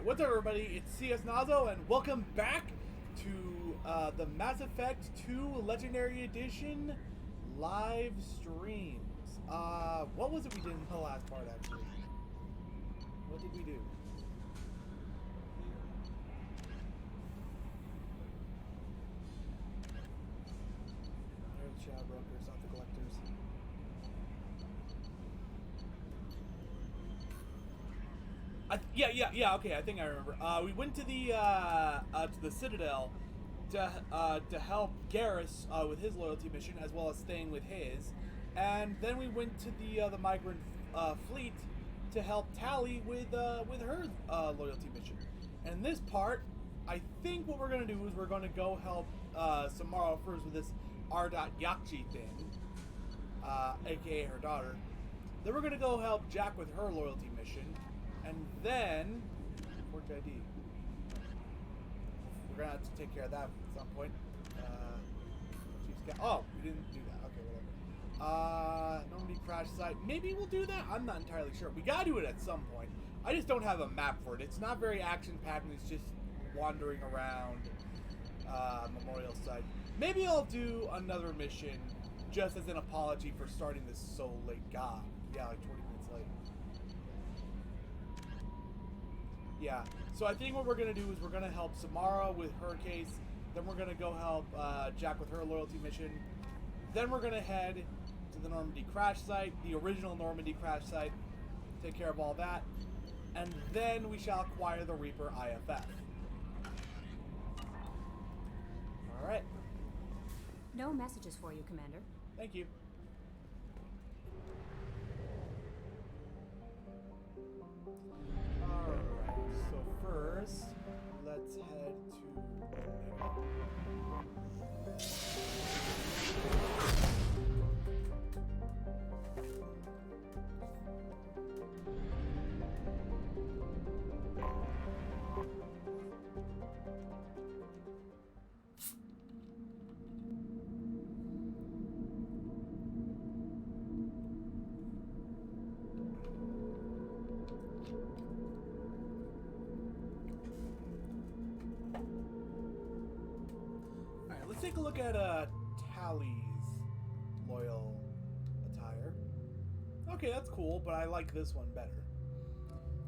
Alright, what's up everybody? It's CS Nazo and welcome back to the Mass Effect 2 Legendary Edition live streams. What was it we did in the last part actually? What did we do? There's the shadow brokers, not the collectors. Yeah. Okay, I think I remember. We went to the Citadel to help Garrus with his loyalty mission, as well as staying with his, and then we went to the migrant fleet to help Tali with her loyalty mission. And in this part, I think what we're gonna do is we're gonna go help Samara first with this R.Yakchi thing, aka her daughter. Then we're gonna go help Jack with her loyalty mission. And then, Forge ID. We're gonna have to take care of that at some point. Oh, we didn't do that. Okay, whatever. Normandy crash site. Maybe we'll do that. I'm not entirely sure. We gotta do it at some point. I just don't have a map for it. It's not very action-packed. It's just wandering around Memorial site. Maybe I'll do another mission just as an apology for starting this so late. God, yeah, like 20 minutes late. Yeah, so I think what we're going to do is we're going to help Samara with her case, then we're going to go help Jack with her loyalty mission, then we're going to head to the Normandy crash site, the original Normandy crash site, take care of all that, and then we shall acquire the Reaper IFF. Alright. No messages for you, Commander. Thank you. Alright, so first, let's head to let's take a look at Tali's loyal attire. Okay, that's cool, but I like this one better.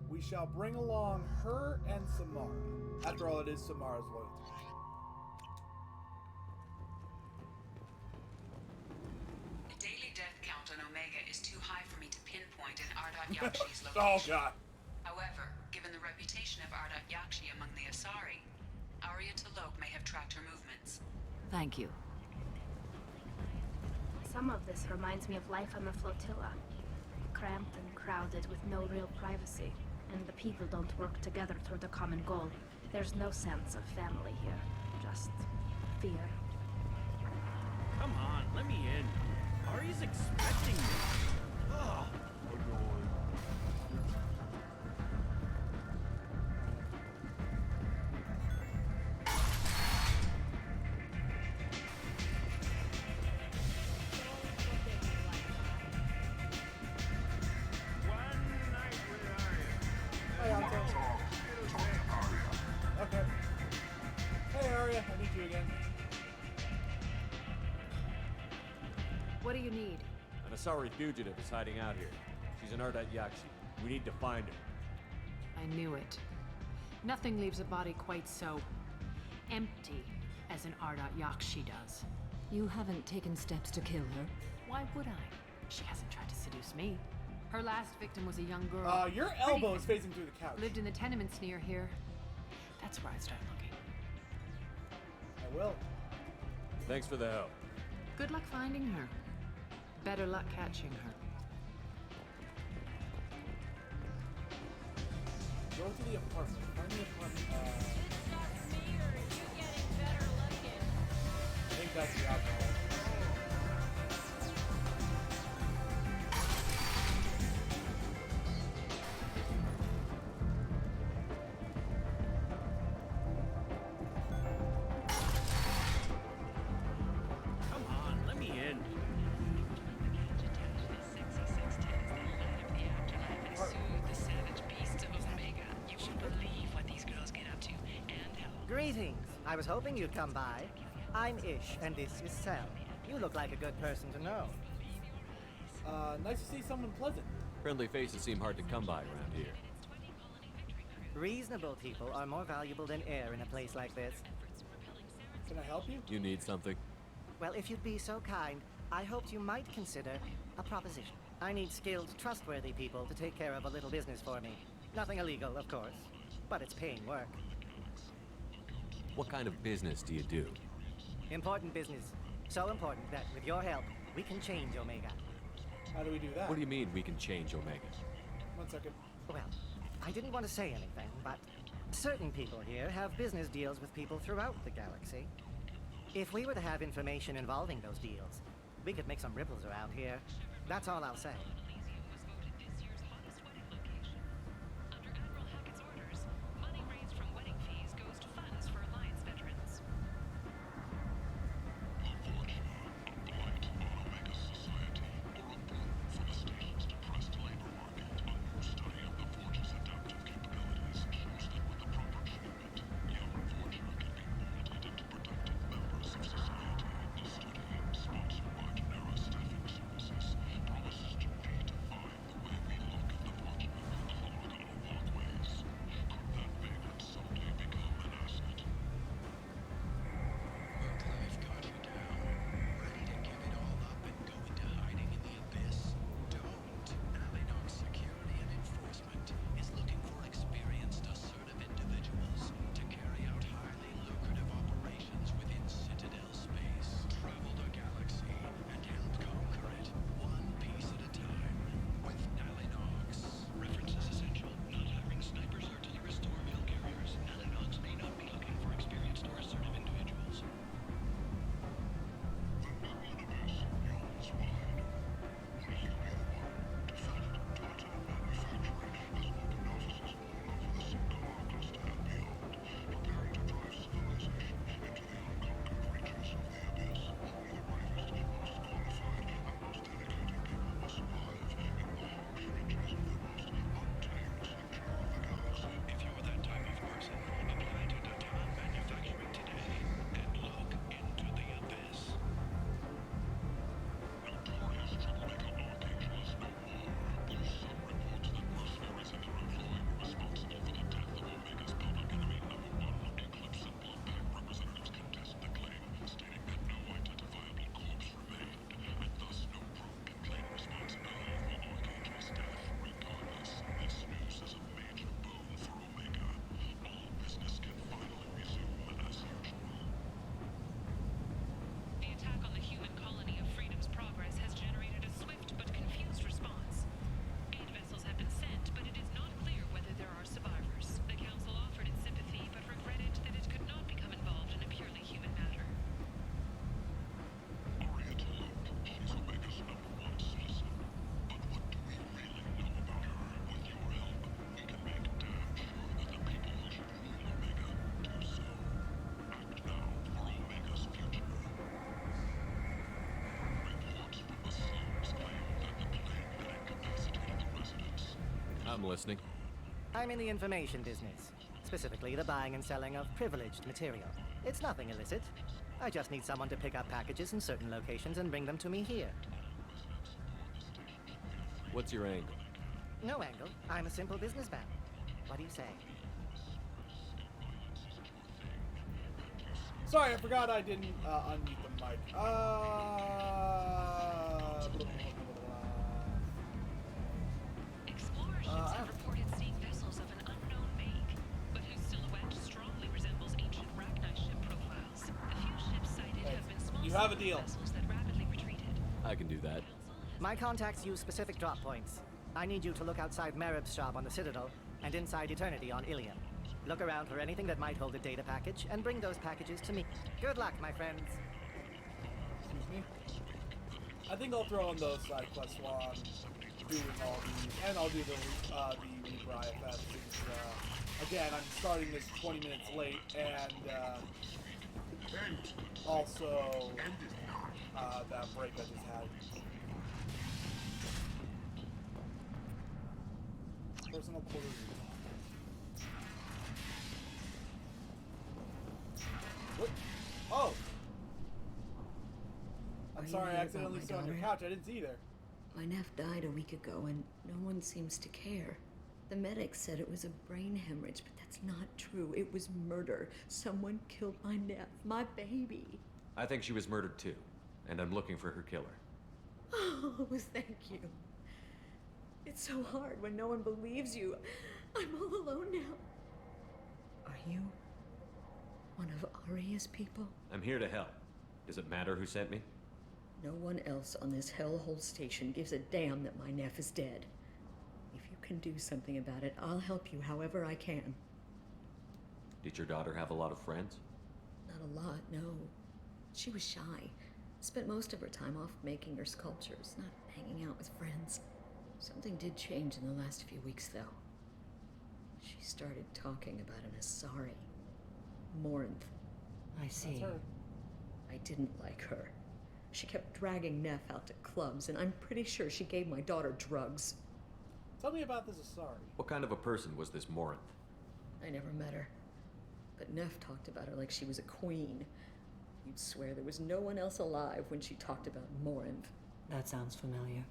We shall bring along her and Samara. After all, it is Samara's loyalty. The daily death count on Omega is too high for me to pinpoint an R.Yakshi's location. Oh, God. However, given the reputation of R.Yakshi among the Asari, Aria T'Loak may have tracked her movements. Thank you. Some of this reminds me of life on the flotilla. Cramped and crowded with no real privacy. And the people don't work together toward a common goal. There's no sense of family here. Just fear. Come on, let me in. Ari's expecting me. Ugh. Annoying. Okay. Hey, Aria, I need you again. What do you need? An Asari fugitive is hiding out here. She's an Yakshi. We need to find her. I knew it. Nothing leaves a body quite so empty as an Yakshi does. You haven't taken steps to kill her? Why would I? She hasn't tried to seduce me. Her last victim was a young girl. Your elbow is facing through the couch. Lived in the tenements near here. That's where I'd start looking. I will. Thanks for the help. Good luck finding her. Better luck catching her. Go to the apartment. Find the apartment. That's me, or are you getting better looking? I think that's the alcohol. Come on, let me in. Soothe the savage beasts of Omega. You won't believe what the Greetings. I was hoping you'd come by. I'm Ish, and this is Sel. You look like a good person to know. Nice to see someone pleasant. Friendly faces seem hard to come by around here. Reasonable people are more valuable than air in a place like this. Can I help you? You need something? Well, if you'd be so kind, I hoped you might consider a proposition. I need skilled, trustworthy people to take care of a little business for me. Nothing illegal, of course, but it's paying work. What kind of business do you do? Important business. So important that, with your help, we can change Omega. How do we do that? What do you mean we can change Omega? 1 second. Well, I didn't want to say anything, but certain people here have business deals with people throughout the galaxy. If we were to have information involving those deals, we could make some ripples around here. That's all I'll say. I'm listening. I'm in the information business, specifically the buying and selling of privileged material. It's nothing illicit. I just need someone to pick up packages in certain locations and bring them to me here. What's your angle? No angle. I'm a simple businessman. What do you say? Sorry, I forgot I didn't unmute the mic. Explorers have reported seeing vessels of an unknown make, but whose silhouette strongly resembles ancient Rachni ship profiles. The few ships sighted have been small You have a deal. vessels that rapidly retreated. I can do that. My contacts use specific drop points. I need you to look outside Merib's shop on the Citadel and inside Eternity on Ilium. Look around for anything that might hold a data package and bring those packages to me. Good luck, my friends. Excuse me. I think I'll throw in those side quests while I'm doing all these, and I'll do the Reaper IFF since, again, I'm starting this 20 minutes late, and also that break I just had. Personal quarters. I'm you sorry I here accidentally about stood my on your daughter? couch. I didn't see either. My nephew died a week ago, and no one seems to care. The medics said it was a brain hemorrhage, but that's not true. It was murder. Someone killed my nephew, my baby. I think she was murdered too, and I'm looking for her killer. Oh, thank you. It's so hard when no one believes you. I'm all alone now. Are you one of Aria's people? I'm here to help. Does it matter who sent me? No one else on this hellhole station gives a damn that my nephew is dead. If you can do something about it, I'll help you however I can. Did your daughter have a lot of friends? Not a lot, no. She was shy. Spent most of her time off making her sculptures, not hanging out with friends. Something did change in the last few weeks, though. She started talking about an Asari. Morinth. I see. That's her. I didn't like her. She kept dragging Neff out to clubs, and I'm pretty sure she gave my daughter drugs. Tell me about this Asari. What kind of a person was this Morinth? I never met her. But Neff talked about her like she was a queen. You'd swear there was no one else alive when she talked about Morinth. That sounds familiar.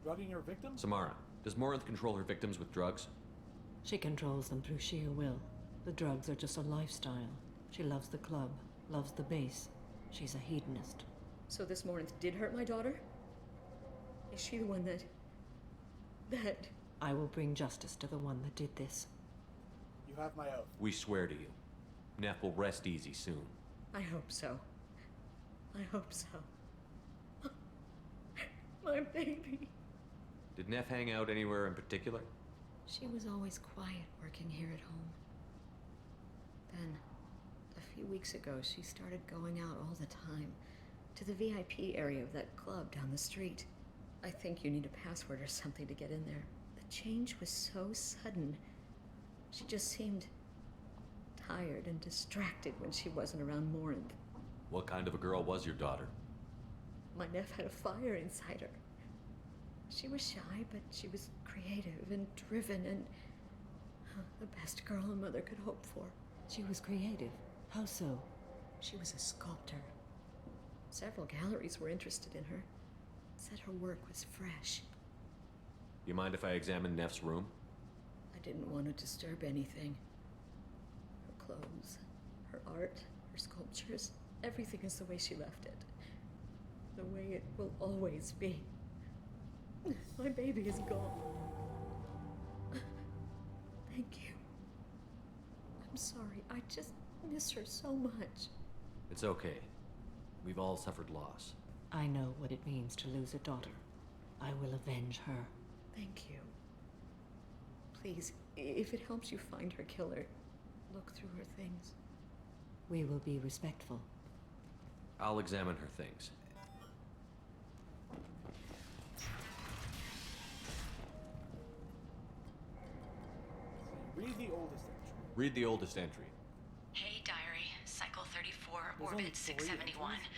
Drugging her victims? Samara, does Morinth control her victims with drugs? She controls them through sheer will. The drugs are just a lifestyle. She loves the club, loves the base. She's a hedonist. So this Morinth did hurt my daughter? Is she the one that... I will bring justice to the one that did this. You have my oath. We swear to you. Neff will rest easy soon. I hope so. I hope so. My baby. Did Neff hang out anywhere in particular? She was always quiet working here at home. Then, a few weeks ago, she started going out all the time. To the VIP area of that club down the street. I think you need a password or something to get in there. The change was so sudden. She just seemed tired and distracted when she wasn't around Morinth. What kind of a girl was your daughter? My nephew had a fire inside her. She was shy, but she was creative and driven and the best girl a mother could hope for. She was creative. How so? She was a sculptor. Several galleries were interested in her. Said her work was fresh. You mind if I examine Neff's room? I didn't want to disturb anything. Her clothes, her art, her sculptures, everything is the way she left it. The way it will always be. My baby is gone. Thank you. I'm sorry. I just miss her so much. It's okay. We've all suffered loss. I know what it means to lose a daughter. I will avenge her. Thank you. Please, if it helps you find her killer, look through her things. We will be respectful. I'll examine her things. Read the oldest entry. Read the oldest entry. Hey, Diary. Cycle 34, There's only Orbit 3 671. entries?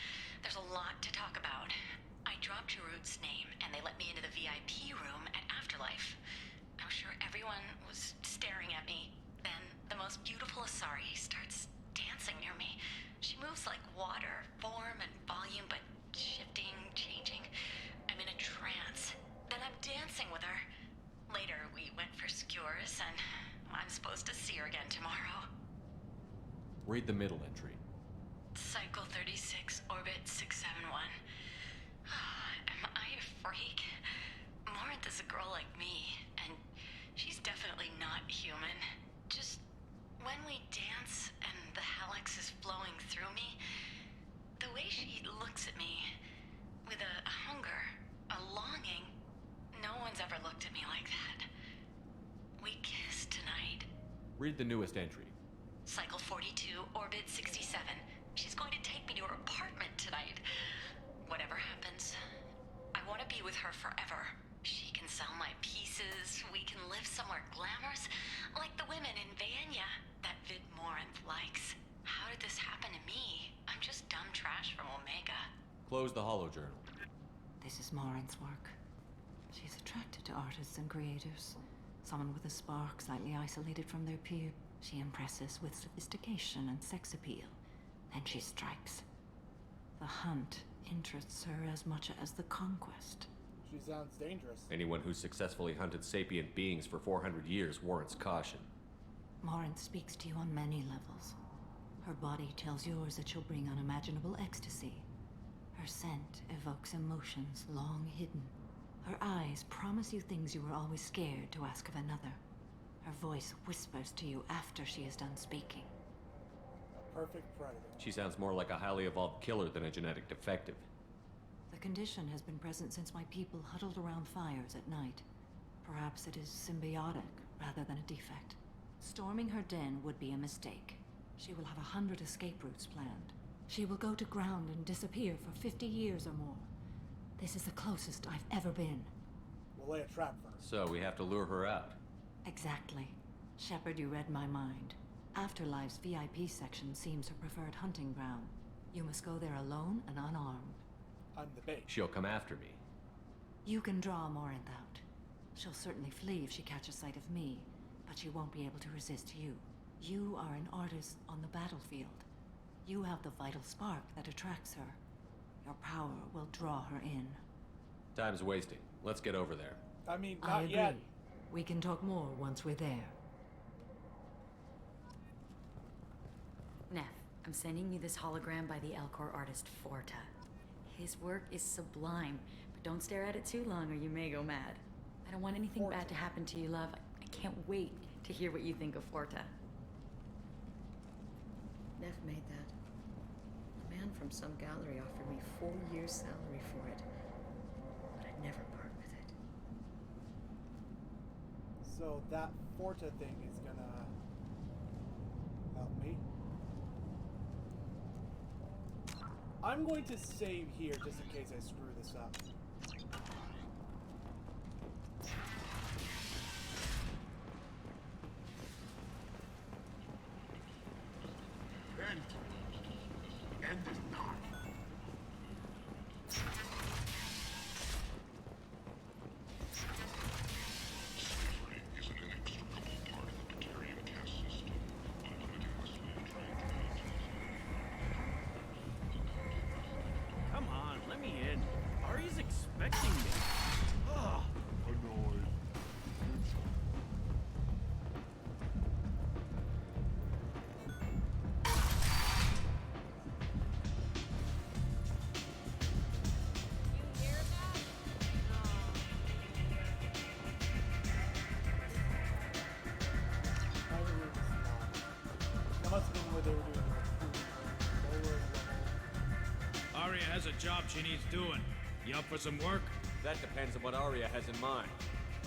There's a lot to talk about. I dropped Jarut's name, and they let me into the VIP room at Afterlife. I'm sure everyone was staring at me. Then, the most beautiful Asari starts dancing near me. She moves like water, form and volume, but shifting, changing. I'm in a trance. Then I'm dancing with her. Later, we went for skewers, and I'm supposed to see her again tomorrow. Read the middle entry. Cycle 36, Orbit 671. Am I a freak? Morinth is a girl like me, and she's definitely not human. Just when we dance and the hallux is flowing through me, the way she looks at me with a hunger, a longing, no one's ever looked at me like that. We kiss tonight. Read the newest entry. Cycle 42, Orbit 67. She's going to take me to her apartment tonight. Whatever happens, I want to be with her forever. She can sell my pieces. We can live somewhere glamorous, like the women in Vanya that Vid Morinth likes. How did this happen to me? I'm just dumb trash from Omega. Close the holo journal. This is Morinth's work. She's attracted to artists and creators. Someone with a spark, slightly isolated from their peer. She impresses with sophistication and sex appeal. Then she strikes. The hunt interests her as much as the conquest. She sounds dangerous. Anyone who's successfully hunted sapient beings for 400 years warrants caution. Morinth speaks to you on many levels. Her body tells yours that she'll bring unimaginable ecstasy. Her scent evokes emotions long hidden. Her eyes promise you things you were always scared to ask of another. Her voice whispers to you after she is done speaking. A perfect predator. She sounds more like a highly evolved killer than a genetic defective. The condition has been present since my people huddled around fires at night. Perhaps it is symbiotic rather than a defect. Storming her den would be a mistake. She will have 100 escape routes planned. She will go to ground and disappear for 50 years or more. This is the closest I've ever been. We'll lay a trap for her. So we have to lure her out. Exactly. Shepard, you read my mind. Afterlife's VIP section seems her preferred hunting ground. You must go there alone and unarmed. I'm the bait. She'll come after me. You can draw Morinth out. She'll certainly flee if she catches sight of me, but she won't be able to resist you. You are an artist on the battlefield. You have the vital spark that attracts her. Your power will draw her in. Time's wasting. Let's get over there. I mean, I not agree. yet. We can talk more once we're there. Neff, I'm sending you this hologram by the Elcor artist Forta. His work is sublime, but don't stare at it too long or you may go mad. I don't want anything bad to happen to you, love. I can't wait to hear what you think of Forta. Neff made that. A man from some gallery offered me 4 years' salary for it, but I'd never part with it. So that Forta thing is gonna help me. I'm going to save here just in case I screw this up. End is not. Slavery is an inextricable part of the Batarian caste system. Unlimiting the slave trade Come on, let me in. Ari's expecting me. Ugh. annoyed. You hear that? That must have been where they were doing the lower level. Aria has a job she needs doing. You up for some work? That depends on what Arya has in mind.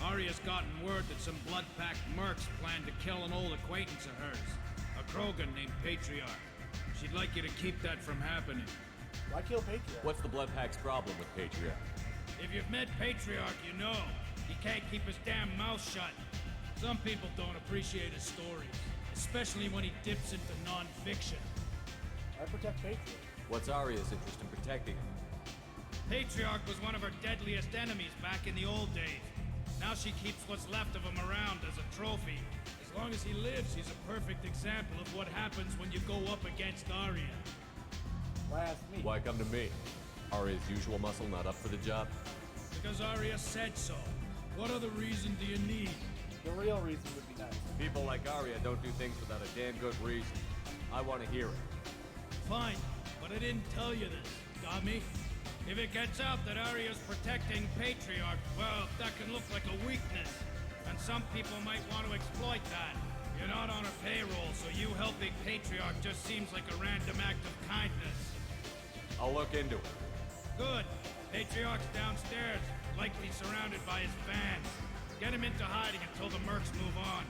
Aria's gotten word that some blood-packed mercs plan to kill an old acquaintance of hers. A Krogan named Patriarch. She'd like you to keep that from happening. Why kill Patriot? What's the Blood Pack's problem with Patriarch? If you've met Patriarch, you know. He can't keep his damn mouth shut. Some people don't appreciate his stories, especially when he dips into non-fiction. I protect Patriot. What's Arya's interest in protecting him? Patriarch was one of her deadliest enemies back in the old days. Now she keeps what's left of him around as a trophy. As long as he lives, he's a perfect example of what happens when you go up against Arya. Why ask me? Why come to me? Arya's usual muscle not up for the job? Because Arya said so. What other reason do you need? The real reason would be nice. People like Arya don't do things without a damn good reason. I want to hear it. Fine, but I didn't tell you this. Got me? If it gets out that Arya's protecting Patriarch, well, that can look like a weakness. And some people might want to exploit that. You're not on her payroll, so you helping Patriarch just seems like a random act of kindness. I'll look into it. Good. Patriarch's downstairs, likely surrounded by his fans. Get him into hiding until the mercs move on.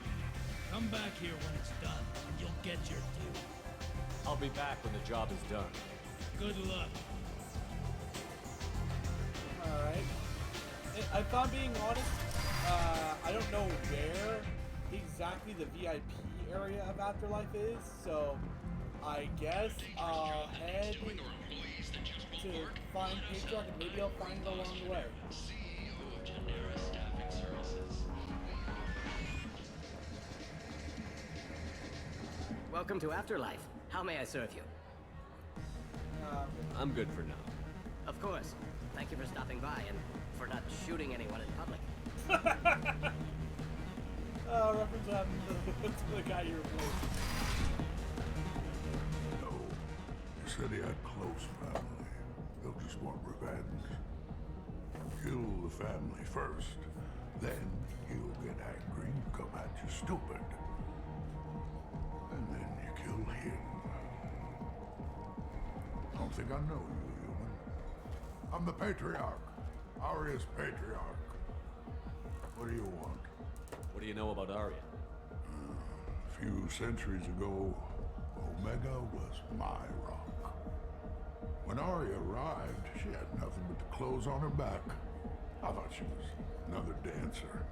Come back here when it's done, and you'll get your due. I'll be back when the job is done. Good luck. Alright. If I'm being honest, I don't know where exactly the VIP area of Afterlife is, so I guess I'll head to find Patriarch and maybe I'll find it along the way. Welcome to Afterlife. How may I serve you? I'm good for now. Of course. Thank you for stopping by and for not shooting anyone in public. Reference what happened to the guy you replaced. No. He said he had close family. They'll just want revenge. Kill the family first. Then he'll get angry and come at you stupid. And then you kill him. Don't think I know you, human. I'm the Patriarch. Aria's Patriarch. What do you want? What do you know about Arya? A few centuries ago, Omega was my rock. When Arya arrived, she had nothing but the clothes on her back. I thought she was another dancer.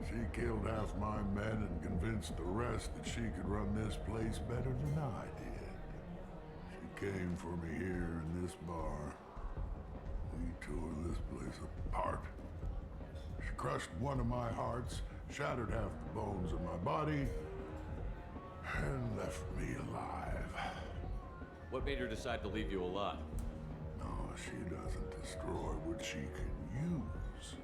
She killed half my men and convinced the rest that she could run this place better than I did. She came for me here in this bar. We tore this place apart. She crushed one of my hearts, shattered half the bones of my body, and left me alive. What made her decide to leave you alive? No, she doesn't destroy what she can use.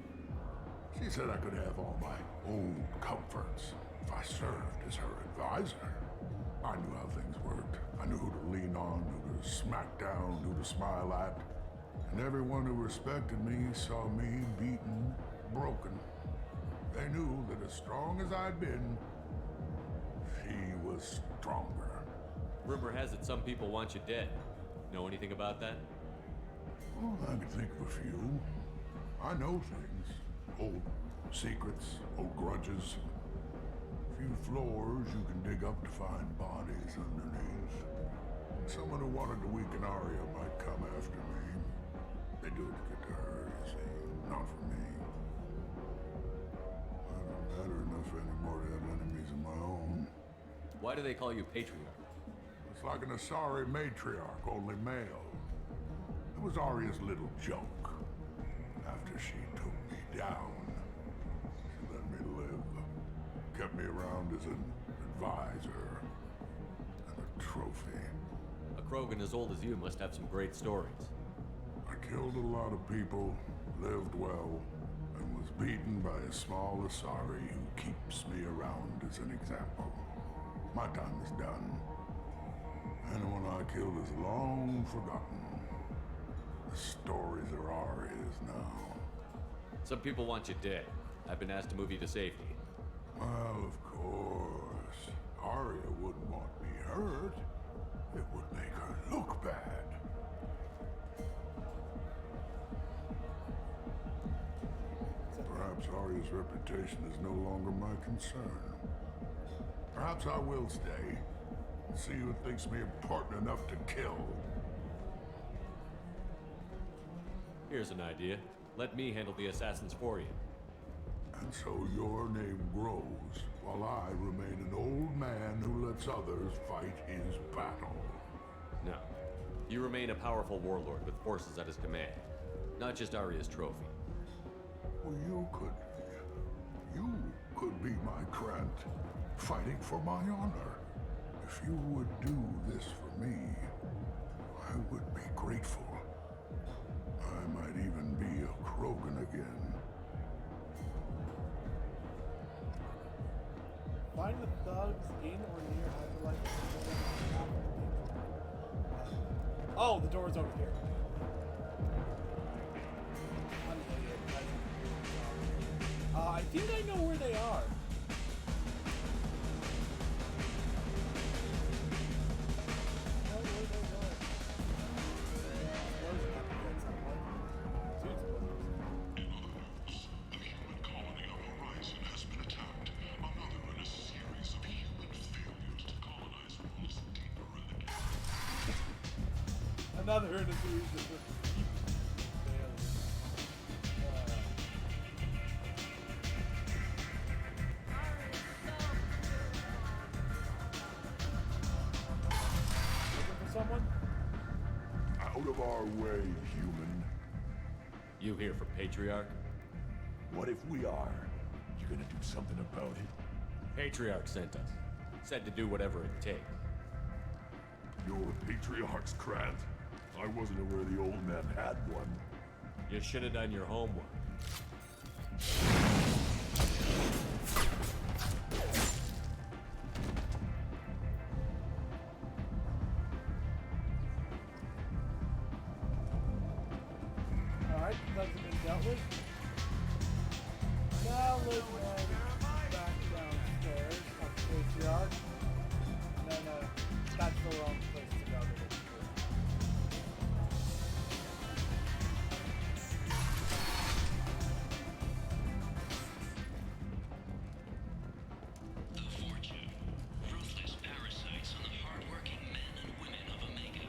She said I could have all my old comforts if I served as her advisor. I knew how things worked. I knew who to lean on, who to smack down, who to smile at. And everyone who respected me saw me beaten, broken. They knew that as strong as I'd been, she was stronger. Rumor has it some people want you dead. Know anything about that? Well, I can think of a few. I know things. Old secrets, old grudges. A few floors you can dig up to find bodies underneath. Someone who wanted to weaken Arya might come after me. They do it to get to her, you see, not for me. I don't matter enough anymore to have enemies of my own. Why do they call you Patriarch? It's like an Asari matriarch, only male. It was Arya's little joke. After she took me down, she let me live. Kept me around as an advisor and a trophy. A Krogan as old as you must have some great stories. I killed a lot of people, lived well, and was beaten by a small Asari who keeps me around as an example. My time is done. Anyone I killed is long forgotten. The stories are Arya's now. Some people want you dead. I've been asked to move you to safety. Well, of course. Arya wouldn't want me hurt. It would make her look bad. Perhaps Arya's reputation is no longer my concern. Perhaps I will stay and see who thinks me important enough to kill. Here's an idea. Let me handle the assassins for you. And so your name grows, while I remain an old man who lets others fight his battle. No. You remain a powerful warlord with forces at his command. Not just Arya's trophy. Well, you could be my Krant, fighting for my honor. If you would do this for me, I would be grateful. I might even be a Krogan again. Find the thugs in or near Afterlife. Oh, the door's over here. I'm an idiot. I think I know where they are. Another in a series of looking for someone? Out of our way, human. You here for Patriarch? What if we are? You gonna do something about it? Patriarch sent us. Said to do whatever it takes. You're Patriarch's Krant. I wasn't aware the old man had one. You should have done your homework. Alright, that's been dealt with. Now let's head back downstairs, up to Patriarch. No, that's the wrong place to go. The Fortune. Ruthless parasites on the hard-working men and women of Omega.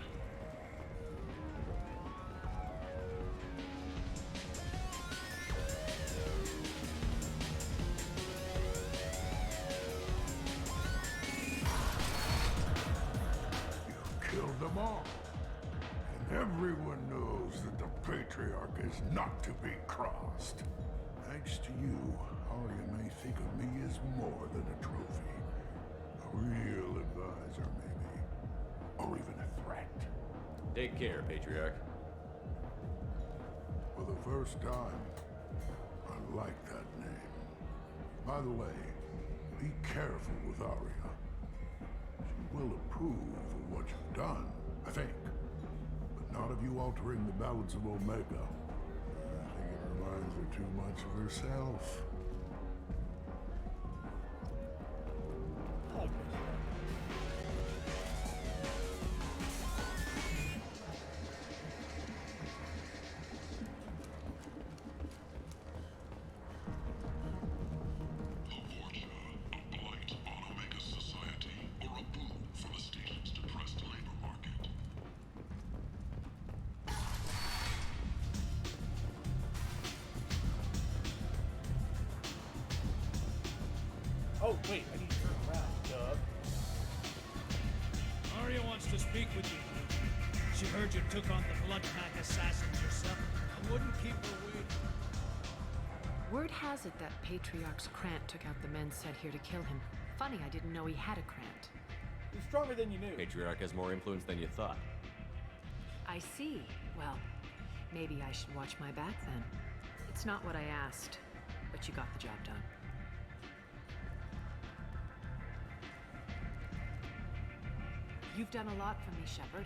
Killed them all. And everyone knows that the Patriarch is not to be crossed. Thanks to you, Arya may think of me as more than a trophy. A real advisor, maybe. Or even a threat. Take care, Patriarch. For the first time, I like that name. By the way, be careful with Arya. She will approve of what you've done, I think. But not of you altering the balance of Omega. I think it reminds her too much of herself. I like Patriarch. A Vorcha, a blight on Omega's society, or a boon for the station's depressed labor market. Oh, wait, I need to turn around, Dub. Arya wants to speak with you. She heard you took on the Blood Pack assassins yourself. I wouldn't keep her waiting. Word has it that Patriarch's Krant took out the men sent here to kill him. Funny, I didn't know he had a Krant. He's stronger than you knew. Patriarch has more influence than you thought. I see. Well, maybe I should watch my back then. It's not what I asked, but you got the job done. You've done a lot for me, Shepard.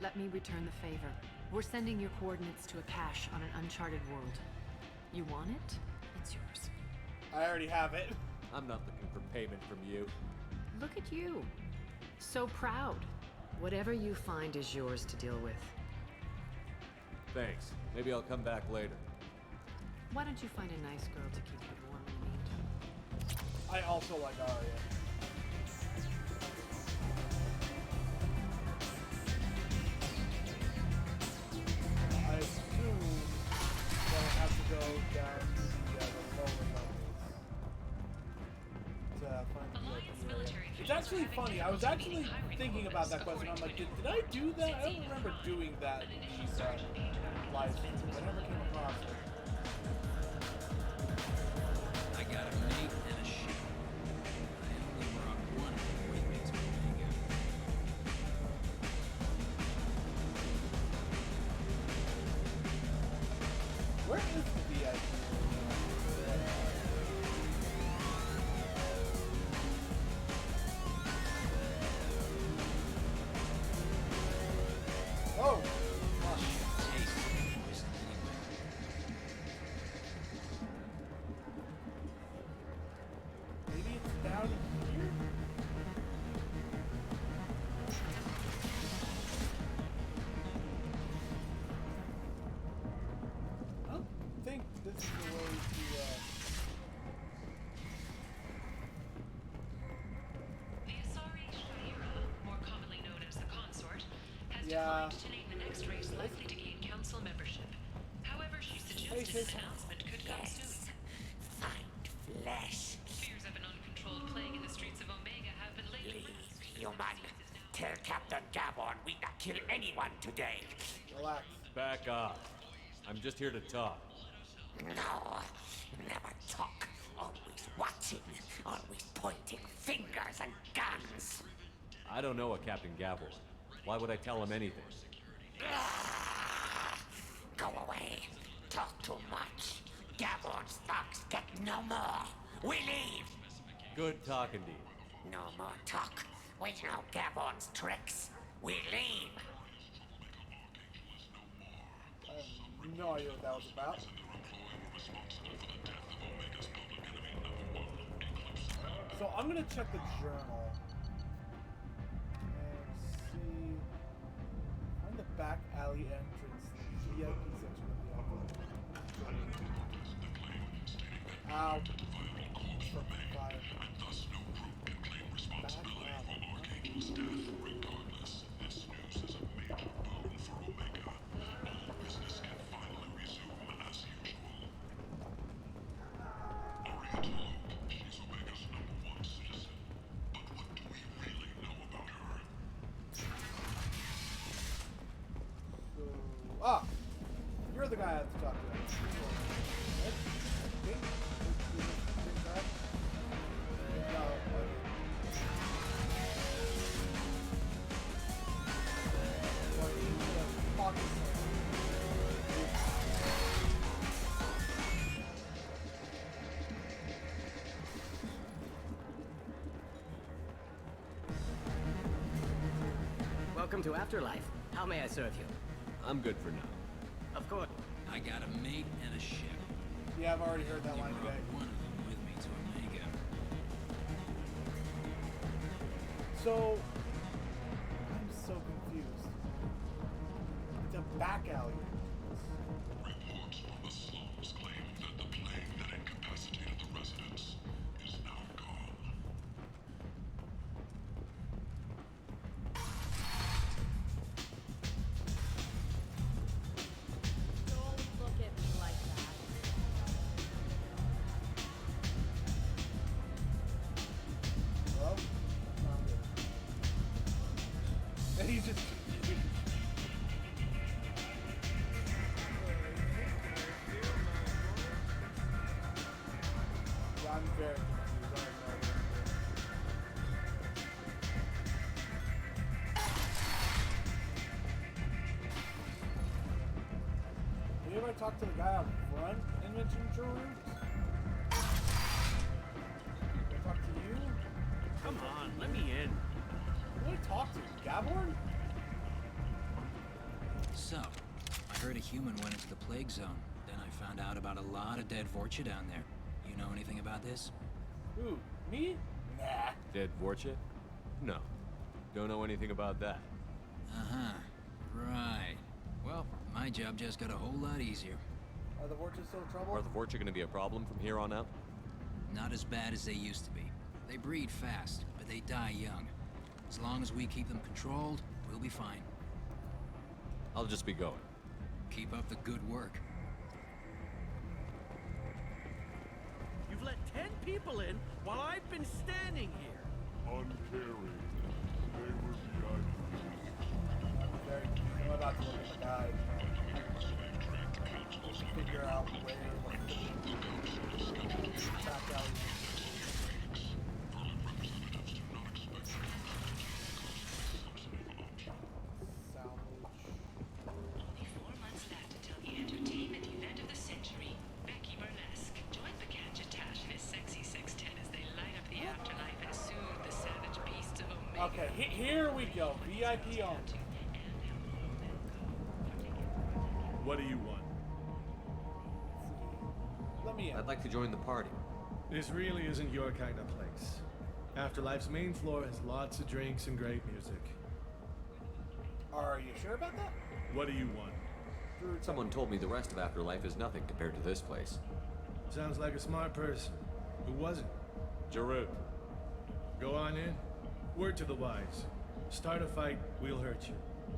Let me return the favor. We're sending your coordinates to a cache on an uncharted world. You want it? It's yours. I already have it. I'm not looking for payment from you. Look at you. So proud. Whatever you find is yours to deal with. Thanks. Maybe I'll come back later. Why don't you find a nice girl to keep you warm in the meantime? I also like Arya. I assume that I have to go down to the lower levels to find the VIP area. It's actually funny. I was actually thinking about that question. I'm like, did I do that? I don't remember doing that in these live streams. I never came across it. I got a mate and a ship. I only brought one with me to Omega. Where is the VIP? Oh! Taste the poison anyway. Maybe it's down here? I don't think this is the way to, The Asari Shaira, more commonly known as the Consort, has Yeah. declined to name the next race likely to gain council membership. However, she suggested sis. an announcement could come soon. Find flesh. Fears of an uncontrolled plague in the streets of Omega have been lately. Leave, human. Tell Captain Gavon we not kill anyone today. relax. Back off. I'm just here to talk. No, never talk. Always watching. Always pointing fingers and guns. I don't know a Captain Gavor. Why would I tell him anything? Go away. Talk too much. Gaborn's thugs get no more. We leave. Good talking to you. No more talk. We know Gaborn's tricks. We leave. I have no idea what that was about. So I'm gonna check the journal and see. Find the back alley entrance, the VIP section of the office. Ow. From fire. Back alley. Ah! You're the guy I have to talk to. Welcome to Afterlife. How may I serve you? I'm good for now. Of course. I got a mate and a ship. Yeah, I've already heard that You line brought today. one of them with me to Omega. So, I'm so confused. It's a back alley. Reports from the slums claim that the plague that incapacitated the residents is now gone. Don't look at me like that. Hello? Found it. And he's just confused. Yeah, I'm very confused. I have no idea. Have you ever talked to the guy out front in mentioned rooms? Did I talk to you? Come on, let me in. Who did I talk to? Gaborn? So, I heard a human went into the plague zone. Then I found out about a lot of dead Vorcha down there. You know anything about this? Who? Me? Nah. Dead Vorcha? No. Don't know anything about that. Uh-huh. Right. Well, my job just got a whole lot easier. Are the Vorches still in trouble? Are the Vorcha gonna be a problem from here on out? Not as bad as they used to be. They breed fast, but they die young. As long as we keep them controlled, we'll be fine. I'll just be going. Keep up the good work. You've let 10 people in while I've been standing here. Uncaring. They were Very confused. I'm about to look at the guide. Figure out where the back alley is. Only 4 months left until the entertainment event of the century. Becky Burlesque joined the Gadgetash and his sexy sextet as they light up the afterlife and soothe the savage beasts of Omega. Okay, here we go. VIP on. What do you want? Let me in. I'd like to join the party. This really isn't your kind of place. Afterlife's main floor has lots of drinks and great music. Are you sure about that? What do you want? Someone told me the rest of Afterlife is nothing compared to this place. Sounds like a smart person. Who was it? Jarut. Go on in. Word to the wise. Start a fight, we'll hurt you.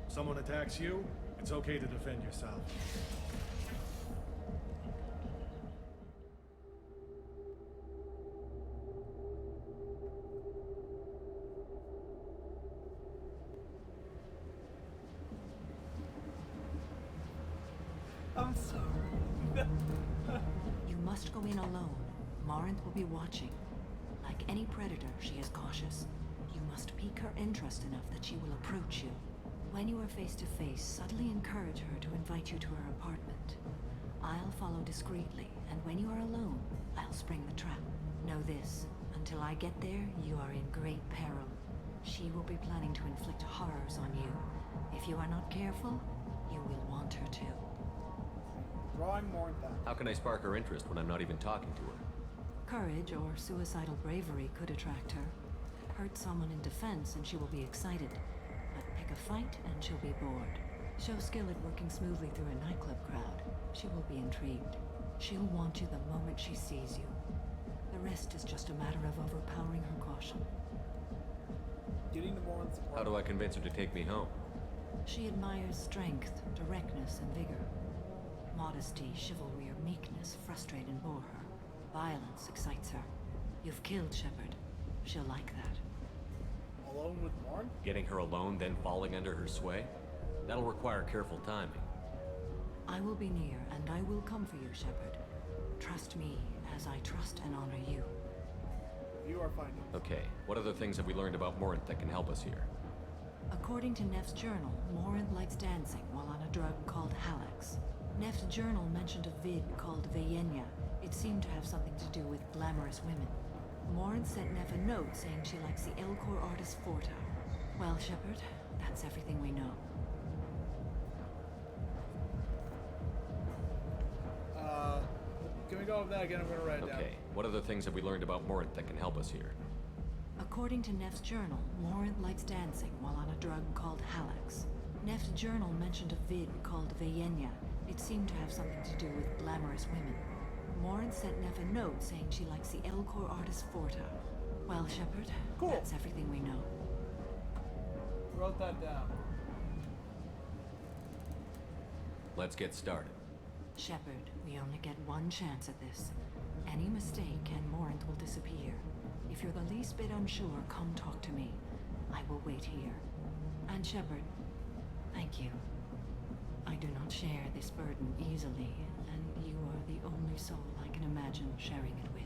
Someone attacks you, it's okay to defend yourself. I'm sorry. You must go in alone. Marinth will be watching. Like any predator, she is cautious. You must pique her interest enough that she will approach you. When you are face to face, subtly encourage her to invite you to her apartment. I'll follow discreetly, and when you are alone, I'll spring the trap. Know this, until I get there, you are in great peril. She will be planning to inflict horrors on you. If you are not careful, you will want her to. Drawing more than that. How can I spark her interest when I'm not even talking to her? Courage or suicidal bravery could attract her. Hurt someone in defense and she will be excited. But pick a fight and she'll be bored. Show skill at working smoothly through a nightclub crowd. She will be intrigued. She'll want you the moment she sees you. The rest is just a matter of overpowering her caution. Getting to more support. How do I convince her to take me home? She admires strength, directness, and vigor. Modesty, chivalry, or meekness frustrate and bore her. Violence excites her. You've killed Shepard. She'll like that. Alone with Morn? Getting her alone, then falling under her sway? That'll require careful timing. I will be near, and I will come for you, Shepard. Trust me, as I trust and honor you. You are finding. Okay, what other things have we learned about Morinth that can help us here? According to Neff's journal, Morinth likes dancing while on a drug called Halax. Neff's journal mentioned a vid called Vayenya. It seemed to have something to do with glamorous women. Morinth sent Neff a note saying she likes the Elcor artist Forta. Well, Shepard, that's everything we know. Can we go over that again? I'm gonna write it down. Okay, what other things have we learned about Morinth that can help us here? According to Neff's journal, Morinth likes dancing while on a drug called Halax. Neff's journal mentioned a vid called Vayenya. It seemed to have something to do with glamorous women. Morinth sent Neff a note saying she likes the Elcor artist Forta. Well, Shepard, cool. That's everything we know. Wrote that down. Let's get started. Shepard, we only get one chance at this. Any mistake and Morinth will disappear. If you're the least bit unsure, come talk to me. I will wait here. And Shepard, thank you. I do not share this burden easily, and you are the only soul I can imagine sharing it with.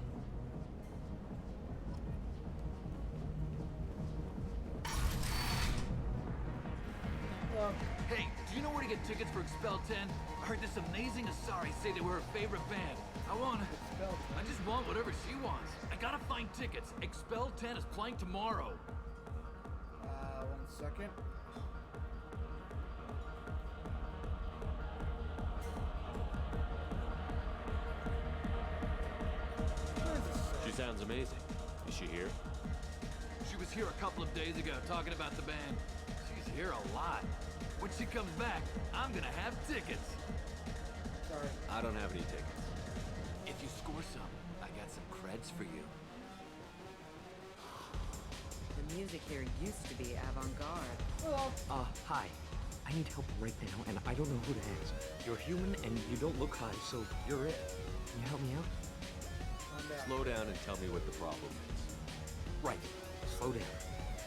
Hey, do you know where to get tickets for Expel 10? I heard this amazing Asari say they were her favorite band. I just want whatever she wants. I gotta find tickets. Expel 10 is playing tomorrow. 1 second. She sounds amazing. Is she here? She was here a couple of days ago talking about the band. She's here a lot. When she comes back, I'm gonna have tickets. Sorry. I don't have any tickets. If you score some, I got some creds for you. The music here used to be avant-garde. Hi. I need help right now, and I don't know who to ask. You're human, and you don't look high, so you're it. Can you help me out? Slow down and tell me what the problem is. Right. Slow down.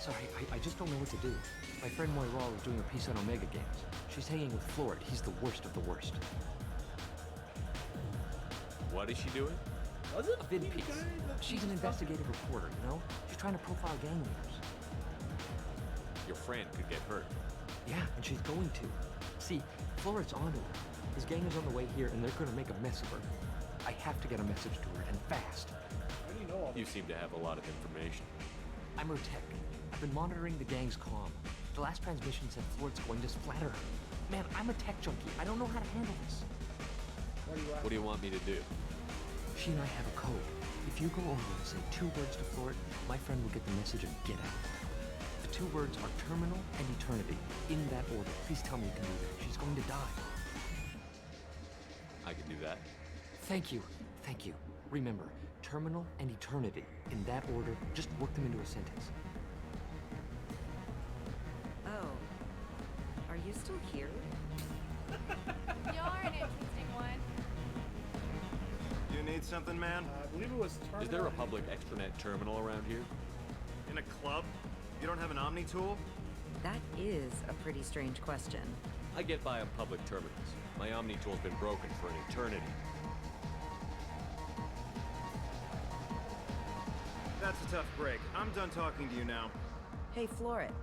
Sorry, I just don't know what to do. My friend Moira is doing a piece on Omega Games. She's hanging with Florid. He's the worst of the worst. What is she doing? Was it? A vid piece. She's an investigative reporter, you know? She's trying to profile gang leaders. Your friend could get hurt. Yeah, and she's going to. See, Florid's onto her. His gang is on the way here, and they're gonna make a mess of her. I have to get a message to her, and fast. How do you know all this? You seem to have a lot of information. I'm her tech. I've been monitoring the gang's comm. The last transmission said Florid's going to splatter her. Man, I'm a tech junkie. I don't know how to handle this. What do you want me to do? She and I have a code. If you go over and say 2 words to Florid, my friend will get the message and get out. The 2 words are terminal and eternity. In that order. Please tell me you can do that. She's going to die. I can do that. Thank you. Thank you. Remember, terminal and eternity. In that order, just work them into a sentence. Oh. Are you still here? You're an interesting one. You need something, man? I believe it was terminal. Is there a public extranet terminal around here? In a club? You don't have an Omni tool? That is a pretty strange question. I get by on public terminals. My Omni tool's been broken for an eternity. That's a tough break. I'm done talking to you now. Hey, Florid.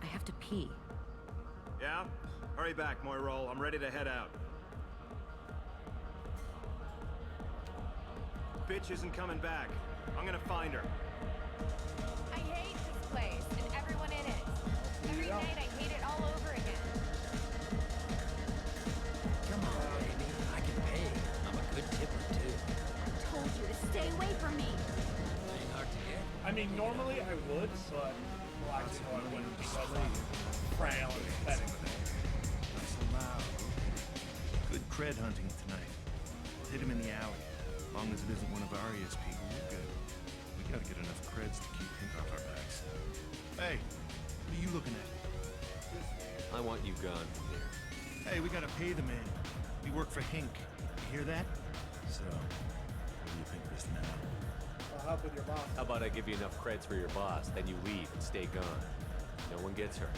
I have to pee. Yeah? Hurry back, Moirol. I'm ready to head out. Bitch isn't coming back. I'm gonna find her. I hate this place and everyone in it. Every night I hate it all over again. Come on, baby. I can pay. I'm a good tipper, too. I told you to stay away from me. Ain't hard to get. I mean, normally I would, but well, actually, no, I wouldn't because I'm frail and pathetic. That's allowed. Good cred hunting tonight. Hit him in the alley. As long as it isn't one of Arya's people, we're good. We gotta get enough creds to keep Hink off our backs. Hey, what are you looking at? I want you gone from here. Hey, we gotta pay the man. We work for Hink. You hear that? So, what do you think of this now? I'll help with your boss. How about I give you enough creds for your boss, then you leave and stay gone. No one gets hurt.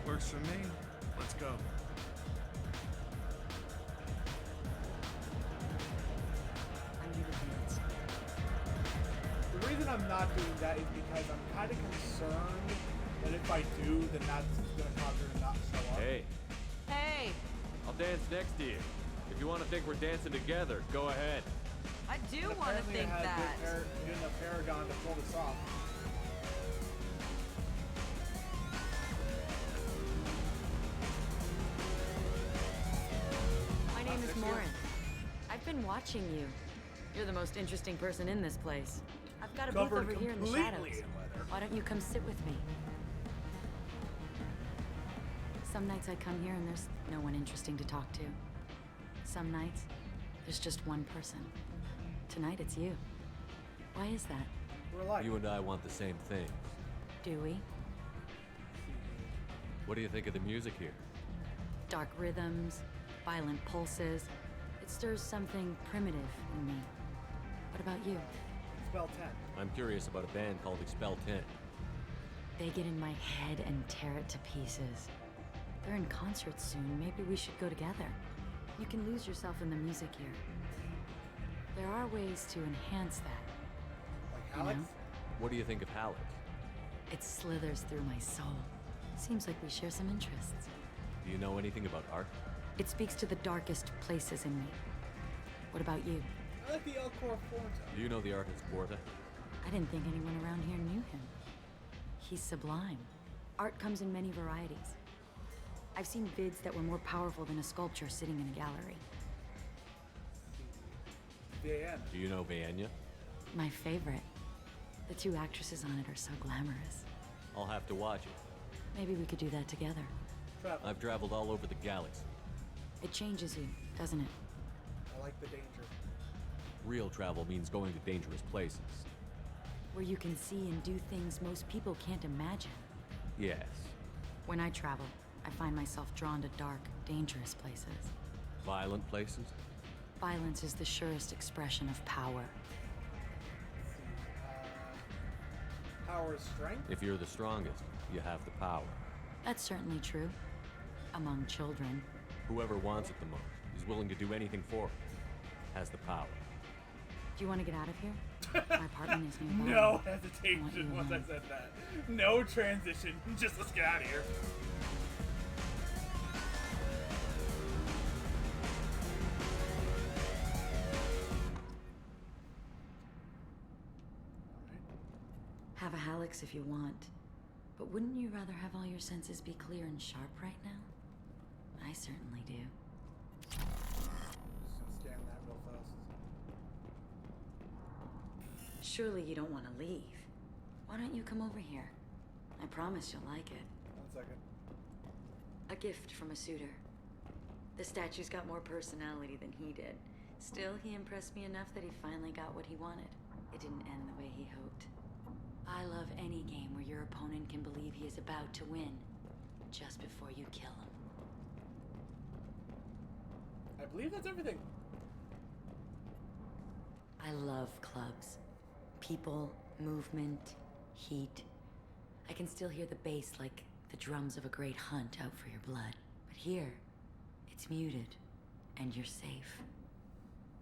Works for me. Let's go. The reason I'm not doing that is because I'm kind of concerned that if I do, then that's going to cause her to not show up. Hey, Hey, I'll dance next to you. If you want to think we're dancing together, go ahead. I do want to Apparently think I had that. good enough Paragon to pull this off. My name is Morin. I've been watching you. You're the most interesting person in this place. I've got a booth Covered over here in the completely shadows. in leather. Why don't you come sit with me? Some nights I come here and there's no one interesting to talk to. Some nights, there's just one person. Tonight it's you. Why is that? We're alike. You and I want the same things. Do we? What do you think of the music here? Dark rhythms, violent pulses. It stirs something primitive in me. What about you? Spell 10. I'm curious about a band called Expel 10. They get in my head and tear it to pieces. They're in concert soon. Maybe we should go together. You can lose yourself in the music here. There are ways to enhance that. Like You Alex? know? What do you think of Halleck? It slithers through my soul. Seems like we share some interests. Do you know anything about art? It speaks to the darkest places in me. What about you? I like the El Cor Forte. Do you know the artist Porta? I didn't think anyone around here knew him. He's sublime. Art comes in many varieties. I've seen vids that were more powerful than a sculpture sitting in a gallery. Diana. Do you know Vienya? My favorite. The two actresses on it are so glamorous. I'll have to watch it. Maybe we could do that together. Travel. I've traveled all over the galaxy. It changes you, doesn't it? I like the danger. Real travel means going to dangerous places. Where you can see and do things most people can't imagine. Yes. When I travel, I find myself drawn to dark, dangerous places. Violent places? Violence is the surest expression of power. Power is strength? If you're the strongest, you have the power. That's certainly true. Among children. Whoever wants it the most, is willing to do anything for it, has the power. Do you want to get out of here? My apartment is nearby. No I want hesitation you once I alone. said that. No transition. Just let's get out of here. Have a Hallex if you want. But wouldn't you rather have all your senses be clear and sharp right now? I certainly do. Just gonna scan that real fast. Surely you don't want to leave. Why don't you come over here? I promise you'll like it. 1 second. A gift from a suitor. The statue's got more personality than he did. Still, he impressed me enough that he finally got what he wanted. It didn't end the way he hoped. I love any game where your opponent can believe he is about to win, just before you kill him. I believe that's everything. I love clubs. People, movement, heat. I can still hear the bass like the drums of a great hunt out for your blood. But here, it's muted, and you're safe.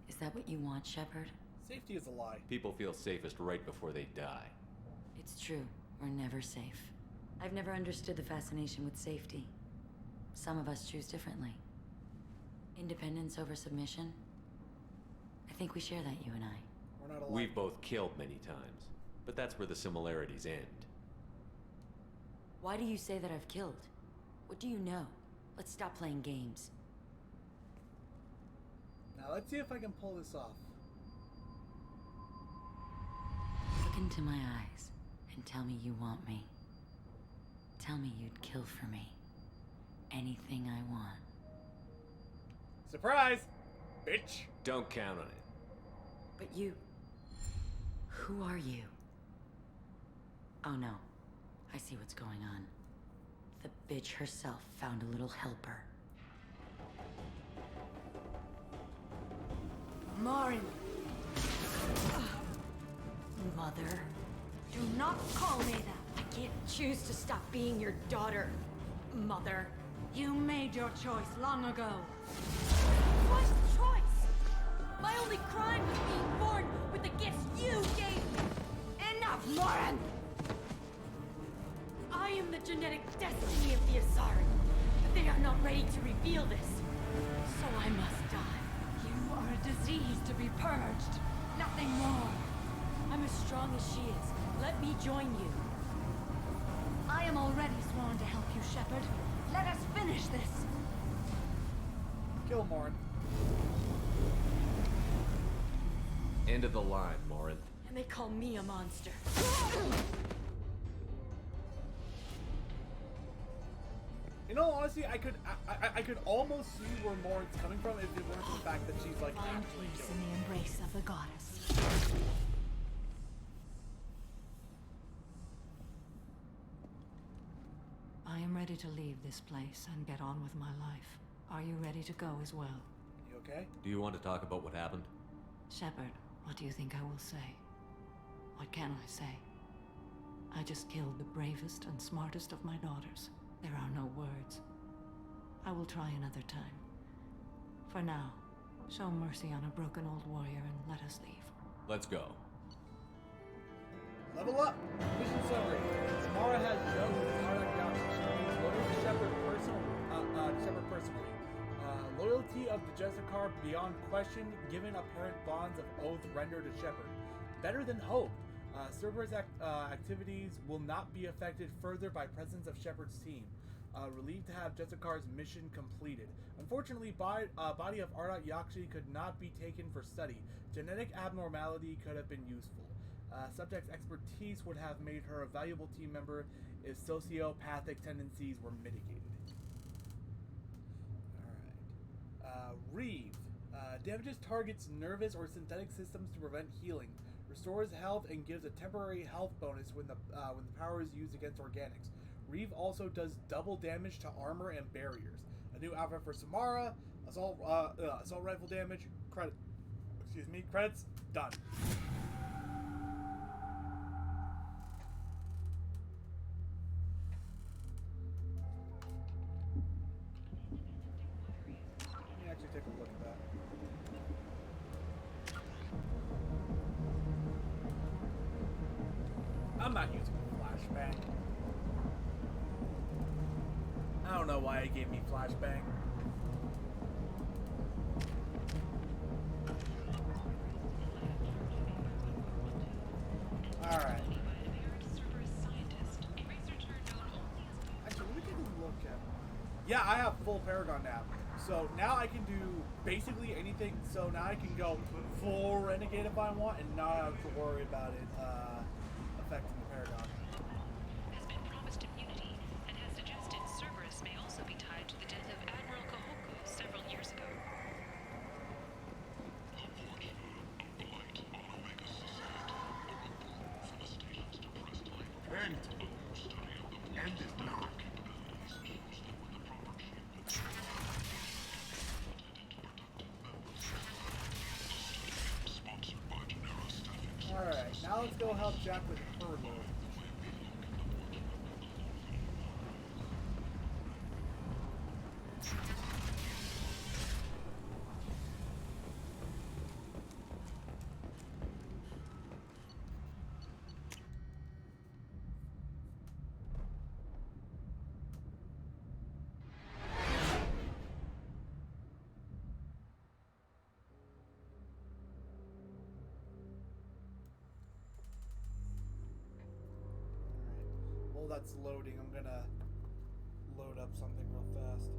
Is that what you want, Shepard? Safety is a lie. People feel safest right before they die. It's true. We're never safe. I've never understood the fascination with safety. Some of us choose differently. Independence over submission. I think we share that, you and I. We're not alike. We've both killed many times, but that's where the similarities end. Why do you say that I've killed? What do you know? Let's stop playing games. Now let's see if I can pull this off. Look into my eyes and tell me you want me. Tell me you'd kill for me. Anything I want. Surprise! Bitch! Don't count on it. But you... Who are you? Oh no. I see what's going on. The bitch herself found a little helper. Marin! Mother. Do not call me that. I can't choose to stop being your daughter, Mother. You made your choice long ago. What choice? My only crime was being born with the gifts you gave me. Enough, Marin! I am the genetic destiny of the Asari, but they are not ready to reveal this. So I must die. You are a disease to be purged. Nothing more. I'm as strong as she is. Let me join you. I am already sworn to help you, Shepard. Let us finish this. Kill Morin. End of the line, Morin. And they call me a monster. In all honesty, I could almost see where Morin's coming from if it weren't for the fact that she's like Find actually peace killed. in the embrace of the goddess. I am ready to leave this place and get on with my life. Are you ready to go as well? You okay? Do you want to talk about what happened? Shepard, what do you think I will say? What can I say? I just killed the bravest and smartest of my daughters. There are no words. I will try another time. For now, show mercy on a broken old warrior and let us leave. Let's go. Level up! Mission summary. Samara has joked with Arnak Galaxy. She remains loyal to Shepard personally. Loyalty of the Jessicar beyond question, given apparent bonds of oath rendered to Shepard. Better than hoped. Cerberus activities will not be affected further by presence of Shepard's team. Relieved to have Jessicar's mission completed. Unfortunately, body of Ardat Yakshi could not be taken for study. Genetic abnormality could have been useful. Subject's expertise would have made her a valuable team member if sociopathic tendencies were mitigated. Alright. Reeve. Damages targets nervous or synthetic systems to prevent healing. Restores health and gives a temporary health bonus when the power is used against organics. Reeve also does double damage to armor and barriers. A new outfit for Samara. Assault rifle damage. Credits. Done. Let me actually take a look at that. I'm not using flashbang. I don't know why it gave me flashbang. Alright. Actually, let me take a look at... Yeah, I have full Paragon now. So now I can do basically anything. So now I can go full Renegade if I want and not have to worry about it affecting the Paragon. Has been promised immunity and has suggested Cerberus may also be tied to the death of Admiral Kahoku several years ago. End it not. Alright, now let's go help Jack with her load. that's loading, I'm gonna load up something real fast.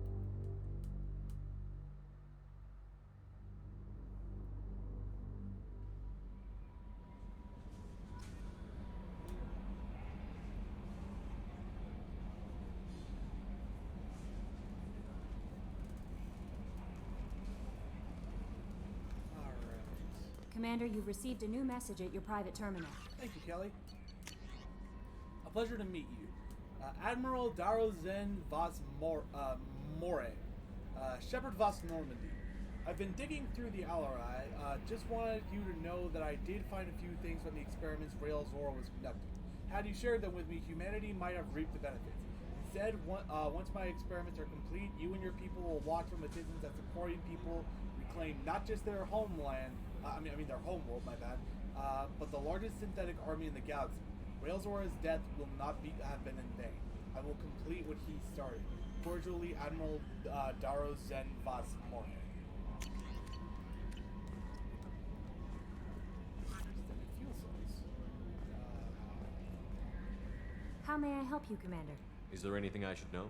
Commander, you've received a new message at your private terminal. Thank you, Kelly. A pleasure to meet you. Admiral Darozen Vas More, Shepard Vas Normandy. I've been digging through the Alarai. Just wanted you to know that I did find a few things from the experiments Railzor was conducting. Had you shared them with me, humanity might have reaped the benefits. Instead, once my experiments are complete, you and your people will watch from a distance as the Quarian people reclaim not just their homeland, I mean their homeworld, my bad, but the largest synthetic army in the galaxy. Railzor's death will not have been in vain. I will complete what he started. Cordially, Admiral Daro Zen Vas More. How may I help you, Commander? Is there anything I should know?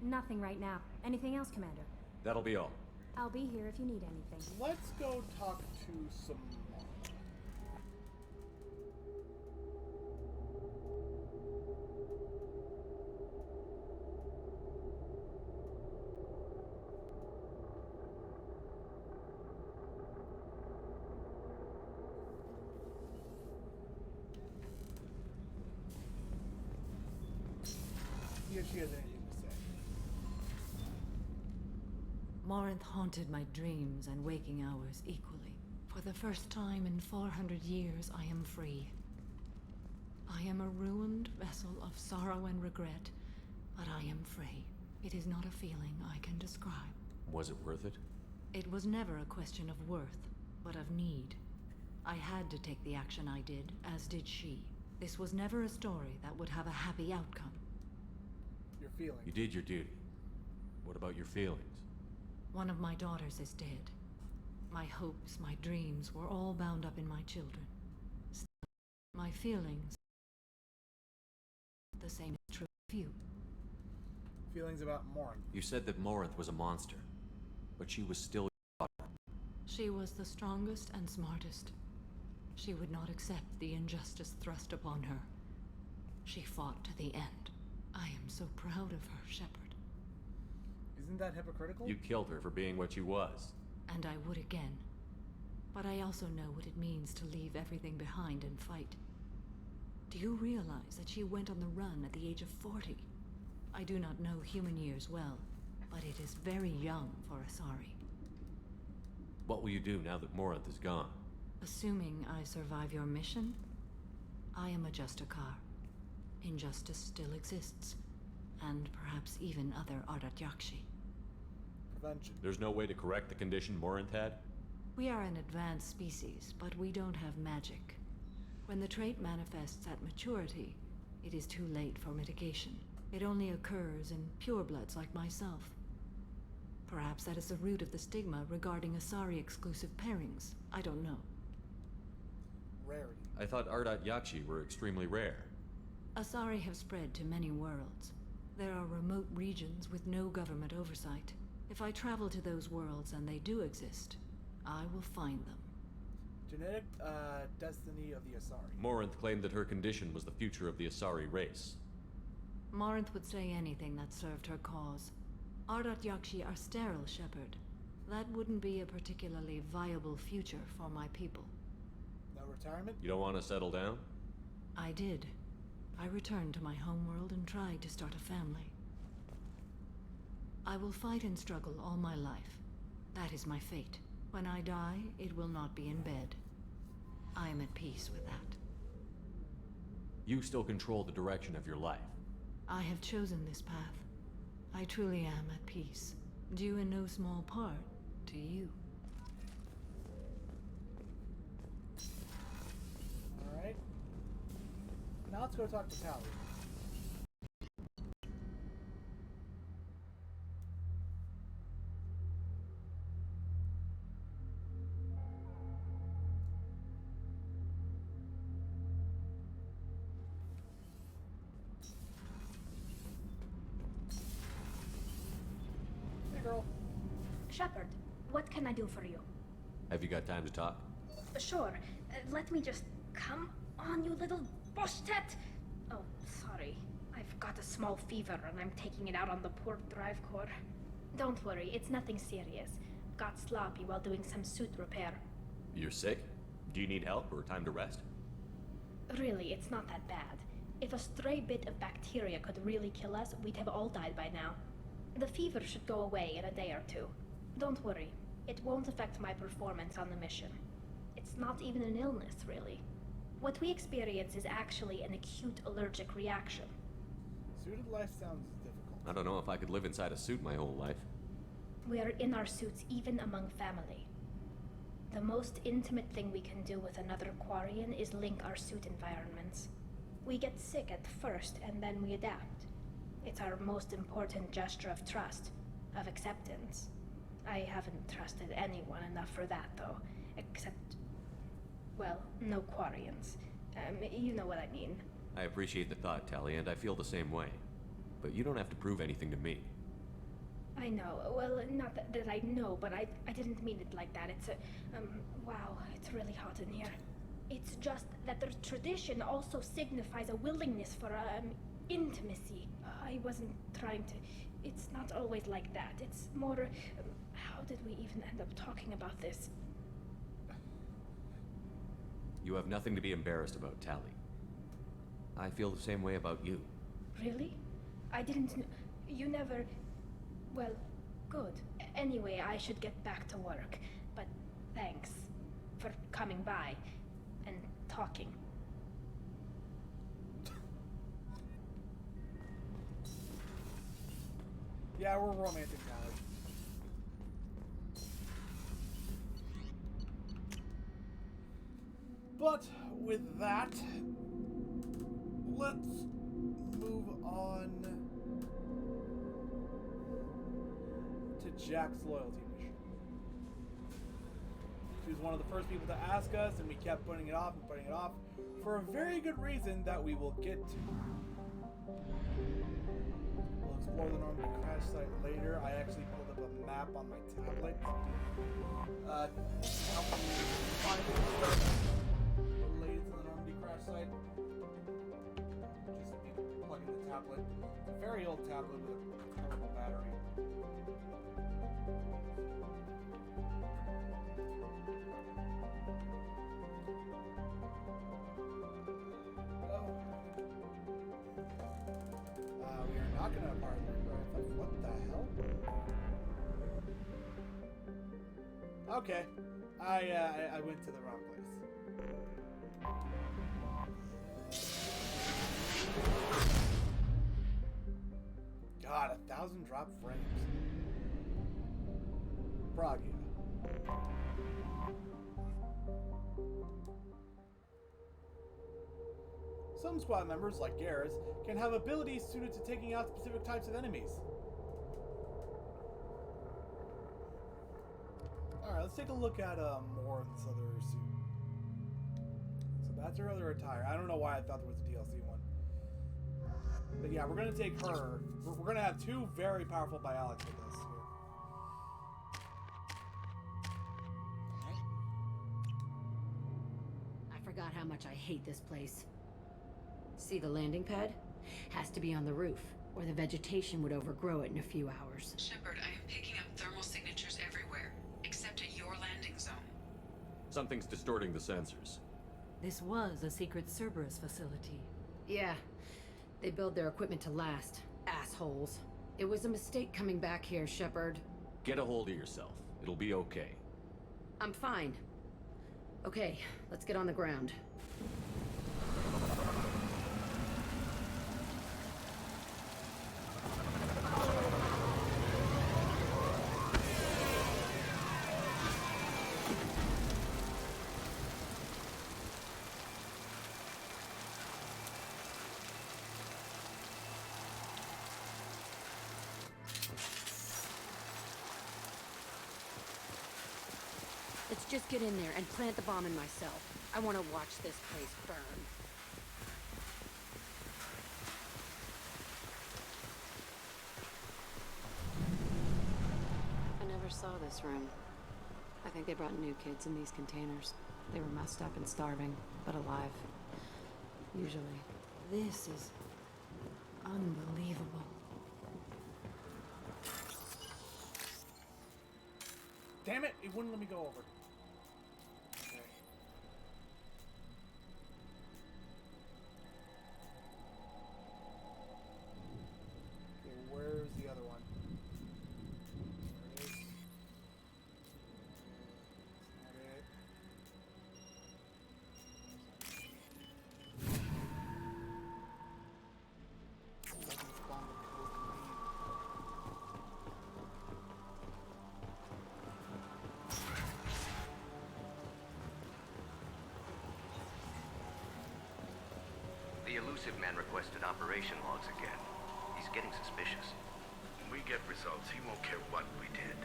Nothing right now. Anything else, Commander? That'll be all. I'll be here if you need anything. Let's go talk to Samara. See if she has anything to say. Morinth haunted my dreams and waking hours equally. For the first time in 400 years, I am free. I am a ruined vessel of sorrow and regret, but I am free. It is not a feeling I can describe. Was it worth it? It was never a question of worth, but of need. I had to take the action I did, as did she. This was never a story that would have a happy outcome. Your feelings. You did your duty. What about your feelings? One of my daughters is dead. My hopes, my dreams were all bound up in my children. Still, my feelings, the same is true of you. Feelings about Morinth. You said that Morinth was a monster, but she was still your daughter. She was the strongest and smartest. She would not accept the injustice thrust upon her. She fought to the end. I am so proud of her, Shepard. Isn't that hypocritical? You killed her for being what she was. And I would again. But I also know what it means to leave everything behind and fight. Do you realize that she went on the run at the age of 40? I do not know human years well, but it is very young for Asari. What will you do now that Morinth is gone? Assuming I survive your mission, I am a Justikar. Injustice still exists, and perhaps even other Ardat Yakshi. Prevention. There's no way to correct the condition Morinth had? We are an advanced species, but we don't have magic. When the trait manifests at maturity, it is too late for mitigation. It only occurs in purebloods like myself. Perhaps that is the root of the stigma regarding Asari-exclusive pairings. I don't know. Rarity. I thought Ardat Yakshi were extremely rare. Asari have spread to many worlds. There are remote regions with no government oversight. If I travel to those worlds and they do exist, I will find them. Genetic destiny of the Asari. Morinth claimed that her condition was the future of the Asari race. Morinth would say anything that served her cause. Ardat Yakshi are sterile, Shepard. That wouldn't be a particularly viable future for my people. No retirement? You don't want to settle down? I did. I returned to my homeworld and tried to start a family. I will fight and struggle all my life. That is my fate. When I die, it will not be in bed. I am at peace with that. You still control the direction of your life. I have chosen this path. I truly am at peace, due in no small part to you. Alright. Now let's go talk to Tally. girl? Shepard, what can I do for you? Have you got time to talk? Sure. Let me just... Come on, you little bushtet! Oh, sorry. I've got a small fever and I'm taking it out on the poor drive core. Don't worry, it's nothing serious. Got sloppy while doing some suit repair. You're sick? Do you need help or time to rest? Really, it's not that bad. If a stray bit of bacteria could really kill us, we'd have all died by now. The fever should go away in a day or two. Don't worry, it won't affect my performance on the mission. It's not even an illness, really. What we experience is actually an acute allergic reaction. Suited life sounds difficult. I don't know if I could live inside a suit my whole life. We are in our suits even among family. The most intimate thing we can do with another Quarian is link our suit environments. We get sick at first, and then we adapt. It's our most important gesture of trust, of acceptance. I haven't trusted anyone enough for that, though. Except, well, no Quarians. You know what I mean. I appreciate the thought, Tally, and I feel the same way. But you don't have to prove anything to me. I know. Well, not that I know, but I didn't mean it like that. It's a... wow, it's really hot in here. It's just that the tradition also signifies a willingness for, intimacy. I wasn't trying to... It's not always like that. It's more... how did we even end up talking about this? You have nothing to be embarrassed about, Tally. I feel the same way about you. Really? I didn't know... You never... Well, good. Anyway, I should get back to work. But thanks for coming by and talking. Yeah, we're romantic now. But with that, let's move on to Jack's loyalty mission. She was one of the first people to ask us, and we kept putting it off and putting it off for a very good reason that we will get to. We'll explore the Normandy crash site later. I actually pulled up a map on my tablet to help me find it related to the Normandy crash site. Just plug in the tablet. It's a very old tablet with a terrible battery. We are not going to acquire the Reaper IFF. What the hell? Okay. I went to the wrong place. God, 1,000 drop frames. Pragia. Some squad members, like Garrus, can have abilities suited to taking out specific types of enemies. Alright, let's take a look at more of this other suit. So that's her other attire. I don't know why I thought there was a DLC one. But yeah, we're going to take her. We're going to have two very powerful biologics with us here. I forgot how much I hate this place. See the landing pad? Has to be on the roof, or the vegetation would overgrow it in a few hours. Shepard, I am picking up thermal signatures everywhere, except at your landing zone. Something's distorting the sensors. This was a secret Cerberus facility. Yeah, they build their equipment to last. Assholes. It was a mistake coming back here, Shepard. Get a hold of yourself. It'll be okay. I'm fine. Okay, let's get on the ground. Let's just get in there and plant the bomb in myself. I want to watch this place burn. saw this room. I think they brought new kids in these containers. They were messed up and starving, but alive. Usually. This is unbelievable. Damn it! It wouldn't let me go over. Okay. Okay, where's the other one? There it is. That's not it. Doesn't spawn the code for me. The elusive man requested operation logs again. He's getting suspicious. When we get results, he won't care what we did.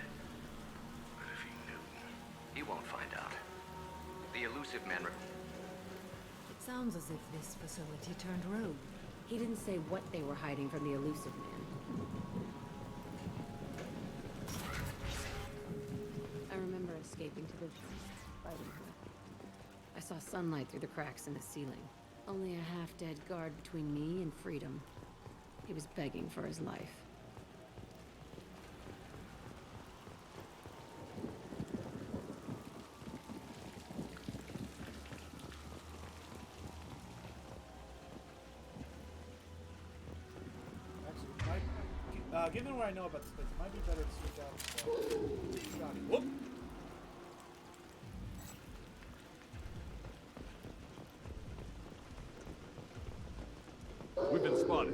But if he knew... He won't find out. The elusive man It sounds as if this facility turned rogue. He didn't say what they were hiding from the elusive man. I remember escaping to the fighting her. I saw sunlight through the cracks in the ceiling. Only a half-dead guard between me and freedom. He was begging for his life. Actually, given what I know about this place, it might be better to switch out. Whoop! We've been spotted.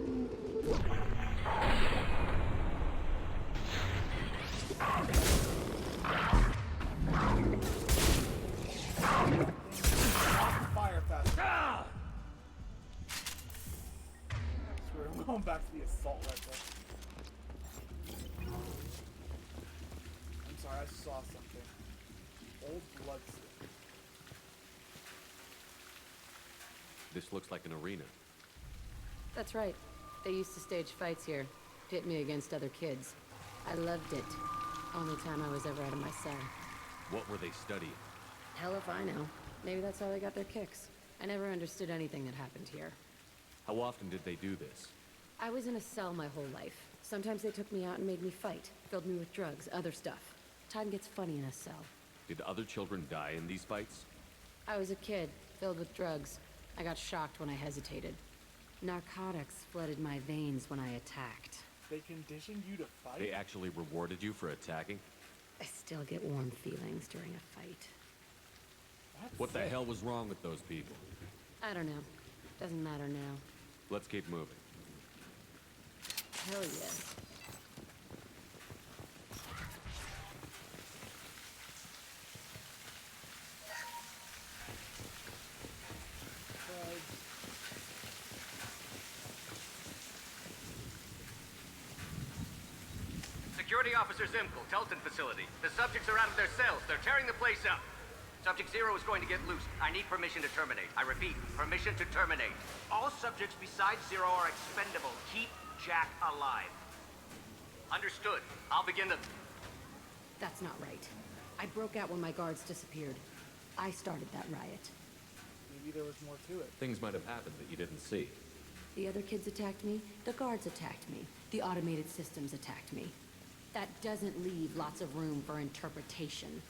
Fire fast. Ah! We're going back to the assault rifle. I'm sorry, I saw something. Old bloodstain. This looks like an arena. That's right. They used to stage fights here. Pit me against other kids. I loved it. Only time I was ever out of my cell. What were they studying? Hell if I know. Maybe that's how they got their kicks. I never understood anything that happened here. How often did they do this? I was in a cell my whole life. Sometimes they took me out and made me fight. Filled me with drugs, other stuff. Time gets funny in a cell. Did other children die in these fights? I was a kid, filled with drugs. I got shocked when I hesitated. Narcotics flooded my veins when I attacked. They conditioned you to fight? They actually rewarded you for attacking? I still get warm feelings during a fight. What the hell was wrong with those people? I don't know. Doesn't matter now. Let's keep moving. Hell yeah. Security Officer Zimkel, Telton facility. The subjects are out of their cells. They're tearing the place up. Subject Zero is going to get loose. I need permission to terminate. I repeat, permission to terminate. All subjects besides Zero are expendable. Keep Jack alive. Understood. I'll begin the... That's not right. I broke out when my guards disappeared. I started that riot. Maybe there was more to it. Things might have happened that you didn't see. The other kids attacked me. The guards attacked me. The automated systems attacked me. That doesn't leave lots of room for interpretation.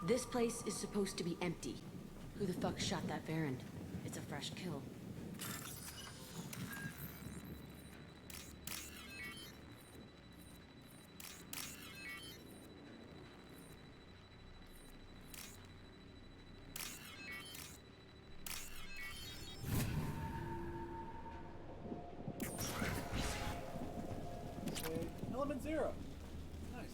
This place is supposed to be empty. Who the fuck shot that Baron? It's a fresh kill. Element Zero. Nice.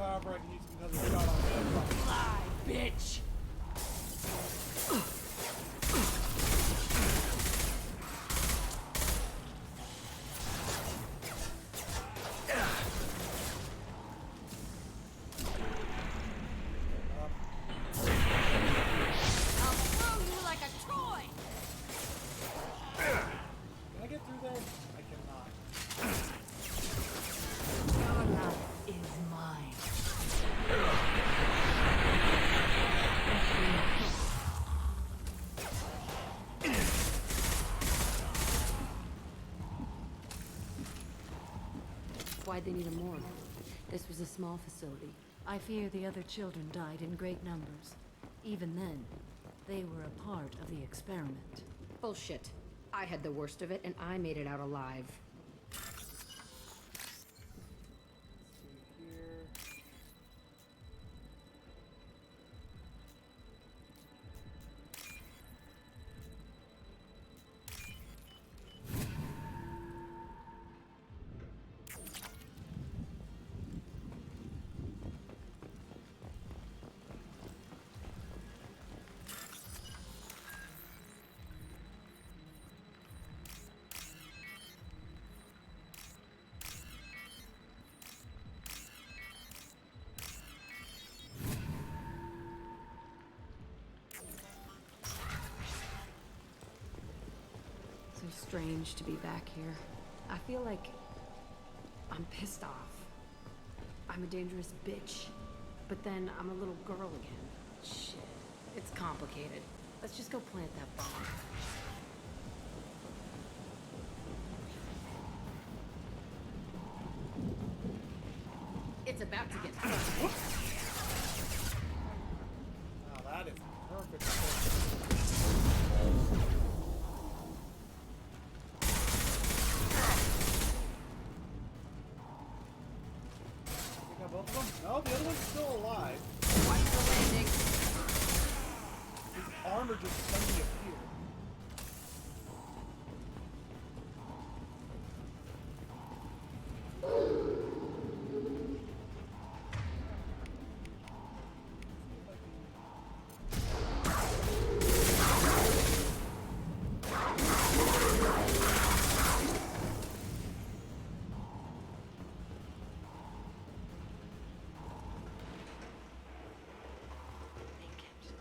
however, I can use it because it's shot on the button. Fly, bitch! I'll throw you like a toy! Can I get through there? I cannot. Your life is mine. Why'd they need a morgue? This was a small facility. I fear the other children died in great numbers. Even then, they were a part of the experiment. Bullshit. I had the worst of it, and I made it out alive. So strange to be back here. I feel like I'm pissed off. I'm a dangerous bitch. But then I'm a little girl again. Shit. It's complicated. Let's just go plant that bomb. It's about to get fun. Oh, that is perfect. Both of them? No, the other one's still alive. Watch the landing. His armor just suddenly appeared.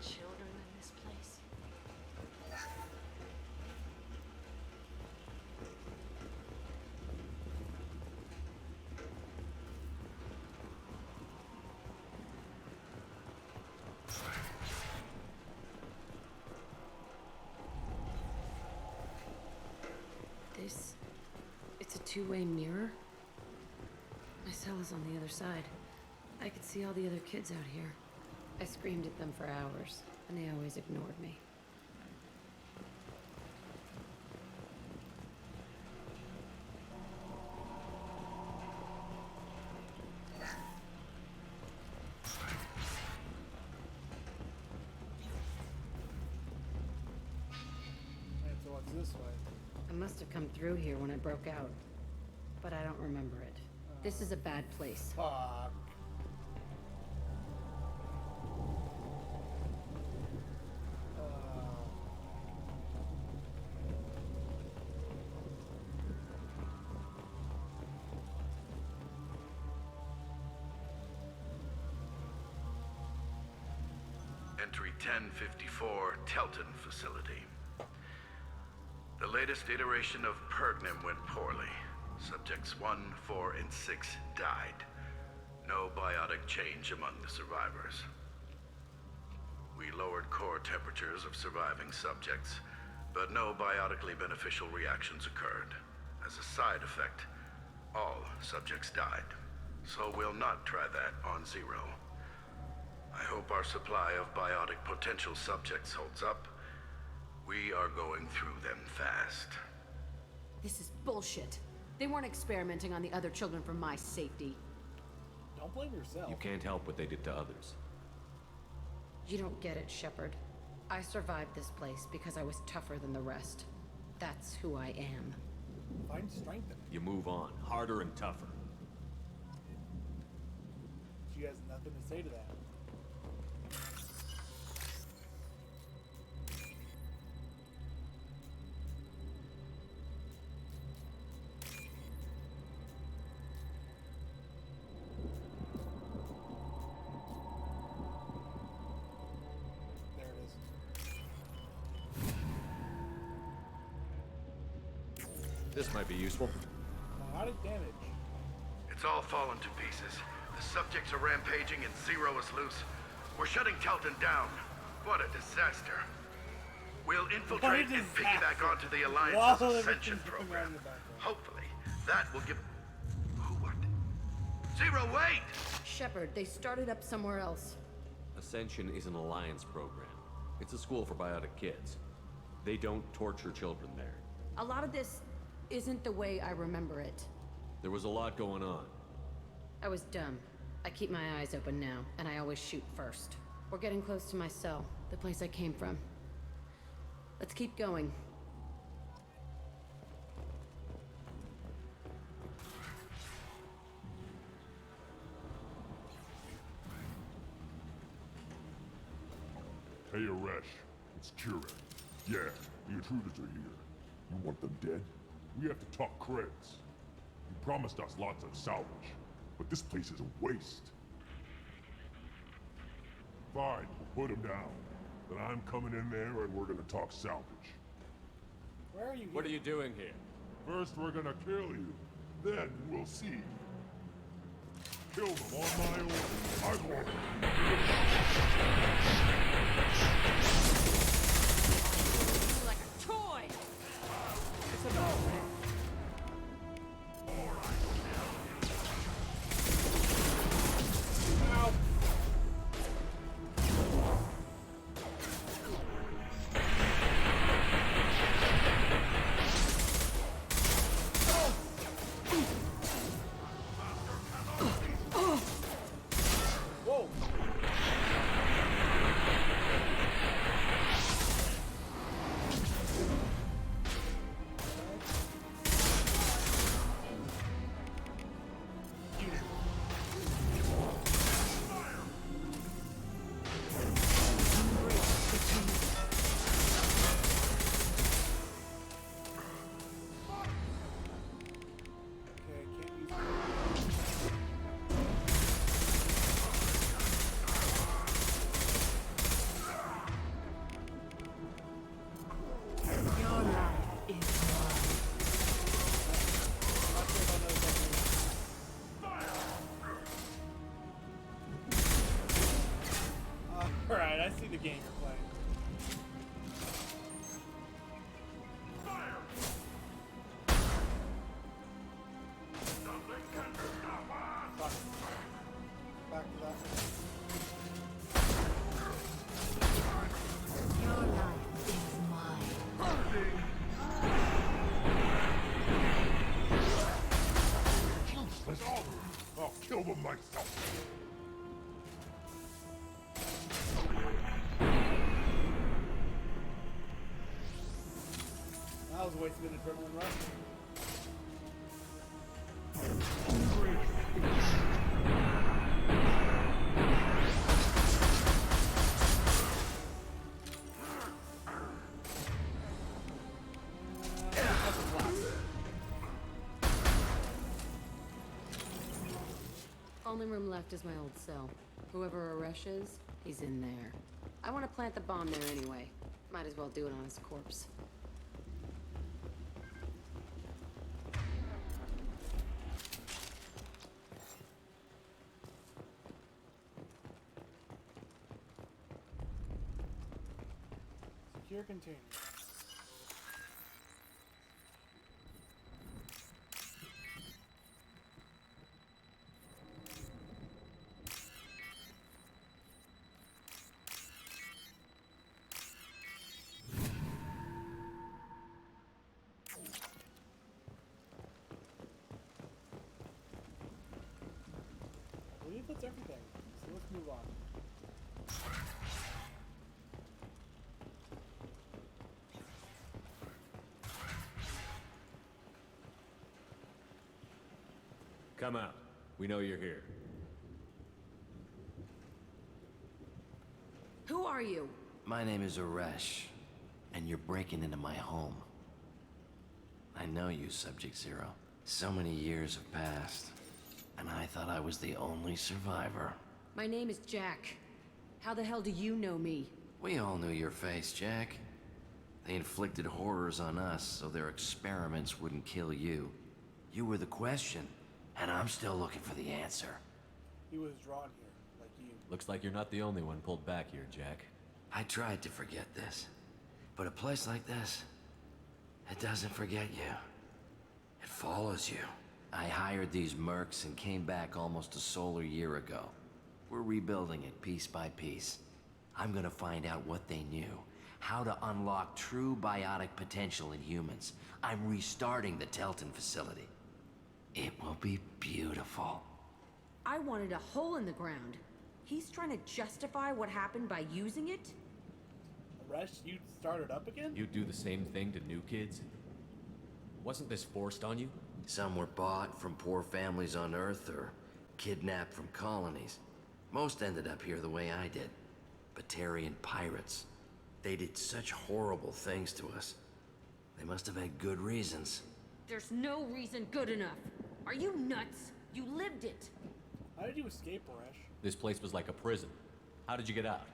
Children in this place. It's a two-way mirror. My cell is on the other side. I could see all the other kids out here. I screamed at them for hours, and they always ignored me. And so what's this way? I must have come through here when I broke out, but I don't remember it. This is a bad place. Fuck. Entry 1054, Telton facility. The latest iteration of Pergnum went poorly. Subjects 1, 4, and 6 died. No biotic change among the survivors. We lowered core temperatures of surviving subjects, but no biotically beneficial reactions occurred. As a side effect, all subjects died. So we'll not try that on Zero. I hope our supply of biotic potential subjects holds up. We are going through them fast. This is bullshit. They weren't experimenting on the other children for my safety. Don't blame yourself. You can't help what they did to others. You don't get it, Shepard. I survived this place because I was tougher than the rest. That's who I am. Find strength in it. You move on, harder and tougher. she has nothing to say to that. There it is. This might be useful. Melodic damage. It's all fallen to pieces. The subjects are rampaging and Zero is loose. We're shutting Telton down. What a disaster. We'll infiltrate and piggyback onto the Alliance's Ascension program. Hopefully, that will give... Who, what? Zero, wait! Shepard, they started up somewhere else. Ascension is an alliance program. It's a school for biotic kids. They don't torture children there. A lot of this isn't the way I remember it. There was a lot going on. I was dumb. I keep my eyes open now, and I always shoot first. We're getting close to my cell, the place I came from. Let's keep going. Hey, Aresh. It's Kira. Yeah, the intruders are here. You want them dead? We have to talk creds. You promised us lots of salvage, but this place is a waste. Fine, we'll put them down. Then I'm coming in there and we're gonna talk salvage. Where are you? What are you doing here? First, we're gonna kill you. Then we'll see. Kill them on my own. I want Like a toy! It's a dog. Ow. Whoa. Alright, I see the game you're playing. Fuck. Back to that. Your life is mine. useless. I'll kill them myself. That was a waste of an adrenaline rush. Only room left is my old cell. Whoever Aresh is, he's in there. I want to plant the bomb there anyway. Might as well do it on his corpse. Secure container. I believe that's everything. So let's move on. Come out. We know you're here. Who are you? My name is Aresh, and you're breaking into my home. I know you, Subject Zero. So many years have passed, and I thought I was the only survivor. My name is Jack. How the hell do you know me? We all knew your face, Jack. They inflicted horrors on us so their experiments wouldn't kill you. You were the question, and I'm still looking for the answer. He was drawn here, like you. Looks like you're not the only one pulled back here, Jack. I tried to forget this, but a place like this, it doesn't forget you. It follows you. I hired these mercs and came back almost a solar year ago. We're rebuilding it piece by piece. I'm gonna find out what they knew, how to unlock true biotic potential in humans. I'm restarting the Telton facility. It will be beautiful. I wanted a hole in the ground. He's trying to justify what happened by using it? Aresh, you started up again? You do the same thing to new kids? Wasn't this forced on you? Some were bought from poor families on Earth or kidnapped from colonies. Most ended up here the way I did. Batarian pirates. They did such horrible things to us. They must have had good reasons. There's no reason good enough. Are you nuts? You lived it. How did you escape, Aresh? This place was like a prison. How did you get out?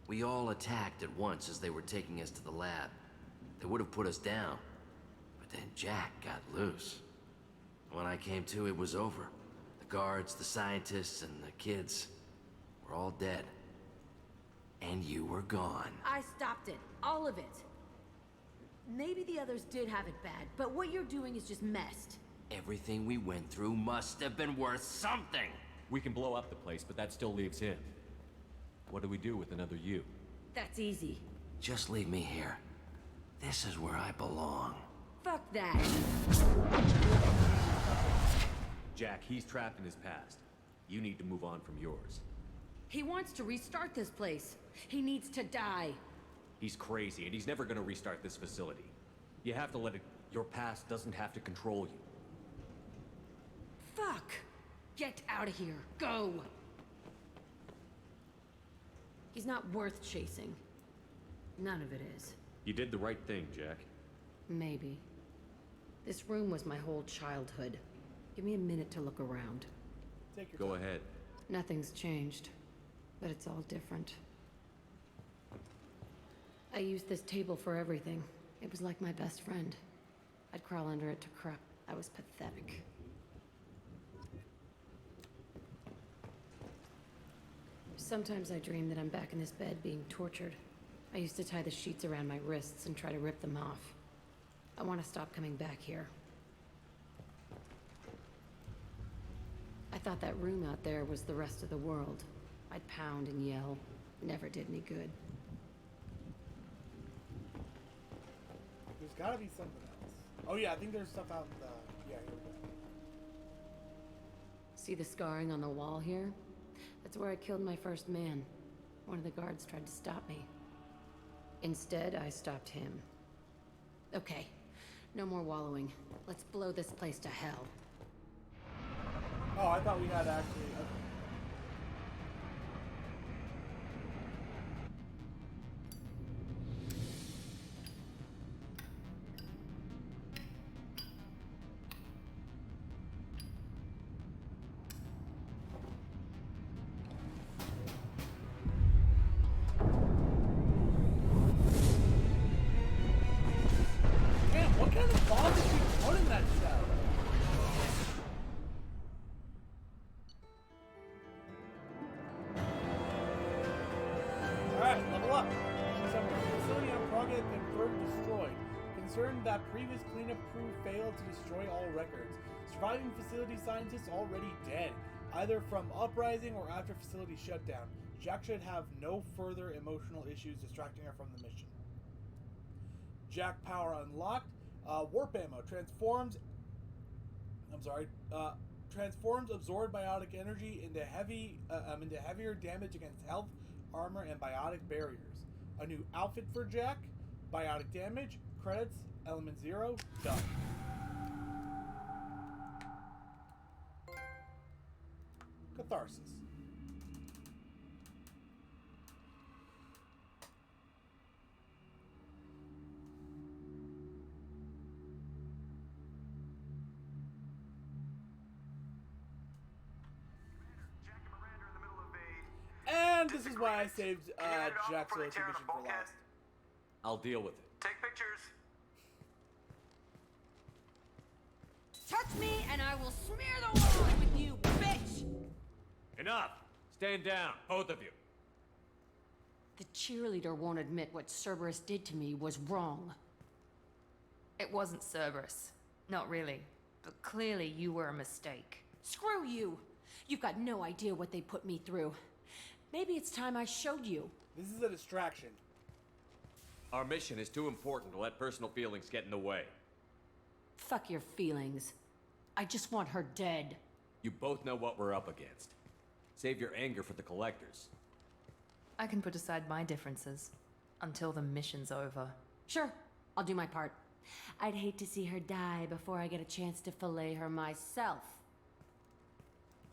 We all attacked at once as they were taking us to the lab. They would have put us down. But then Jack got loose. When I came to, it was over. The guards, the scientists, and the kids were all dead. And you were gone. I stopped it. All of it. Maybe the others did have it bad, but what you're doing is just messed. Everything we went through must have been worth something. We can blow up the place, but that still leaves him. What do we do with another you? That's easy. Just leave me here. This is where I belong. Fuck that. Jack, he's trapped in his past. You need to move on from yours. He wants to restart this place. He needs to die. He's crazy, and he's never gonna restart this facility. You have to let it... Your past doesn't have to control you. Fuck! Get out of here. Go! He's not worth chasing. None of it is. You did the right thing, Jack. Maybe. This room was my whole childhood. Give me a minute to look around. Take your Go time. ahead. Nothing's changed, but it's all different. I used this table for everything. It was like my best friend. I'd crawl under it to crap. I was pathetic. Sometimes I dream that I'm back in this bed being tortured. I used to tie the sheets around my wrists and try to rip them off. I want to stop coming back here. I thought that room out there was the rest of the world. I'd pound and yell. Never did any good. There's gotta be something else. Oh yeah, I think there's stuff out in the... Yeah, here we go. See the scarring on the wall here? That's where I killed my first man. One of the guards tried to stop me. Instead, I stopped him. Okay, no more wallowing. Let's blow this place to hell. Oh, I thought we had actually... Okay. Damn, what kind of bomb did you put in that cell? Alright, level up. Some facility on Praga confirmed destroyed. Concerned that previous cleanup crew failed to destroy all records. Surviving facility scientists already dead, either from uprising or after facility shutdown. Jack should have no further emotional issues distracting her from the mission. Jack power unlocked. Warp ammo transforms. Transforms absorbed biotic energy into heavier damage against health, armor, and biotic barriers. A new outfit for Jack. Biotic damage. Credits. Element 0. Done. Catharsis. this is why I saved Jack's loyalty mission for last. I'll deal with it. Take pictures. Touch me and I will smear the walls with you, bitch! Enough! Stand down, both of you. The cheerleader won't admit what Cerberus did to me was wrong. It wasn't Cerberus. Not really. But clearly you were a mistake. Screw you! You've got no idea what they put me through. Maybe it's time I showed you. This is a distraction. Our mission is too important to let personal feelings get in the way. Fuck your feelings. I just want her dead. You both know what we're up against. Save your anger for the collectors. I can put aside my differences until the mission's over. Sure, I'll do my part. I'd hate to see her die before I get a chance to fillet her myself.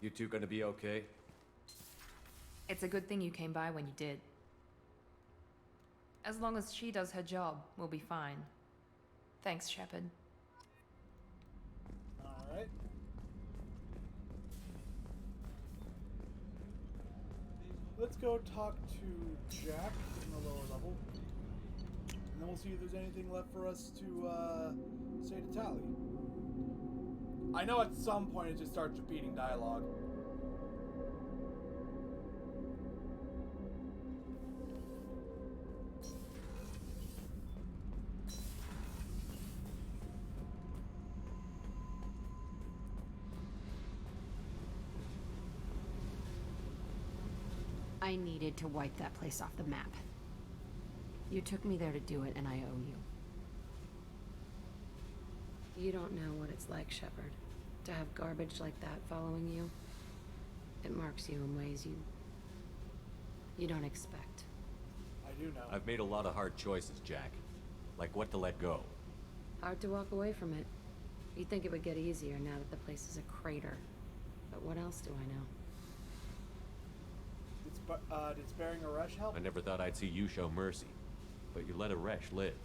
You two gonna be okay? It's a good thing you came by when you did. As long as she does her job, we'll be fine. Thanks, Shepard. Alright. Let's go talk to Jack in the lower level. And then we'll see if there's anything left for us to say to Tally. I know at some point it just starts repeating dialogue. I needed to wipe that place off the map. You took me there to do it, and I owe you. You don't know what it's like, Shepard, to have garbage like that following you. It marks you in ways you don't expect. I do know. I've made a lot of hard choices, Jack. Like what to let go. Hard to walk away from it. You'd think it would get easier now that the place is a crater. But what else do I know? Did sparing Aresh help? I never thought I'd see you show mercy. But you let Aresh live.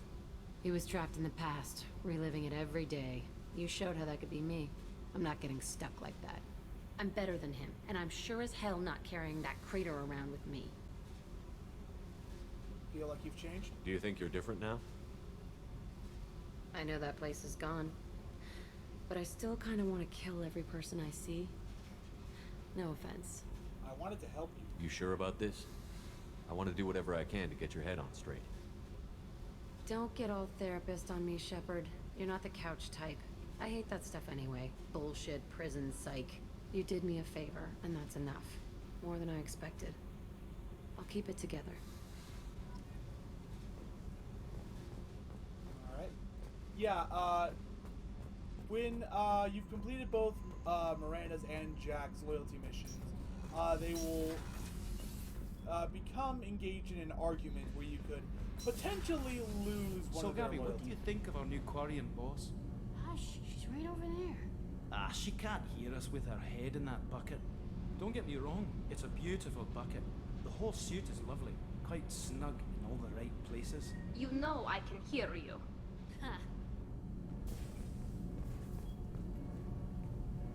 He was trapped in the past, reliving it every day. You showed how that could be me. I'm not getting stuck like that. I'm better than him, and I'm sure as hell not carrying that crater around with me. Feel like you've changed? Do you think you're different now? I know that place is gone. But I still kind of want to kill every person I see. No offense. I wanted to help you. You sure about this? I want to do whatever I can to get your head on straight. Don't get all therapist on me, Shepard. You're not the couch type. I hate that stuff anyway. Bullshit, prison, psych. You did me a favor, and that's enough. More than I expected. I'll keep it together. Alright. Yeah, when you've completed both Miranda's and Jack's loyalty missions, they will become engaged in an argument where you could potentially lose one of their Gabby, loyalty. what do you think of our new Quarian boss? Hush, she's right over there. She can't hear us with her head in that bucket. Don't get me wrong, it's a beautiful bucket. The whole suit is lovely, quite snug in all the right places. You know I can hear you. Huh.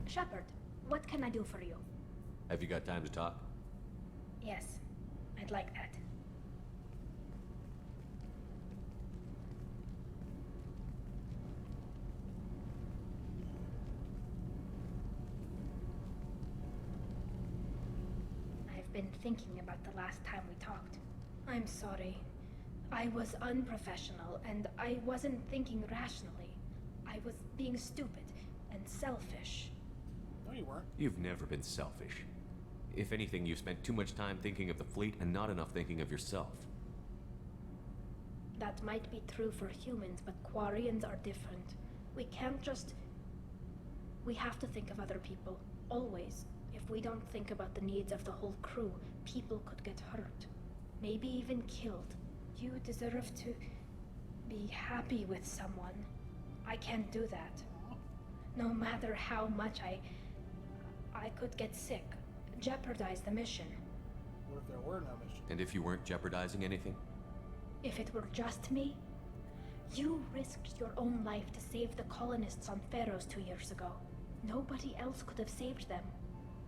Shepard, what can I do for you? Have you got time to talk? Yes, I'd like that. I've been thinking about the last time we talked. I'm sorry. I was unprofessional, and I wasn't thinking rationally. I was being stupid and selfish. No, you weren't. You've never been selfish. If anything, you spent too much time thinking of the fleet and not enough thinking of yourself. That might be true for humans, but Quarians are different. We can't just... We have to think of other people, always. If we don't think about the needs of the whole crew, people could get hurt. Maybe even killed. You deserve to be happy with someone. I can't do that. No matter how much I could get sick, jeopardize the mission. What if there were no mission? And if you weren't jeopardizing anything? If it were just me, you risked your own life to save the colonists on Pharaohs 2 years ago. Nobody else could have saved them.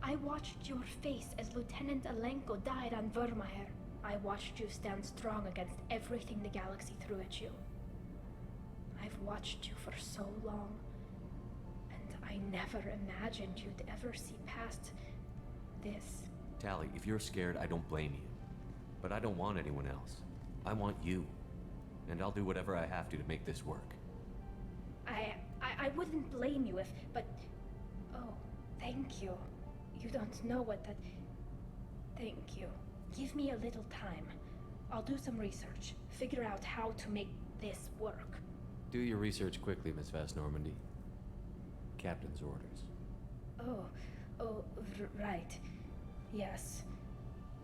I watched your face as Lieutenant Alenko died on Vermeer. I watched you stand strong against everything the galaxy threw at you. I've watched you for so long, and I never imagined you'd ever see past this. Tally, if you're scared, I don't blame you. But I don't want anyone else. I want you. And I'll do whatever I have to make this work. I wouldn't blame you if, but... Oh, thank you. You don't know what that... Thank you. Give me a little time. I'll do some research. Figure out how to make this work. Do your research quickly, Miss Vast Normandy. Captain's orders. Right. Yes,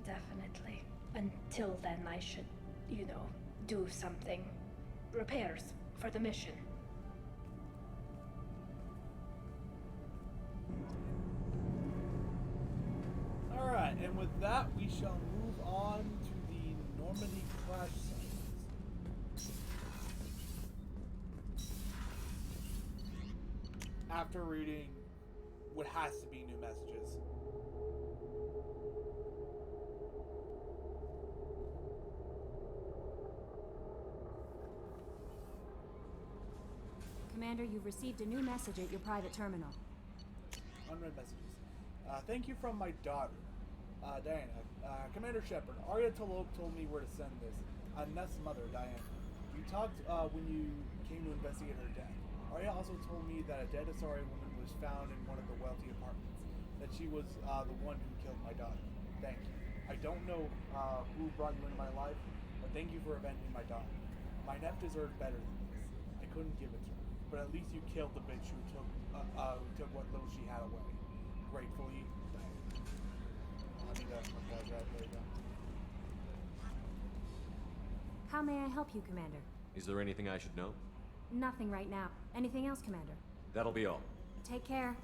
definitely. Until then, I should, do something. Repairs for the mission. Alright, and with that, we shall move on to the Normandy crash site. After reading what has to be new messages. Commander, you've received a new message at your private terminal. Unread messages. Thank you from my daughter, Diana. Commander Shepard, Arya Tolok told me where to send this. Neff's mother, Diana. You talked when you came to investigate her death. Arya also told me that a dead Asari woman was found in one of the wealthy apartments. That she was the one who killed my daughter. Thank you. I don't know who brought you into my life, but thank you for avenging my daughter. My Neff deserved better than this. I couldn't give it to her. But at least you killed the bitch who took what little she had away. Gratefully, I need to pause that. There you go. How may I help you, Commander? Is there anything I should know? Nothing right now. Anything else, Commander? That'll be all. Take care.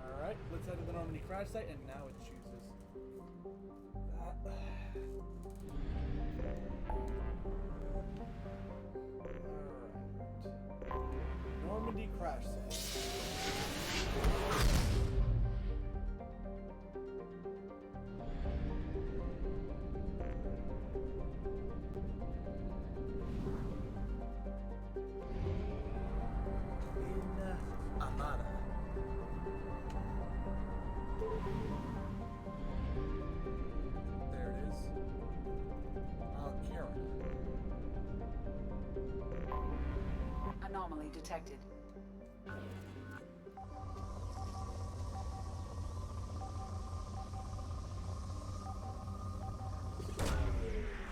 Alright, let's head to the Normandy crash site, and now it chooses that. Alright. Normandy crash site. Amada. There it is. Karen. Anomaly detected.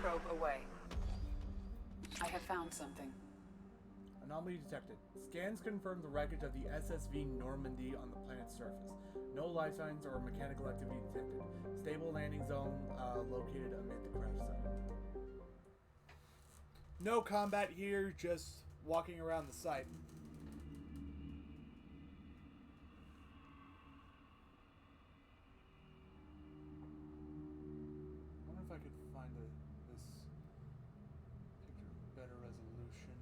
Probe away. I have found something. Anomaly detected. Scans confirm the wreckage of the SSV Normandy on the planet's surface. No life signs or mechanical activity detected. Stable landing zone located amid the crash site. No combat here, just walking around the site. I wonder if I could find this picture better resolution.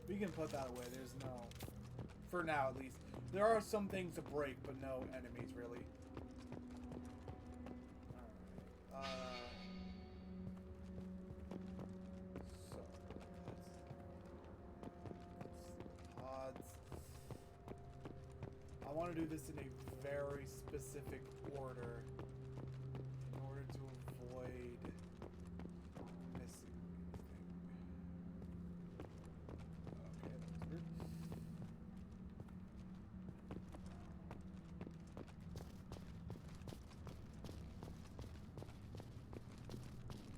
We can put that away. There's no... For now, at least. There are some things to break, but no enemies, really. Alright. So, pods. I want to do this in a very specific order in order to avoid missing anything. Okay, that was weird.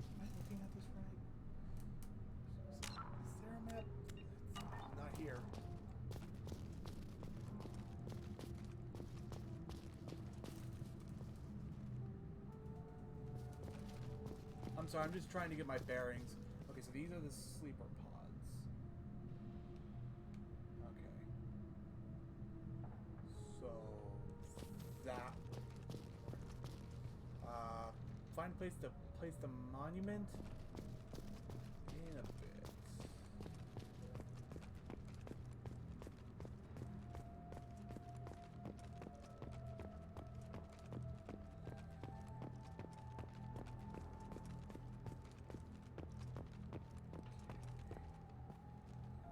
Am I looking at this I'm sorry, I'm just trying to get my bearings. Okay, so these are the sleeper pods. Okay. So that find a place to place the monument in a bit.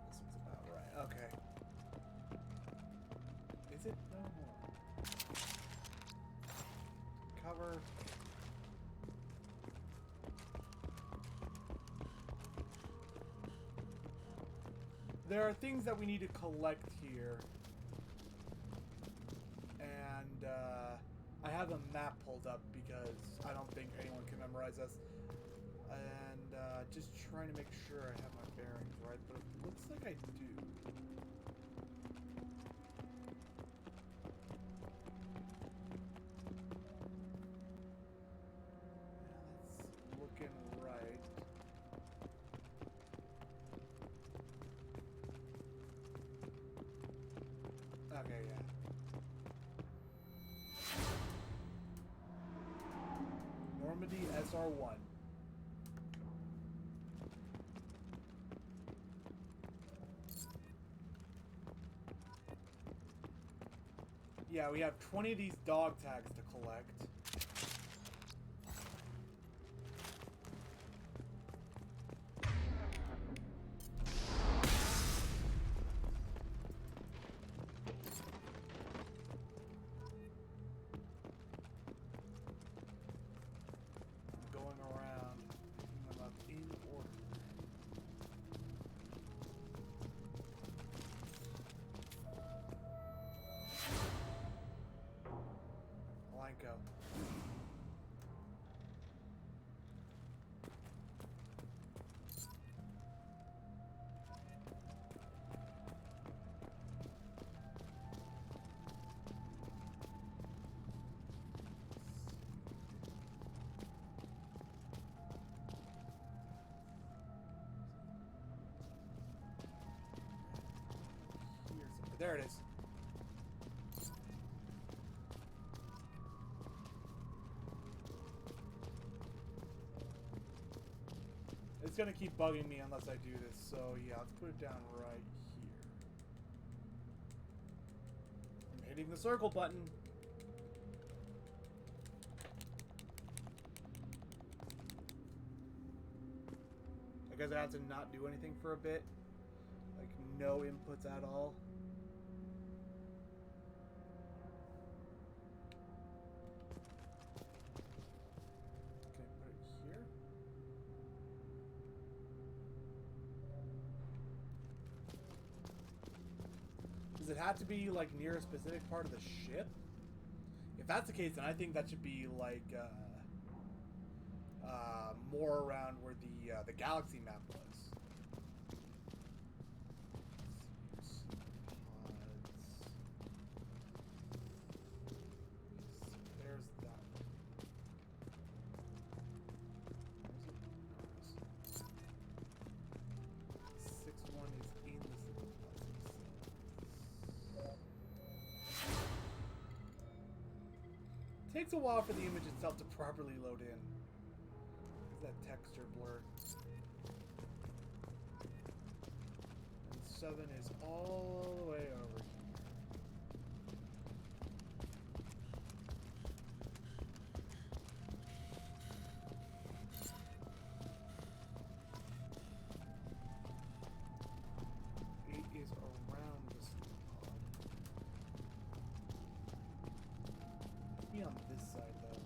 This is about right. Okay. Is it? No more. Cover. There are things that we need to collect here. And I have a map pulled up because I don't think anyone can memorize this. And just trying to make sure I have my bearings right, but it looks like I do. Yeah, that's looking right. Okay, yeah. Normandy SR1. Yeah, we have 20 of these dog tags to collect. Going around, picking them up in order. Line go. There it is. It's gonna keep bugging me unless I do this, so yeah, let's put it down right here. I'm hitting the circle button. I guess I have to not do anything for a bit. Like, no inputs at all. Can I put it here? Does it have to be, like, near a specific part of the ship? If that's the case, then I think that should be, like, more around where the galaxy map was. There's that. 6-1 is in the sleeper pods. Takes a while for the image itself to properly load in. Is that texture blur? And 7 is all the way over here. Is around the sleeper pod. Be on this side though.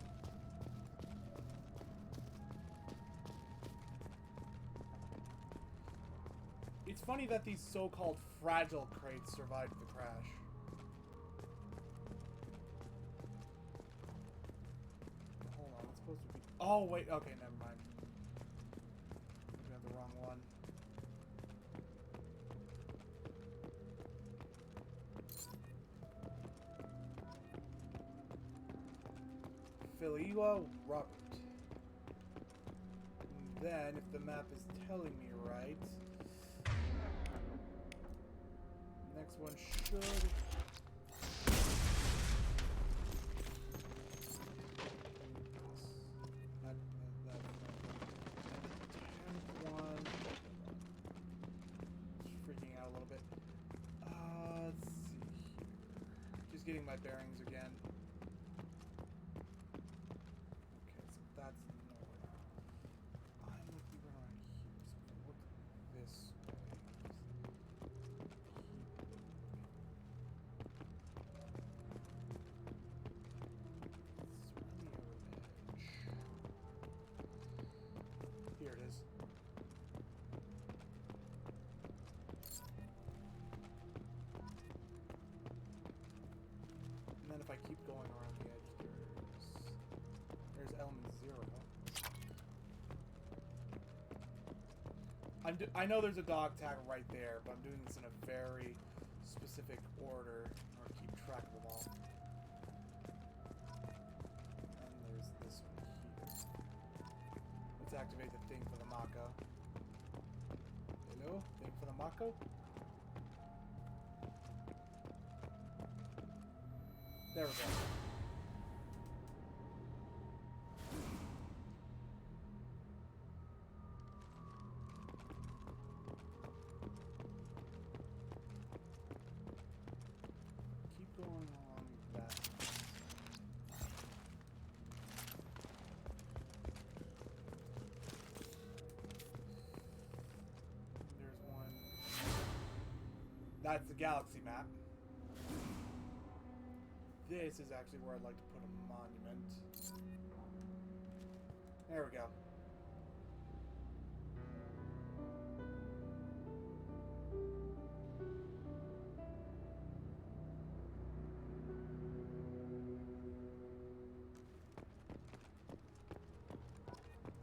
It's funny that these so-called fragile crates survived the crash. Hold on, it's supposed to be. Oh wait, okay, never mind. We got the wrong one. Philiwa Robert. then, if the map is telling me right, next one should... Getting my bearings again. Okay, so that's nowhere. I'm looking around here, so if I look this way. Here it is. And then if I keep going around the edge, there's element 0. I know there's a dog tag right there, but I'm doing this in a very specific order in order to keep track of them all. And there's this one here. Let's activate the thing for the Mako. Hello? Thing for the Mako? There we go. Keep going along that. There's one. That's the galaxy map. This is actually where I'd like to put a monument. There we go.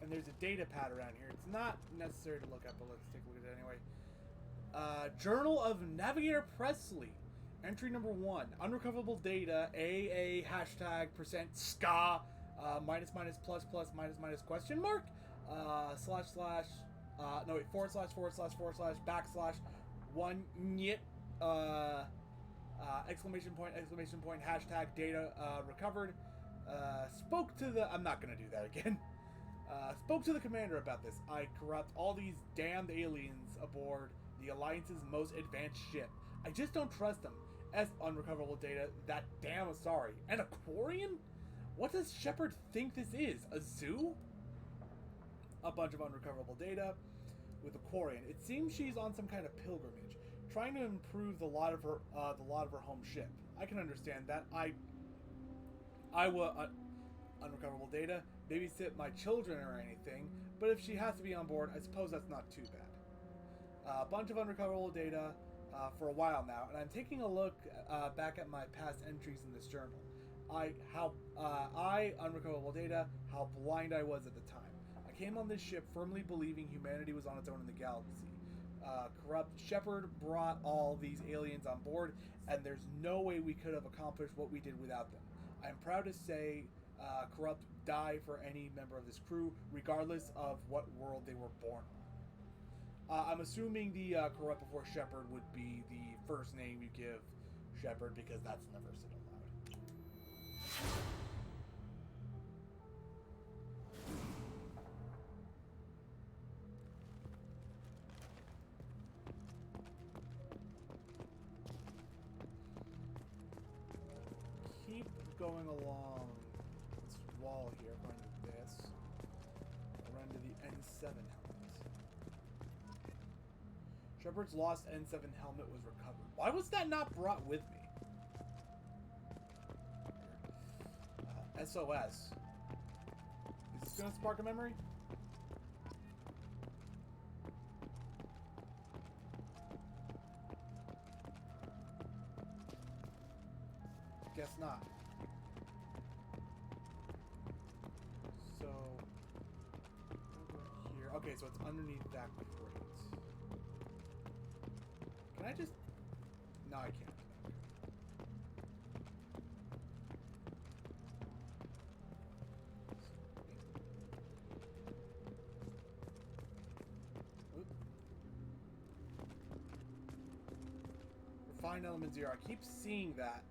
And there's a data pad around here. It's not necessary to look up, but let's take a look at it anyway. Journal of Navigator Presley. Entry number 1, unrecoverable data, AA hashtag percent ska, minus minus plus plus minus minus question mark, slash slash, no wait, forward slash forward slash forward slash backslash, one nyit, exclamation point, hashtag data, recovered, spoke to the, I'm not gonna do that again, spoke to the commander about this. I corrupt all these damned aliens aboard the Alliance's most advanced ship. I just don't trust them. As unrecoverable data, that damn Asari. An Aquarian? What does Shepard think this is? A zoo? A bunch of unrecoverable data with Aquarian. It seems she's on some kind of pilgrimage, trying to improve the lot of her home ship. I can understand that. I will unrecoverable data, babysit my children or anything, but if she has to be on board, I suppose that's not too bad. A bunch of unrecoverable data for a while now, and I'm taking a look back at my past entries in this journal. Unrecoverable data, how blind I was at the time. I came on this ship firmly believing humanity was on its own in the galaxy. Corrupt Shepard brought all these aliens on board, and there's no way we could have accomplished what we did without them. I am proud to say Corrupt died for any member of this crew, regardless of what world they were born on. I'm assuming the Corrupt before Shepard would be the first name you give Shepard, because that's never said aloud. Keep going along this wall here, run to this. Run to the N7 helmet. Shepard's lost N7 helmet was recovered. Why was that not brought with me? SOS. Is this gonna spark a memory? Guess not. So, over here. Okay, so it's underneath that crate. Can I just... No, I can't. Find element 0. I keep seeing that.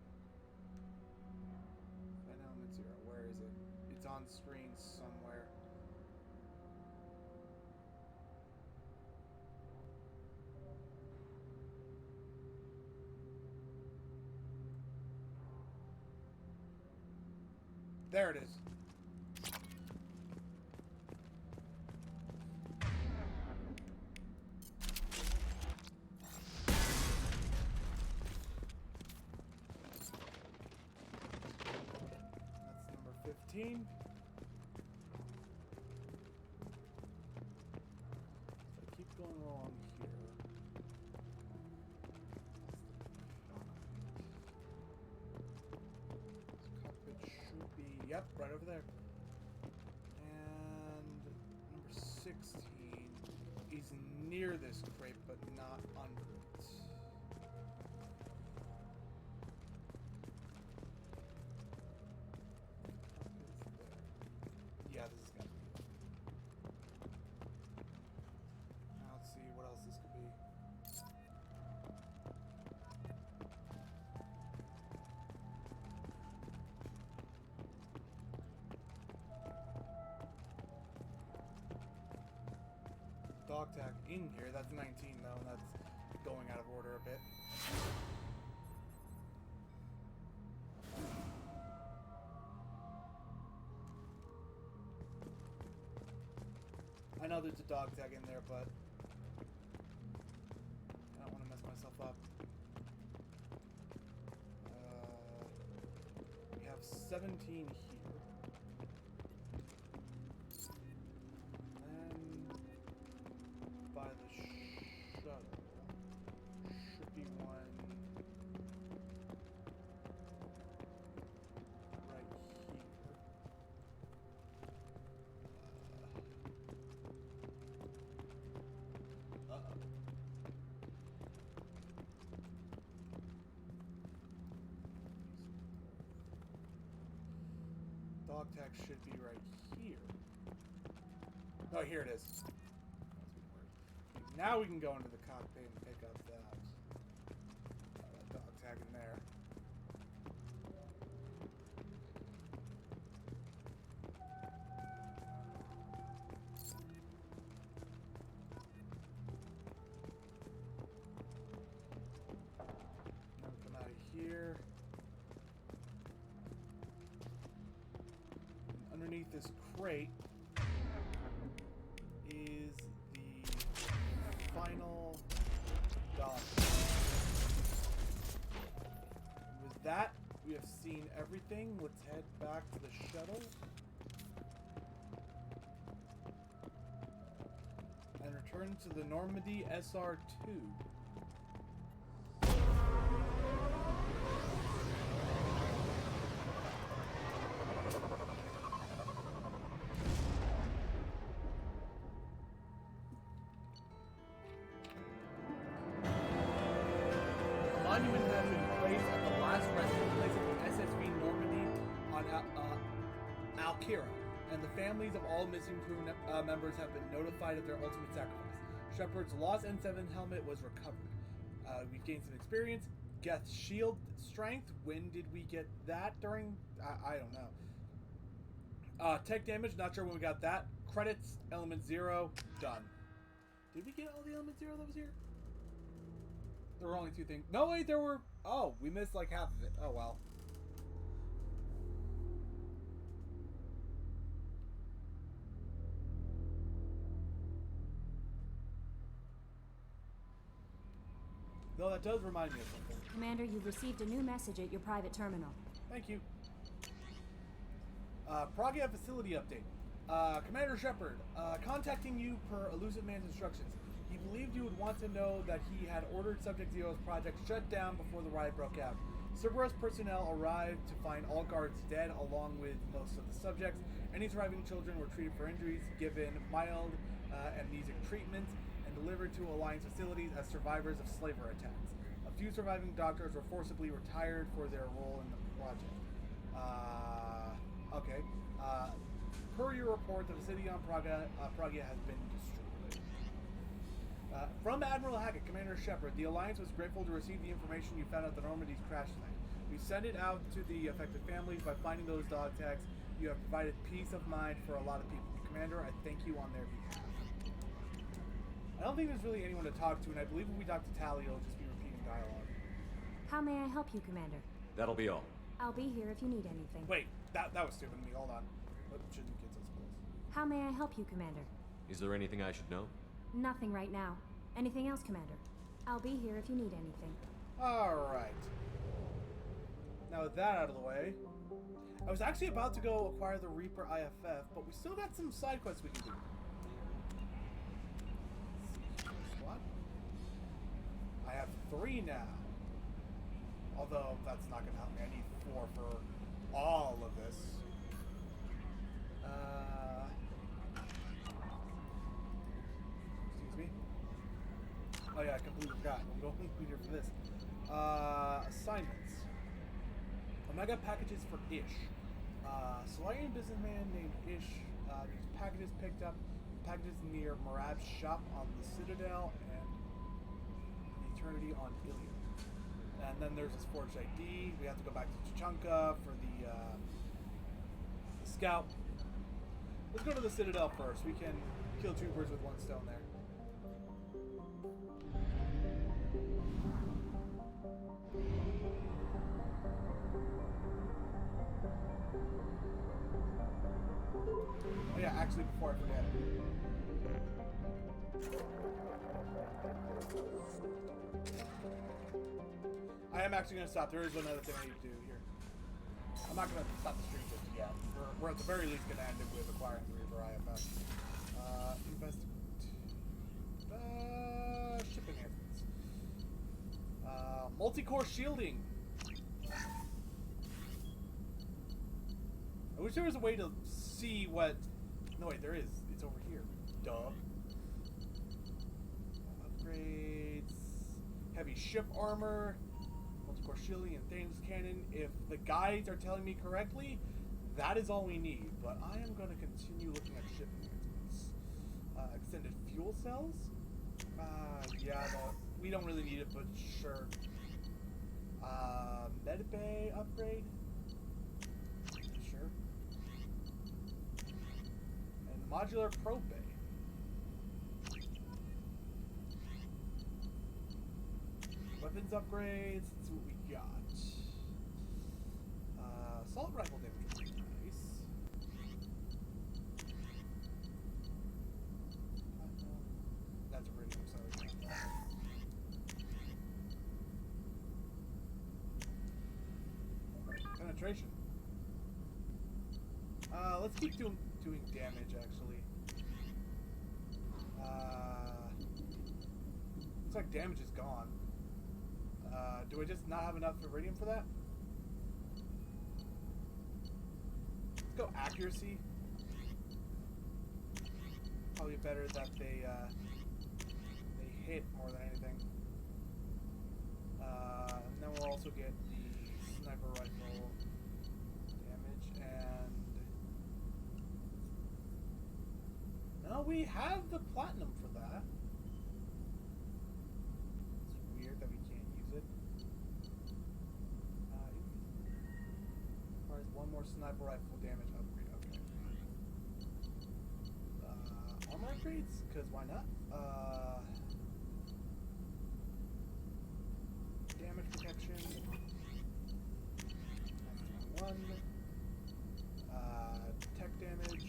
Find element 0. Where is it? It's on screen somewhere. There it is. That's number 15. So I keep going along here. Cockpit should be, yep, right over there. And number 16 is near this crate, but not under it. Yeah, this is gonna be it. Now let's see what else this could be. Dog tag in here. That's 19 though, and that's going out of order a bit. I know there's a dog tag in there, but I don't want to mess myself up. We have 17 here. And by the shuttle should be one right here. Uh-oh. Dog tag should be right here. Oh, here it is. That's weird. Now we can go into the cockpit and pick up that dog tag in there. Now we come out of here. Underneath this crate is the final dog. With that, we have seen everything. Let's head back to the shuttle and return to the Normandy SR2. Monument has been placed at the last resting place of the SSV Normandy on Alkira, and the families of all missing crew members have been notified of their ultimate sacrifice. Shepard's lost N7 helmet was recovered. We've gained some experience. Geth's shield strength. When did we get that? During? I don't know. Tech damage. Not sure when we got that. Credits. Element 0. Done. Did we get all the Element 0 that was here? There were only 2 things. No, wait, there were... Oh, we missed like half of it. Oh, well. Though that does remind me of something. Commander, you've received a new message at your private terminal. Thank you. Pragia facility update. Commander Shepard, contacting you per Elusive Man's instructions. He believed you would want to know that he had ordered Subject Zero's project shut down before the riot broke out. Cerberus personnel arrived to find all guards dead, along with most of the subjects. Any surviving children were treated for injuries, given mild amnesic treatment, and delivered to Alliance facilities as survivors of slaver attacks. A few surviving doctors were forcibly retired for their role in the project. Okay. Per your report, the facility on Pragia has been destroyed. From Admiral Hackett, Commander Shepard, the Alliance was grateful to receive the information you found out the Normandy's crash tonight. We send it out to the affected families. By finding those dog tags, you have provided peace of mind for a lot of people. Commander, I thank you on their behalf. I don't think there's really anyone to talk to, and I believe when we talk to Tally, it'll just be repeating dialogue. How may I help you, Commander? That'll be all. I'll be here if you need anything. Wait, that was stupid of me. Hold on. Shouldn't get so close. How may I help you, Commander? Is there anything I should know? Nothing right now. Anything else, Commander? I'll be here if you need anything. Alright. Now with that out of the way, I was actually about to go acquire the Reaper IFF, but we still got some side quests we can do. What? I have 3 now. Although that's not going to help me. I need 4 for all of this. Excuse me. Oh yeah, I completely forgot. I'm going here for this. Assignments. Omega packages for Ish. Solarian businessman named Ish needs packages picked up. Packages near Marab's shop on the Citadel and Eternity on Ilium. And then there's this forged ID. We have to go back to Chunka for the scout. Let's go to the Citadel first. We can kill 2 birds with 1 stone there. Oh yeah, actually, before I forget. I am actually going to stop. There is one other thing I need to do here. I'm not going to stop the stream just yet. We're at the very least going to end it with acquiring the Reaper IFF. Investigate. Ship enhancements. Multi-core shielding. I wish there was a way to see what... No, wait, there is. It's over here. Duh. Upgrades. Heavy ship armor. Multi-core shielding and Thames cannon. If the guides are telling me correctly, that is all we need. But I am going to continue looking at ship enhancements. Extended fuel cells. Yeah, we don't really need it, but sure. Medbay upgrade. Sure. And modular probe bay. Weapons upgrades. Let's see what we got. Assault rifle damage. Nice. That's a radio, I'm sorry. Penetration. Let's keep doing damage, actually. Looks like damage is gone. Do I just not have enough iridium for that? Let's go accuracy. Probably better that they hit more than anything. And then we'll also get the sniper rifle damage and... No, we have the platinum for that. It's weird that we can't use it. Requires 1 more sniper rifle damage upgrade. Okay. Armor upgrades? Because why not? Damage protection. That's 1. Tech damage.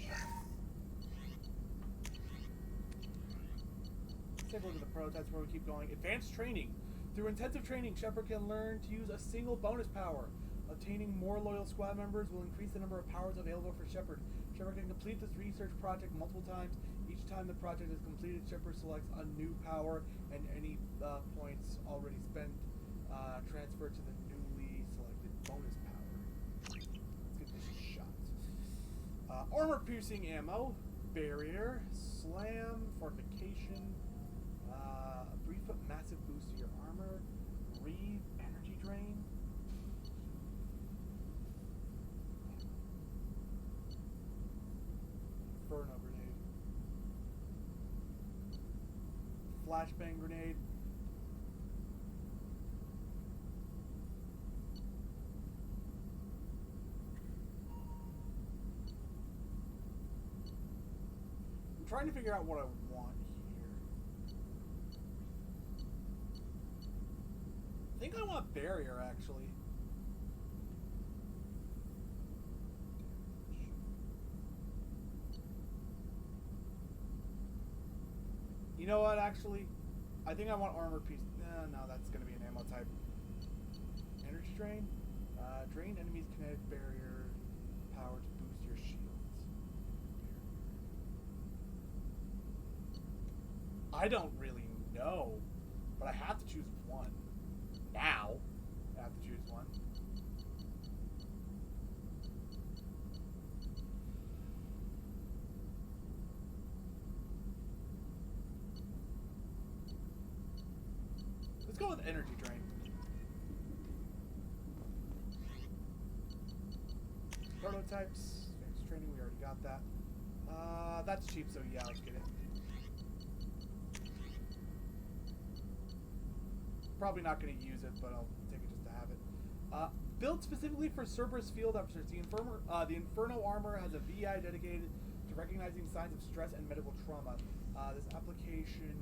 Let's take a look at the prototypes before we keep going. Advanced training. Through intensive training, Shepard can learn to use a single bonus power. Obtaining more loyal squad members will increase the number of powers available for Shepard. Shepard can complete this research project multiple times. Each time the project is completed, Shepard selects a new power, and any points already spent transfer to the newly selected bonus power. Let's get this shot. Armor-piercing ammo, barrier, slam, fortification, brief but massive boost to your armor, breathe, energy drain. Inferno grenade. flashbang grenade. I'm trying to figure out what I want here. I think I want barrier, actually. You know what, actually? I think I want armor piece. No, that's going to be an ammo type. Energy drain. Drain enemies' kinetic barrier power to boost your shields. I don't really know, but I have to choose one. Now, I have to choose one. Let's go with energy drain. Prototypes, advanced training, we already got that. That's cheap, so yeah, let's get it. Probably not going to use it, but I'll take it just to have it. Built specifically for Cerberus field officers, the Inferno armor has a VI dedicated to recognizing signs of stress and medical trauma. This application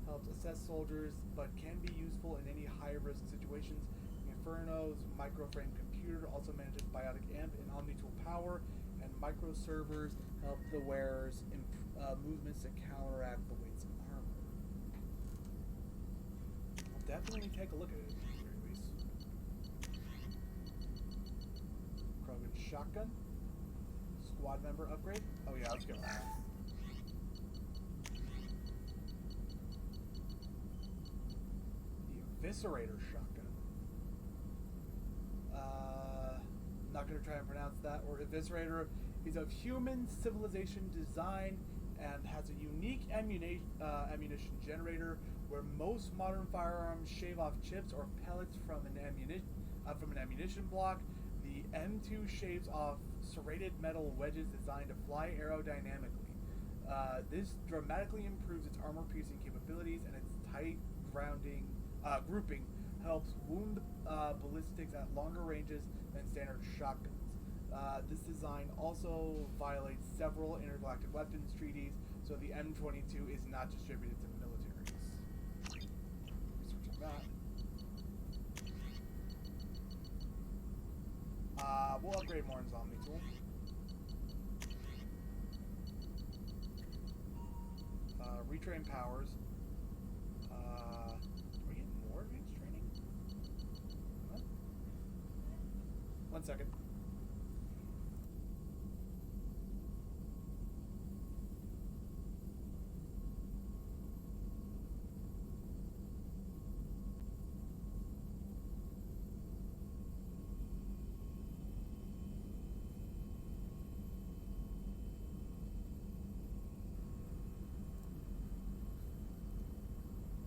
helps assess soldiers, but can be useful in any high-risk situations. The Inferno's microframe computer also manages biotic amp and omni-tool power, and microservers help the wearer's movements to counteract the weights of armor. I'll definitely take a look at it at the very least. Krogan shotgun. Squad member upgrade. Oh yeah, let's go. Eviscerator shotgun. Not going to try and pronounce that. Or Eviscerator is of human civilization design and has a unique ammunition generator where most modern firearms shave off chips or pellets from an ammunition block. The M2 shaves off serrated metal wedges designed to fly aerodynamically. This dramatically improves its armor-piercing capabilities, and its tight grouping helps wound ballistics at longer ranges than standard shotguns. This design also violates several intergalactic weapons treaties, so the M22 is not distributed to militaries. Research on that. We'll upgrade more in Zombie Tool. Retrain powers. Do we get more advanced training? What? 1 second.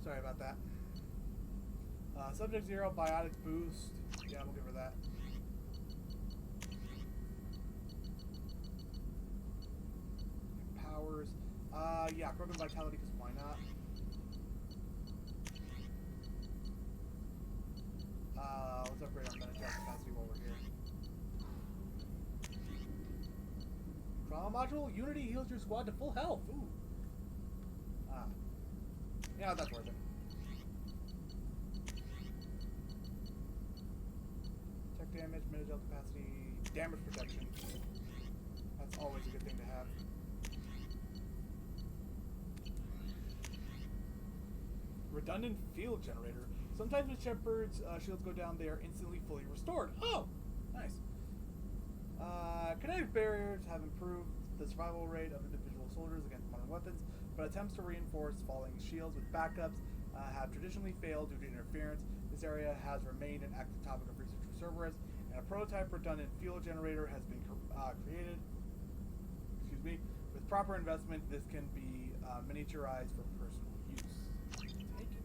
Sorry about that. Subject 0, biotic boost. Yeah, we'll give her that. Powers. Yeah, Krogan vitality, because why not? Let's upgrade our mental capacity while we're here. Trauma module. Unity heals your squad to full health. Ooh. Yeah, that's worth it. Tech damage, mental capacity, damage protection. That's always a good thing to have. Redundant field generator. Sometimes when Shepard's shields go down, they are instantly fully restored. Oh! Nice. Kinetic barriers have improved the survival rate of individual soldiers against modern weapons, but attempts to reinforce falling shields with backups have traditionally failed due to interference. This area has remained an active topic of research for Cerberus, and a prototype redundant fuel generator has been created. Excuse me. With proper investment, this can be miniaturized for personal use. Take it.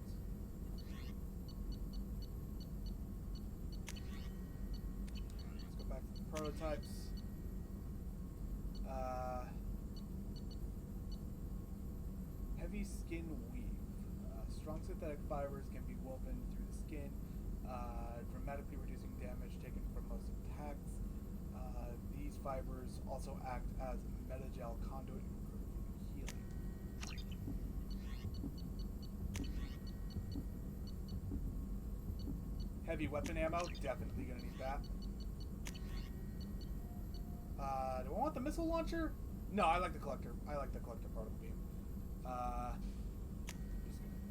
Let's go back to the prototypes. Heavy skin weave. Strong synthetic fibers can be woven through the skin, dramatically reducing damage taken from most attacks. These fibers also act as metagel conduit, improving healing. Heavy weapon ammo, definitely gonna need that. Do I want the missile launcher? No, I like the collector. I like the collector particle beam.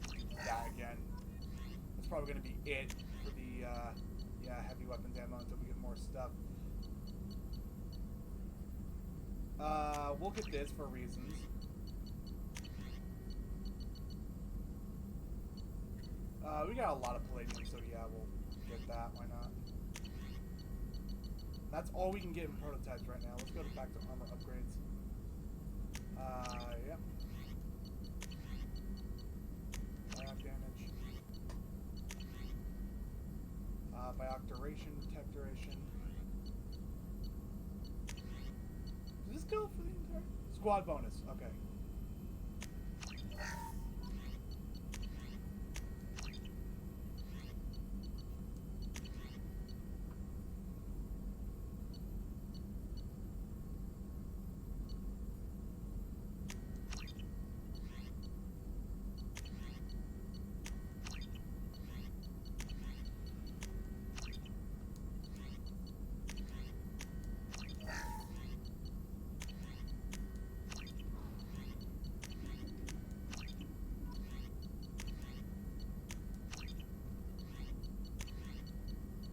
Just gonna do that again. That's probably gonna be it for the heavy weapons ammo until we get more stuff. We'll get this for reasons. We got a lot of palladium, so yeah, we'll get that. Why not? That's all we can get in prototypes right now. Let's go back to armor upgrades. Yep. Bioc damage. Bioc duration, tech duration. Does this go for the entire squad bonus? Okay.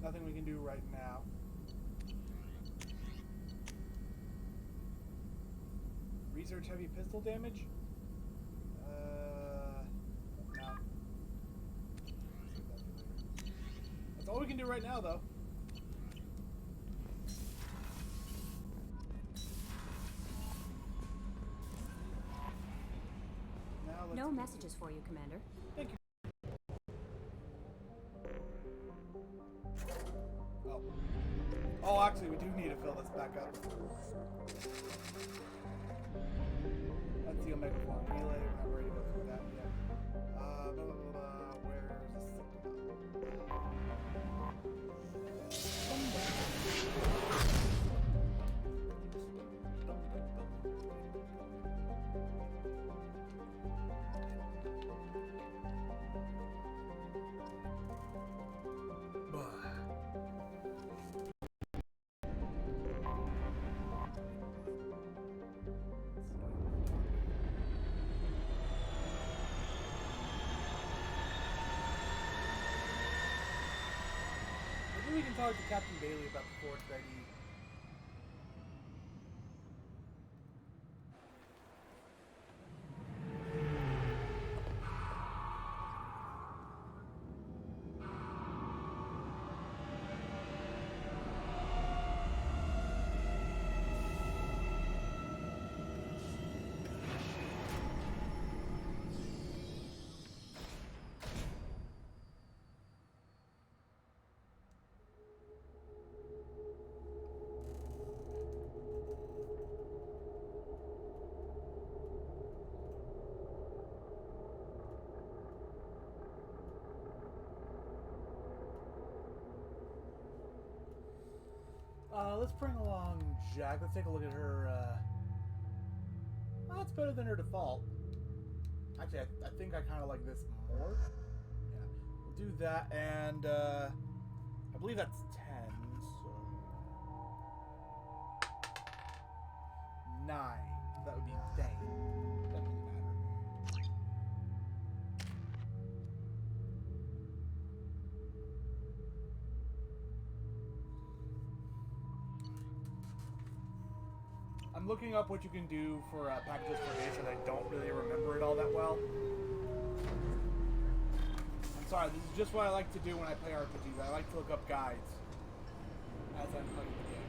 Nothing we can do right now. Research heavy pistol damage? No. That's all we can do right now, though. Now let's No messages for you, Commander. Thank you. Oh, actually, we do need to fill this back up. That's the Omega Form Relay. We're not ready to go through that yet. Where's we can talk to Captain Bailey about the forged ID. Let's bring along Jack. Let's take a look at her. Well, that's better than her default. Actually, I think I kind of like this more. Yeah, we'll do that, and I believe that's 10. So 9. That would be dang. Doesn't really matter. I'm looking up what you can do for packages for base, and I don't really remember it all that well. I'm sorry, this is just what I like to do when I play RPGs. I like to look up guides as I'm playing the game.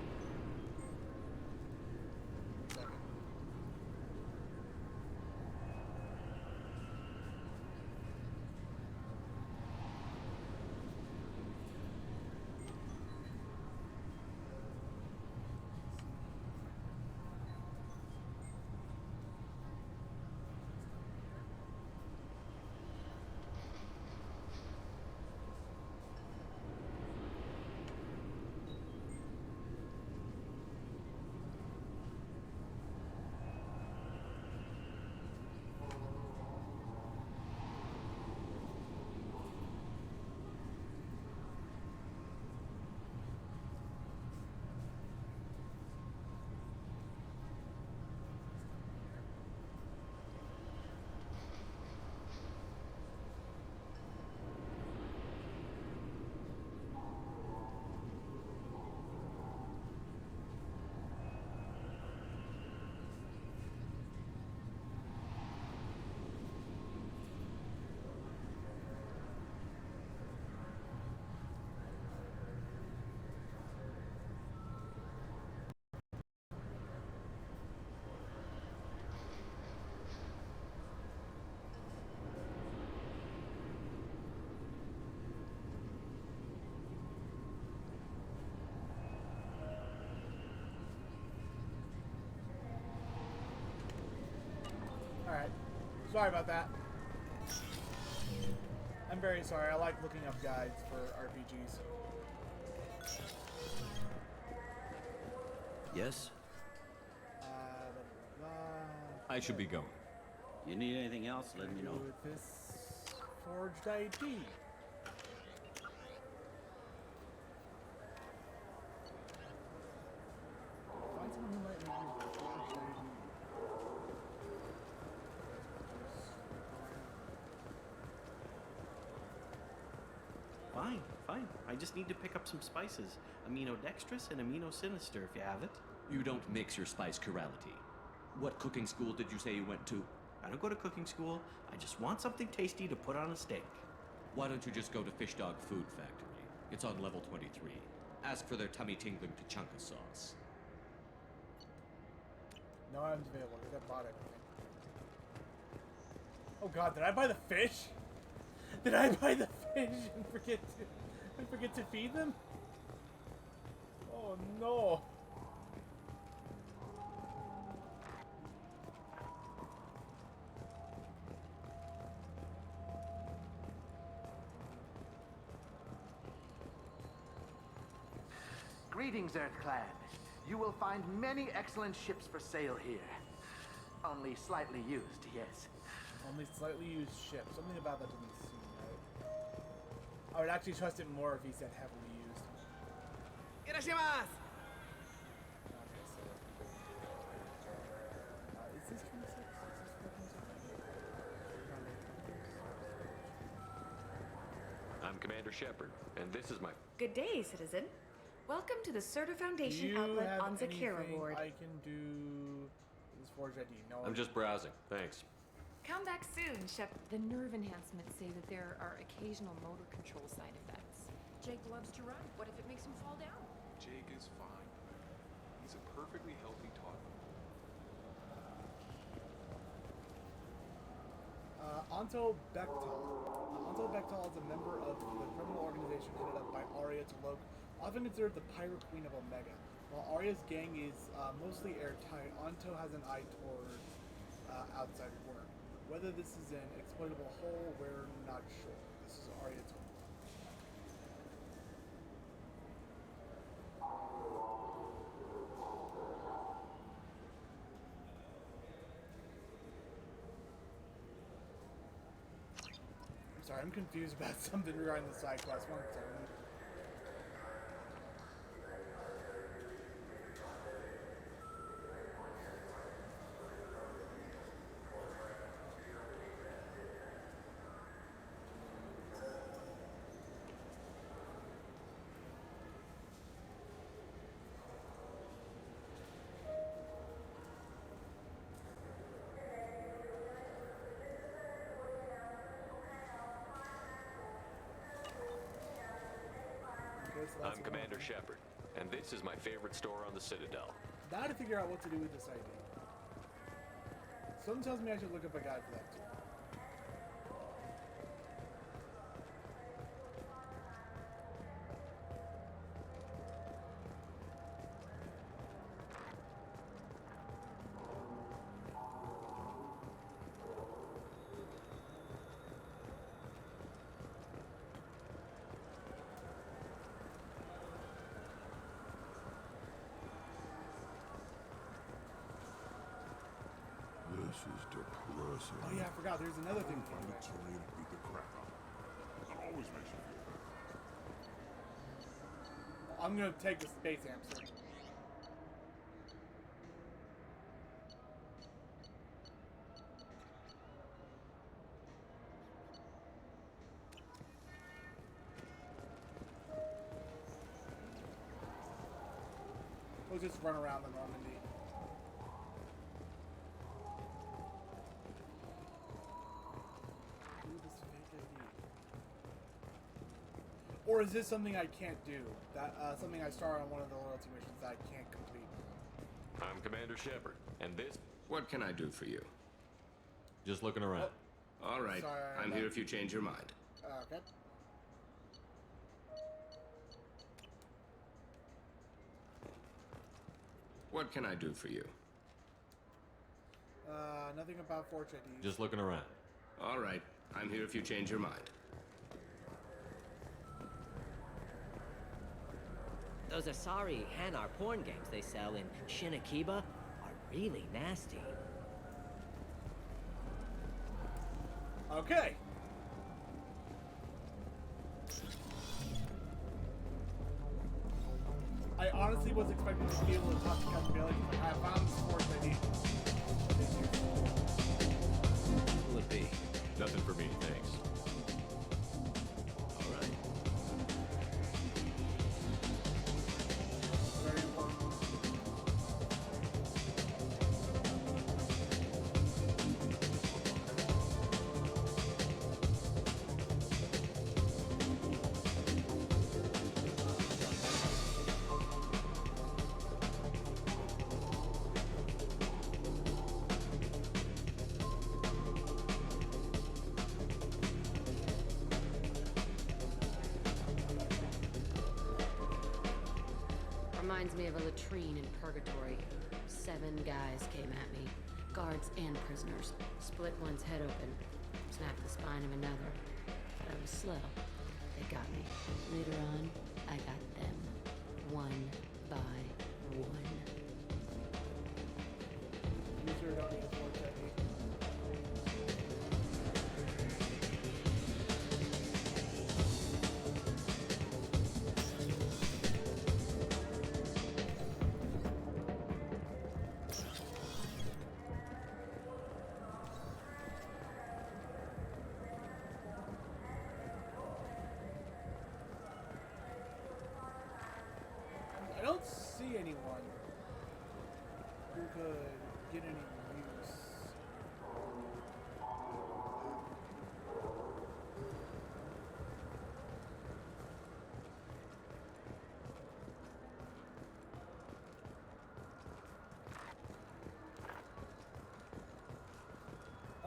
Sorry about that. I'm very sorry. I like looking up guides for RPGs. Yes? Blah, blah, blah. I should be going. You need anything else, let me know. With this forged ID. Find someone who might make me a forged ID. Fine, fine. I just need to pick up some spices. Aminodextrous and aminosinister, if you have it. You don't mix your spice chirality. What cooking school did you say you went to? I don't go to cooking school. I just want something tasty to put on a steak. Why don't you just go to Fish Dog Food Factory? It's on level 23. Ask for their tummy-tingling tachanka sauce. No items available because I bought everything. Oh god, did I buy the fish? Did I buy the fish and forget to feed them? Oh no. Greetings, Earth Clan. You will find many excellent ships for sale here. Only slightly used, yes. Only slightly used ships. Something about that doesn't seem right. I would actually trust it more if he said heavily used. Irashimasu! Okay, so... is this 26? Is this 26? I'm Commander Shepard, and this is my... Good day, citizen. Welcome to the Serta Foundation outlet on Zakira Ward. I can do this forged ID. No. I'm just browsing. Thanks. Come back soon, Shep. The nerve enhancements say that there are occasional motor control side effects. Jake loves to run. What if it makes him fall down? Jake is fine. He's a perfectly healthy toddler. Anto Bechtal. Anto Bechtal is a member of the criminal organization headed up by Arya Tolok, often considered the pirate queen of Omega. While Arya's gang is mostly airtight, Anto has an eye towards outside work. Whether this is an exploitable hole, we're not sure. This is Arya Tolok. Sorry, I'm confused about something regarding the side quest. One second. I'm Commander Shepard, and this is my favorite store on the Citadel. Now to figure out what to do with this ID. Something tells me I should look up a guide for that too. This is depressing. Oh yeah, I forgot. There's another thing. Find a Turian to beat the crap out of. That always makes you feel better. I'm gonna take the space hamster. We'll just run around the Normandy. Or is this something I can't do? That something I start on one of the loyalty missions that I can't complete? I'm Commander Shepard, and this... What can I do for you? Just looking around. All right. Sorry, I'm here if you change your mind. Okay. What can I do for you? Nothing about Forge IDs. Just looking around. All right. I'm here if you change your mind. Those Asari Hanar porn games they sell in Shinakiba are really nasty. Okay. I honestly was expecting to be able to talk to Captain Bailey. I found the Forge ID. Who would be? Nothing for me, thanks. All right. Very important. Reminds me of a latrine in purgatory. 7 guys came at me. Guards and prisoners. Split one's head open. Snapped the spine of another. But I was slow. They got me. Later on, I got them. One by one. User don't need a Forge ID. I don't see anyone who could get any use.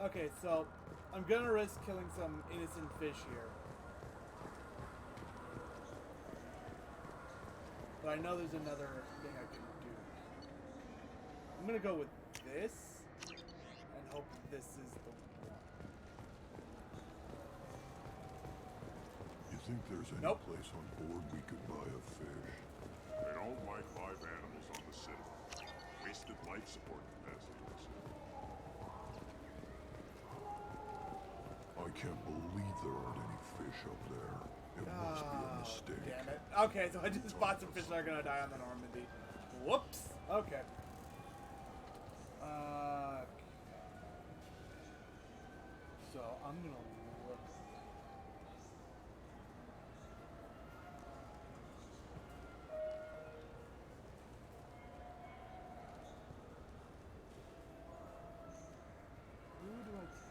Okay, so I'm gonna risk killing some innocent fish here. But I know there's another thing I can do. I'm gonna go with this and hope this is the one. You think there's any Nope. place on board we could buy a fish? They don't like live animals on the Citadel. Wasted life support capacity. I can't believe there aren't any fish up there. It must be a mistake. Damn it. Okay, so I just bought some fish that are gonna die on the Normandy. Whoops. Okay. So I'm gonna look. Who do I trust?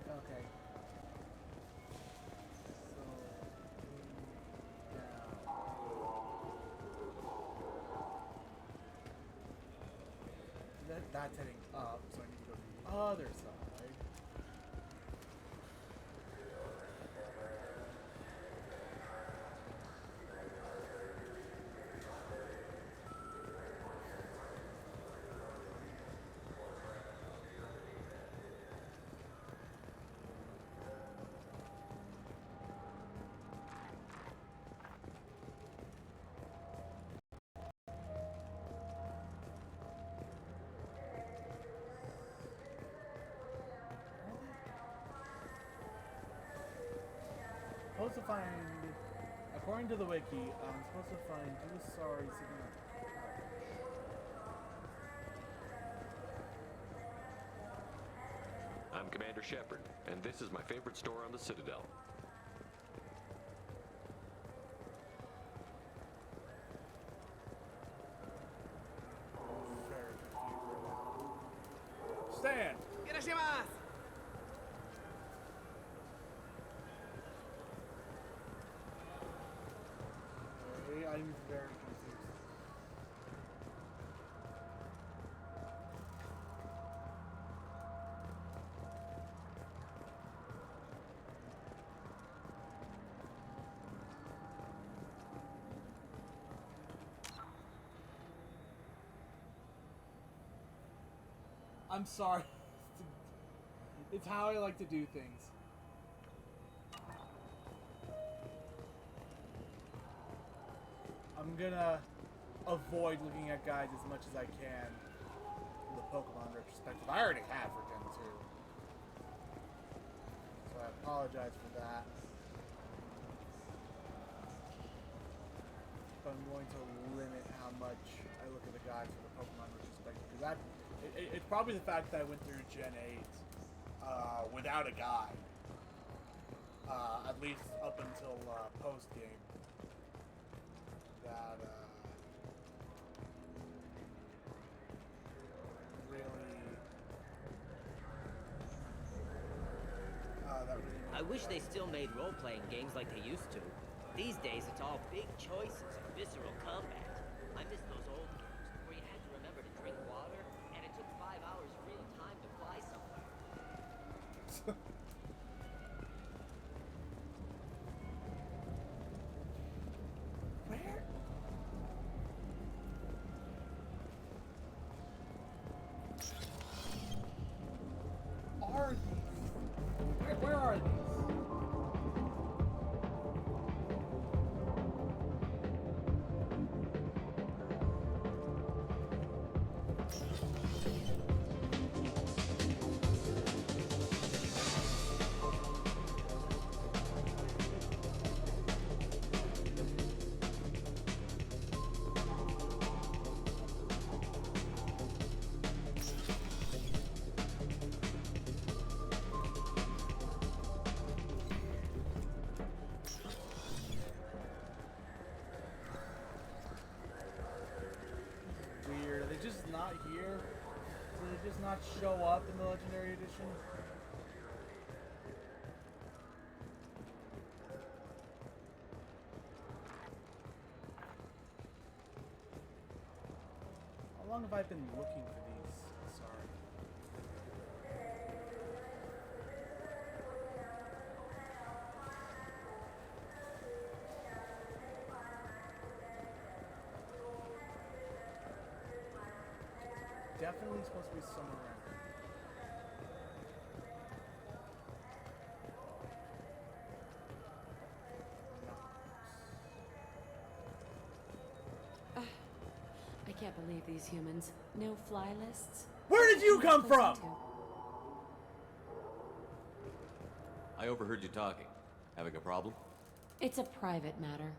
Okay. So, down. That's heading up, so I need to go to the other side. Supposed to find a according to the wiki, I'm supposed to find Duasari sitting on. I'm Commander Shepard, and this is my favorite store on the Citadel. Stand! Okay, I'm very confused. I'm sorry. It's how I like to do things. I'm gonna avoid looking at guides as much as I can from the Pokemon retrospective. I already have for Gen 2. So I apologize for that. But I'm going to limit how much I look at the guides for the Pokemon retrospective. Because it's probably the fact that I went through Gen 8 without a guide. At least up until post-game. That really I wish they still made role-playing games like they used to. These days, it's all big choices and visceral combat. I miss those old games where you had to remember to drink water, and it took 5 hours real time to fly somewhere. Where? Are these? Where are these? Weird. Are they just not here? Did they just not show up in the Legendary Edition? How long have I been looking for these? Sorry. Definitely supposed to be somewhere around here. I can't believe these humans. No fly lists. Where did you come from? I overheard you talking. Having a problem? It's a private matter.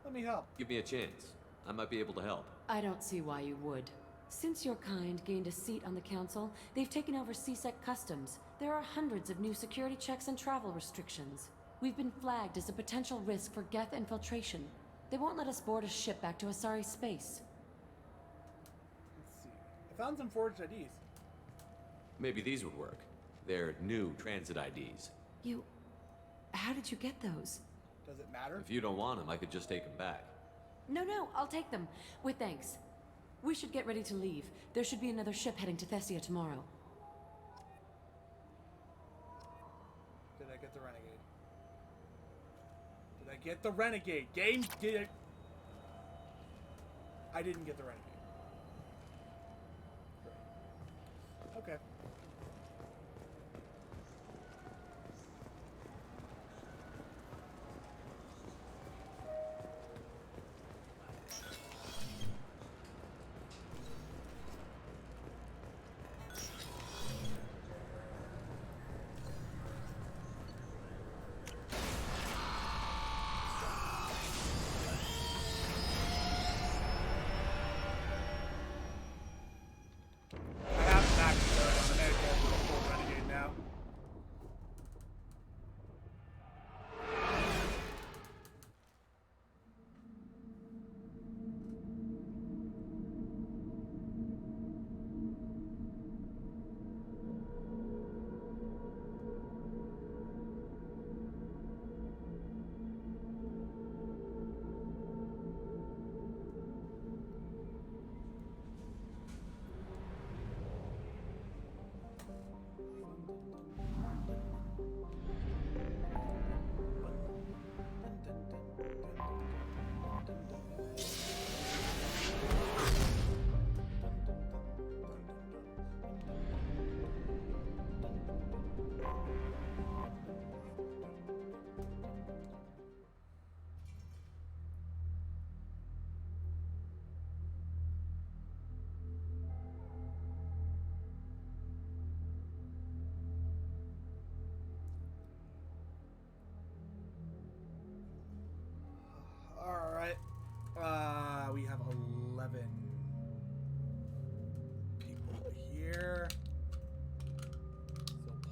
Let me help. Give me a chance. I might be able to help. I don't see why you would. Since your kind gained a seat on the council, they've taken over CSEC customs. There are hundreds of new security checks and travel restrictions. We've been flagged as a potential risk for Geth infiltration. They won't let us board a ship back to Asari space. Let's see. I found some forged IDs. Maybe these would work. They're new transit IDs. How did you get those? Does it matter? If you don't want them, I could just take them back. No, I'll take them. With thanks. We should get ready to leave. There should be another ship heading to Thessia tomorrow. Did I get the Renegade? Did I get the Renegade? Game, did it? I didn't get the Renegade. Great. Okay.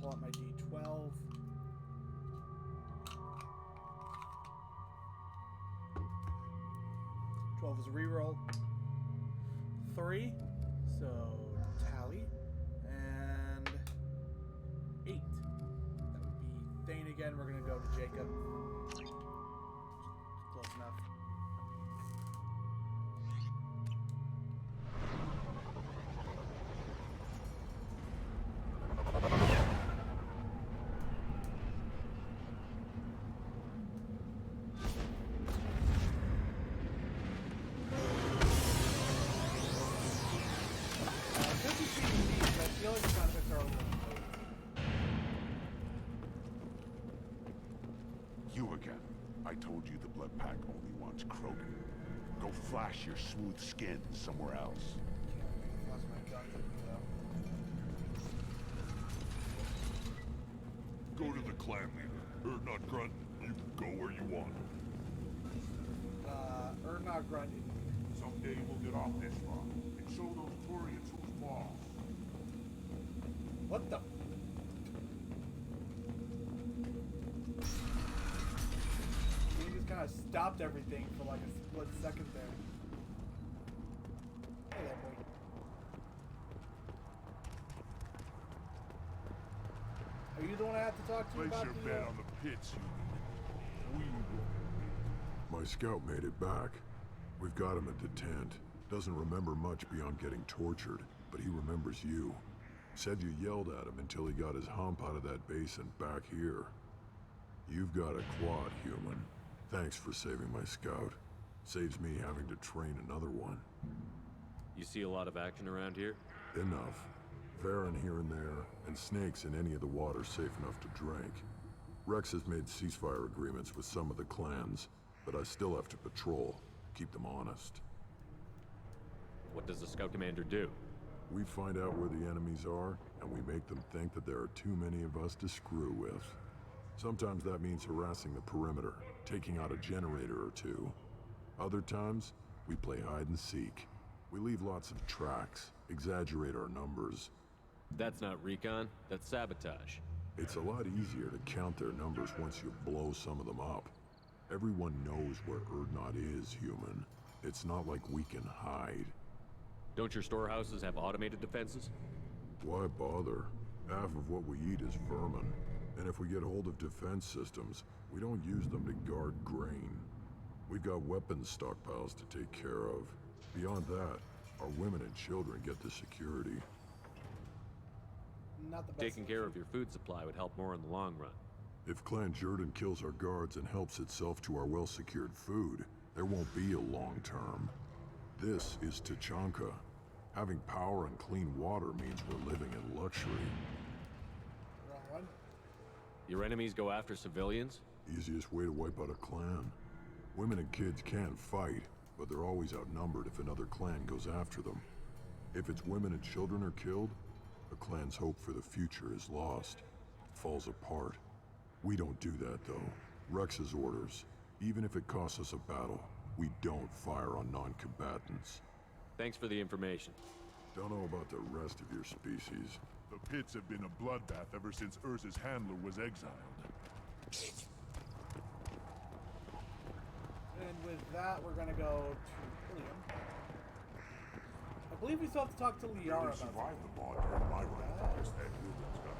pull out my D12. Twelve is a reroll. 3, so tally, and 8. That would be Thane again. We're gonna go to Jacob. Close enough. You again. I told you the blood pack only wants Krogan. Go flash your smooth skin somewhere else. Go to the clan leader. Not Grunt. You can go where you want. Not Grunt. Someday we'll get off this rock and show those Turians who's boss. What the? He just kind of stopped everything for like a split second there. Hey there, boy. Are you the one I have to talk to Place about your the? bet on the pits, you. We will. My scout made it back. We've got him at the tent. Doesn't remember much beyond getting tortured, but he remembers you. Said you yelled at him until he got his hump out of that basin back here. You've got a quad, human. Thanks for saving my scout. Saves me having to train another one. You see a lot of action around here? Enough. Varen here and there, and snakes in any of the water safe enough to drink. Rex has made ceasefire agreements with some of the clans, but I still have to patrol, keep them honest. What does the scout commander do? We find out where the enemies are, and we make them think that there are too many of us to screw with. Sometimes that means harassing the perimeter, taking out a generator or two. Other times, we play hide and seek. We leave lots of tracks, exaggerate our numbers. That's not recon, that's sabotage. It's a lot easier to count their numbers once you blow some of them up. Everyone knows where Urdnot is, human. It's not like we can hide. Don't your storehouses have automated defenses? Why bother? Half of what we eat is vermin. And if we get hold of defense systems, we don't use them to guard grain. We've got weapons stockpiles to take care of. Beyond that, our women and children get the security. Not the best. Taking care of your food supply would help more in the long run. If Clan Jordan kills our guards and helps itself to our well-secured food, there won't be a long term. This is Tachanka. Having power and clean water means we're living in luxury. Wrong one. Your enemies go after civilians? Easiest way to wipe out a clan. Women and kids can fight, but they're always outnumbered if another clan goes after them. If its women and children are killed, the clan's hope for the future is lost. It falls apart. We don't do that, though. Rex's orders. Even if it costs us a battle, we don't fire on non-combatants. Thanks for the information. Don't know about the rest of your species. The pits have been a bloodbath ever since Urza's handler was exiled. And with that, we're gonna go to William. I believe we still have to talk to Liara about survived the ball during my run. Guess that Newman's got it.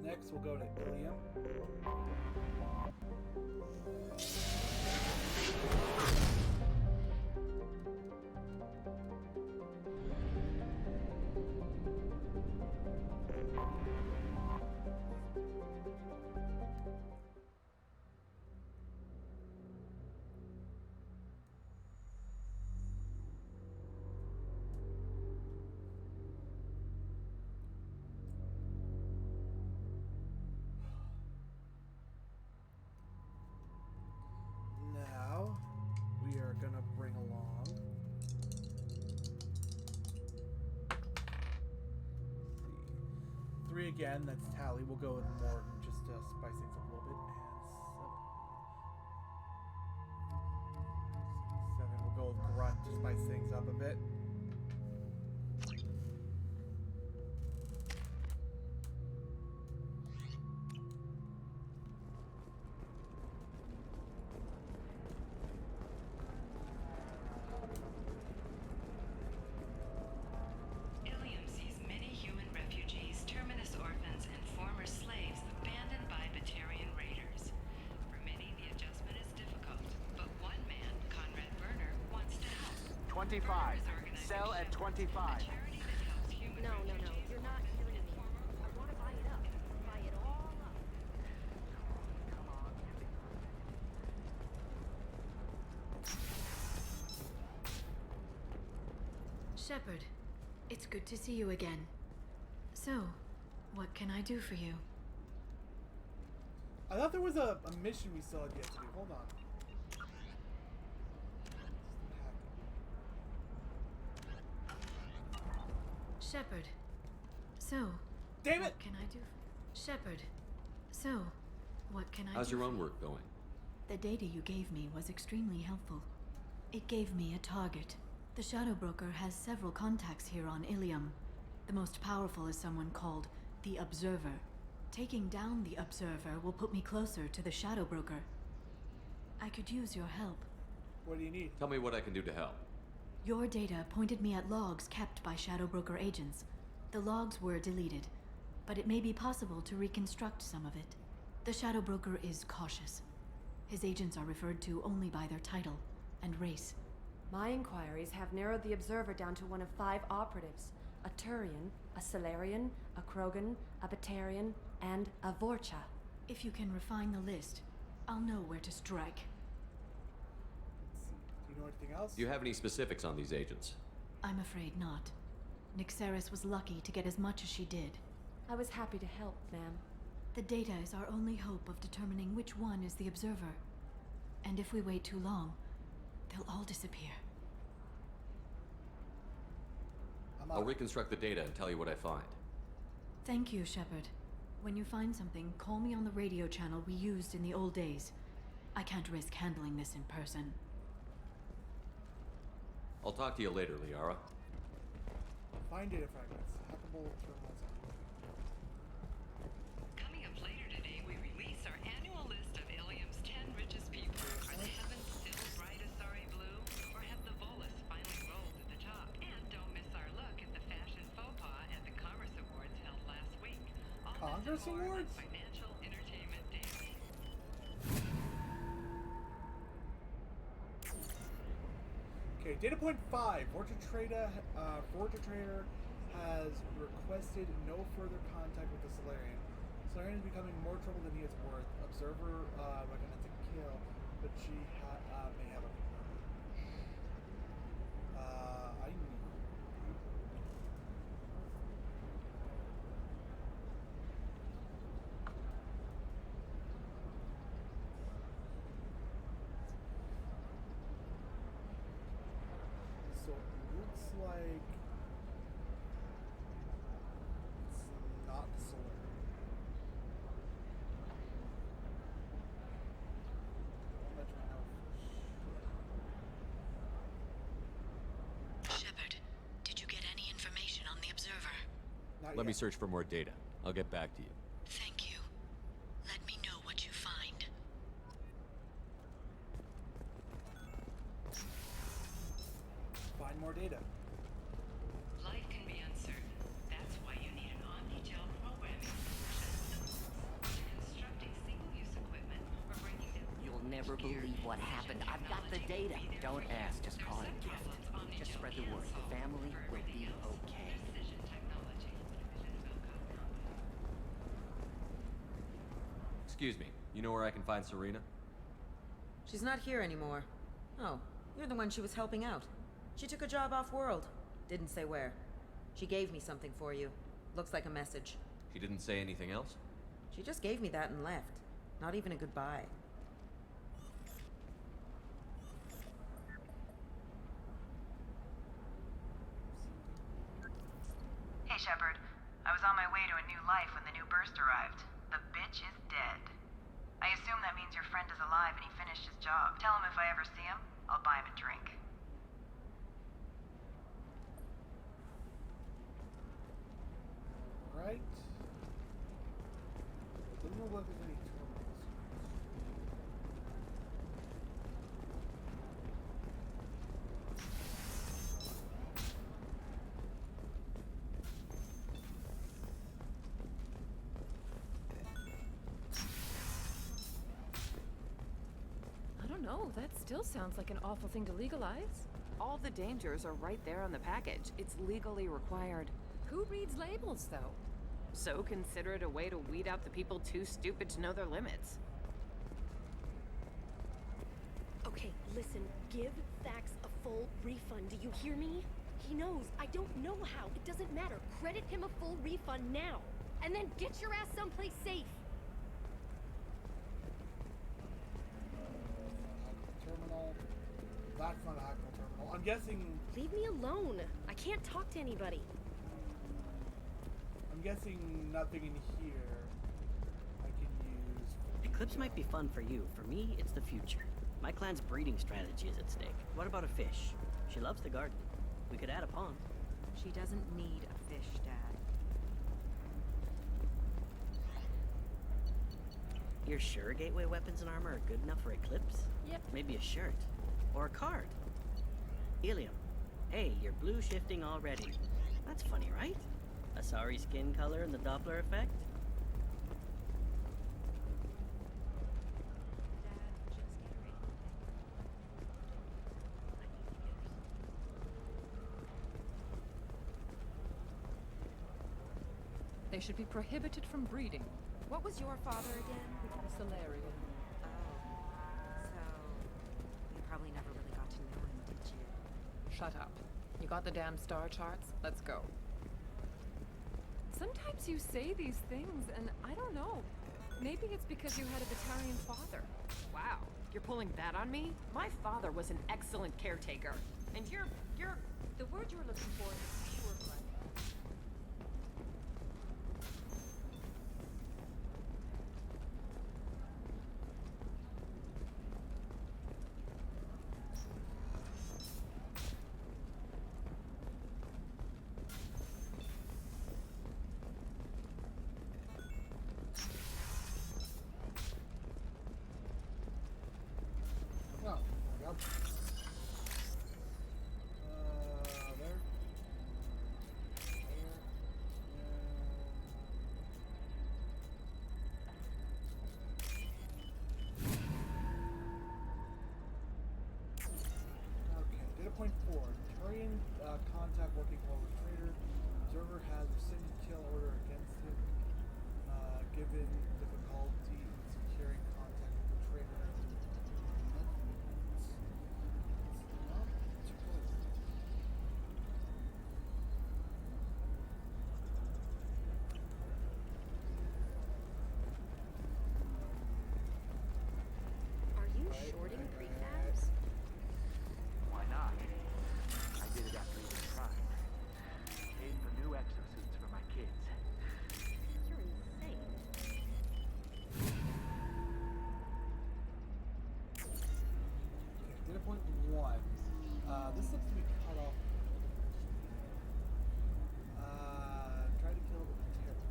Next, we'll go to Ilium. Now, we are gonna bring along three again. That's Tally. We'll go with Morton just to spice things up a little bit. And 7. We'll go with Grunt to spice things up a bit. Ilium sees many human refugees, terminus orphans, and former slaves abandoned by Batarian raiders. For many, the adjustment is difficult, but one man, Conrad Werner, wants to help. 25. Sell at 25. No, you're not hearing me. I want to buy it up. Buy it all up. Shepard, it's good to see you again. So, what can I do for you? I thought there was a mission we still had yet to do. Hold on. Shepard, so... Damn it! What can I do? Shepard, so... What can I How's do your for own you? work going? The data you gave me was extremely helpful. It gave me a target. The Shadow Broker has several contacts here on Ilium. The most powerful is someone called the Observer. Taking down the Observer will put me closer to the Shadow Broker. I could use your help. What do you need? Tell me what I can do to help. Your data pointed me at logs kept by Shadow Broker agents. The logs were deleted, but it may be possible to reconstruct some of it. The Shadow Broker is cautious. His agents are referred to only by their title and race. My inquiries have narrowed the Observer down to one of 5 operatives. A Turian, a Solarian, a Krogan, a Batarian, and a Vorcha. If you can refine the list, I'll know where to strike. Do you know anything else? Do you have any specifics on these agents? I'm afraid not. Nyxeris was lucky to get as much as she did. I was happy to help, ma'am. The data is our only hope of determining which one is the Observer. And if we wait too long, they'll all disappear. I'll reconstruct the data and tell you what I find. Thank you, Shepard. When you find something, call me on the radio channel we used in the old days. I can't risk handling this in person. I'll talk to you later, Liara. Find data fragments. Hackable terminals. Coming up later today, we release our annual list of Ilium's 10 richest people. Are the heavens still bright as sorry blue? Or have the Volus finally rolled to the top? And don't miss our look at the fashion faux pas at the Commerce Awards held last week. All Congress this and more on Awards? Financial Entertainment Daily. Okay, data point 5. Vorta Trader has requested no further contact with the Solarian. Solarian is becoming more trouble than he is worth. Observer recommends a kill, but she may have a I need... So it looks like it's not the Solarian. I'll let you know. Shepard, did you get any information on the Observer? Let me search for more data. I'll get back to you. Thank you. Let me know what you find. Find more more data. Life can be uncertain. That's why you need an Omni-Gel programming solution. Constructing single-use equipment or bringing them. You'll never believe what happened. I've got the data. Don't ask, just call it a gift. Just spread the word. The family will be okay. Excuse me, you know where I can find Serena? She's not here anymore. Oh, you're the one she was helping out. She took a job off-world. Didn't say where. She gave me something for you. Looks like a message. She didn't say anything else? She just gave me that and left. Not even a goodbye. Hey, Shepard. I was on my way to a new life when the new burst arrived. The bitch is dead. I assume that means your friend is alive and he finished his job. Tell him if I ever see him, I'll buy him a drink. Right. Don't know whether there's any terminals. I don't know. That still sounds like an awful thing to legalize. All the dangers are right there on the package. It's legally required. Who reads labels, though? So consider it a way to weed out the people too stupid to know their limits. Okay, listen. Give Thax a full refund. Do you hear me? He knows. I don't know how. It doesn't matter. Credit him a full refund now. And then get your ass someplace safe. Terminal. That's not a hackable terminal. I'm guessing. Leave me alone. I can't talk to anybody. I'm guessing nothing in here I can use. Eclipse might be fun for you. For me, it's the future. My clan's breeding strategy is at stake. What about a fish? She loves the garden. We could add a pond. She doesn't need a fish, Dad. You're sure gateway weapons and armor are good enough for Eclipse? Yep. Maybe a shirt. Or a card. Ilium. Hey, you're blue shifting already. That's funny, right? A sorry skin color and the Doppler effect? They should be prohibited from breeding. What was your father again? Solarian. Oh. So, you probably never really got to know him, did you? Shut up. You got the damn star charts? Let's go. Sometimes you say these things, and I don't know. Maybe it's because you had a Batarian father. Wow, you're pulling that on me? My father was an excellent caretaker. And you're... The word you're looking for is pure blood. Oh, there we go. There. Okay, data point 4. Turian contact working well with trader. Observer has rescinded kill order against him. Given difficulty in securing contact with the trader. Are you shorting prefabs? Why not? I did it after even trying. Paid for new exosuits for my kids. You're insane. Okay, data point 1. This looks to be cut off. Try to kill the terror.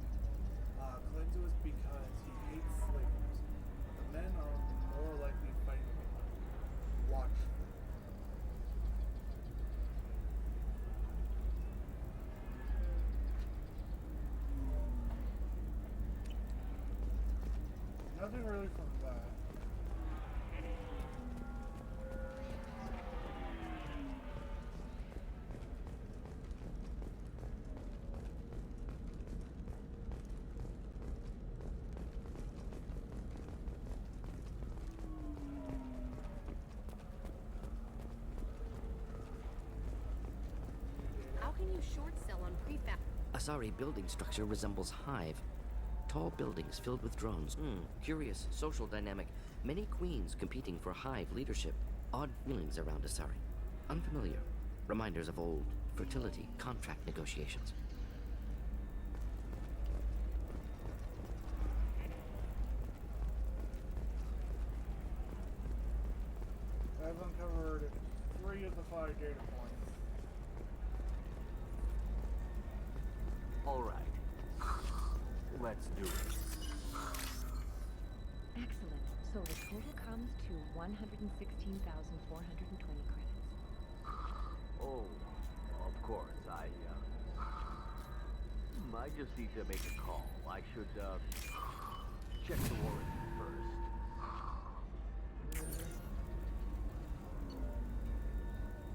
Cleanses because he hates slavers. But the men are more likely fighting him. Watch. nothing really from that. How can you short sell on prefab? Asari building structure resembles hive. Tall buildings filled with drones. Curious social dynamic. Many queens competing for hive leadership. Odd feelings around Asari. Unfamiliar. Reminders of old fertility contract negotiations. I've uncovered 3 of the 5 data points. All right. Let's do it. Excellent. So the total comes to 116,420 credits. Oh, of course. I just need to make a call. I should, check the warrant first.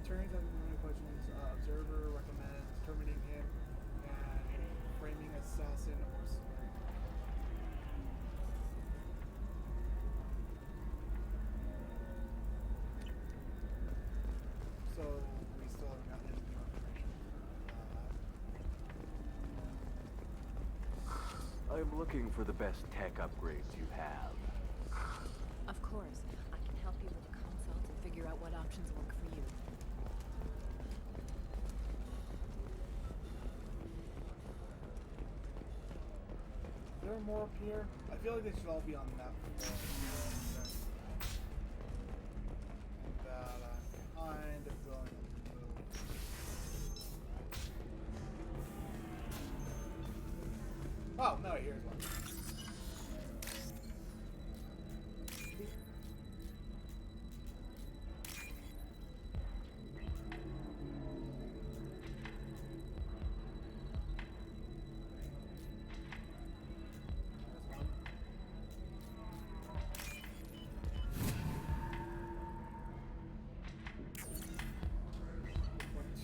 Attorneys have many questions. Observer recommends terminating him and framing assassin or slayer. So we still haven't gotten any more information. I'm looking for the best tech upgrades you have. Of course. I can help you with a consult and figure out what options work for you. Is there more up here? I feel like they should all be on that floor. And that I'm kind of going to move. Oh, no, here's one.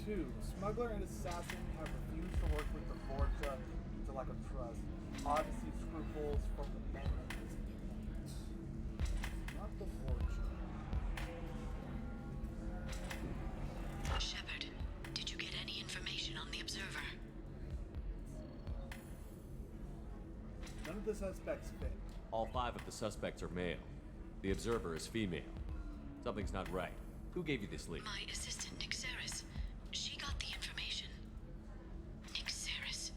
Two, smuggler and assassin have refused to work with the Vorcha due to lack of trust. Obviously scruples from the men at this point. Not the Vorcha. Shepard, did you get any information on the Observer? None of the suspects fit. All 5 of the suspects are male. The Observer is female. Something's not right. Who gave you this lead? My assistant, Nick Saris. She got the information. Nick Saris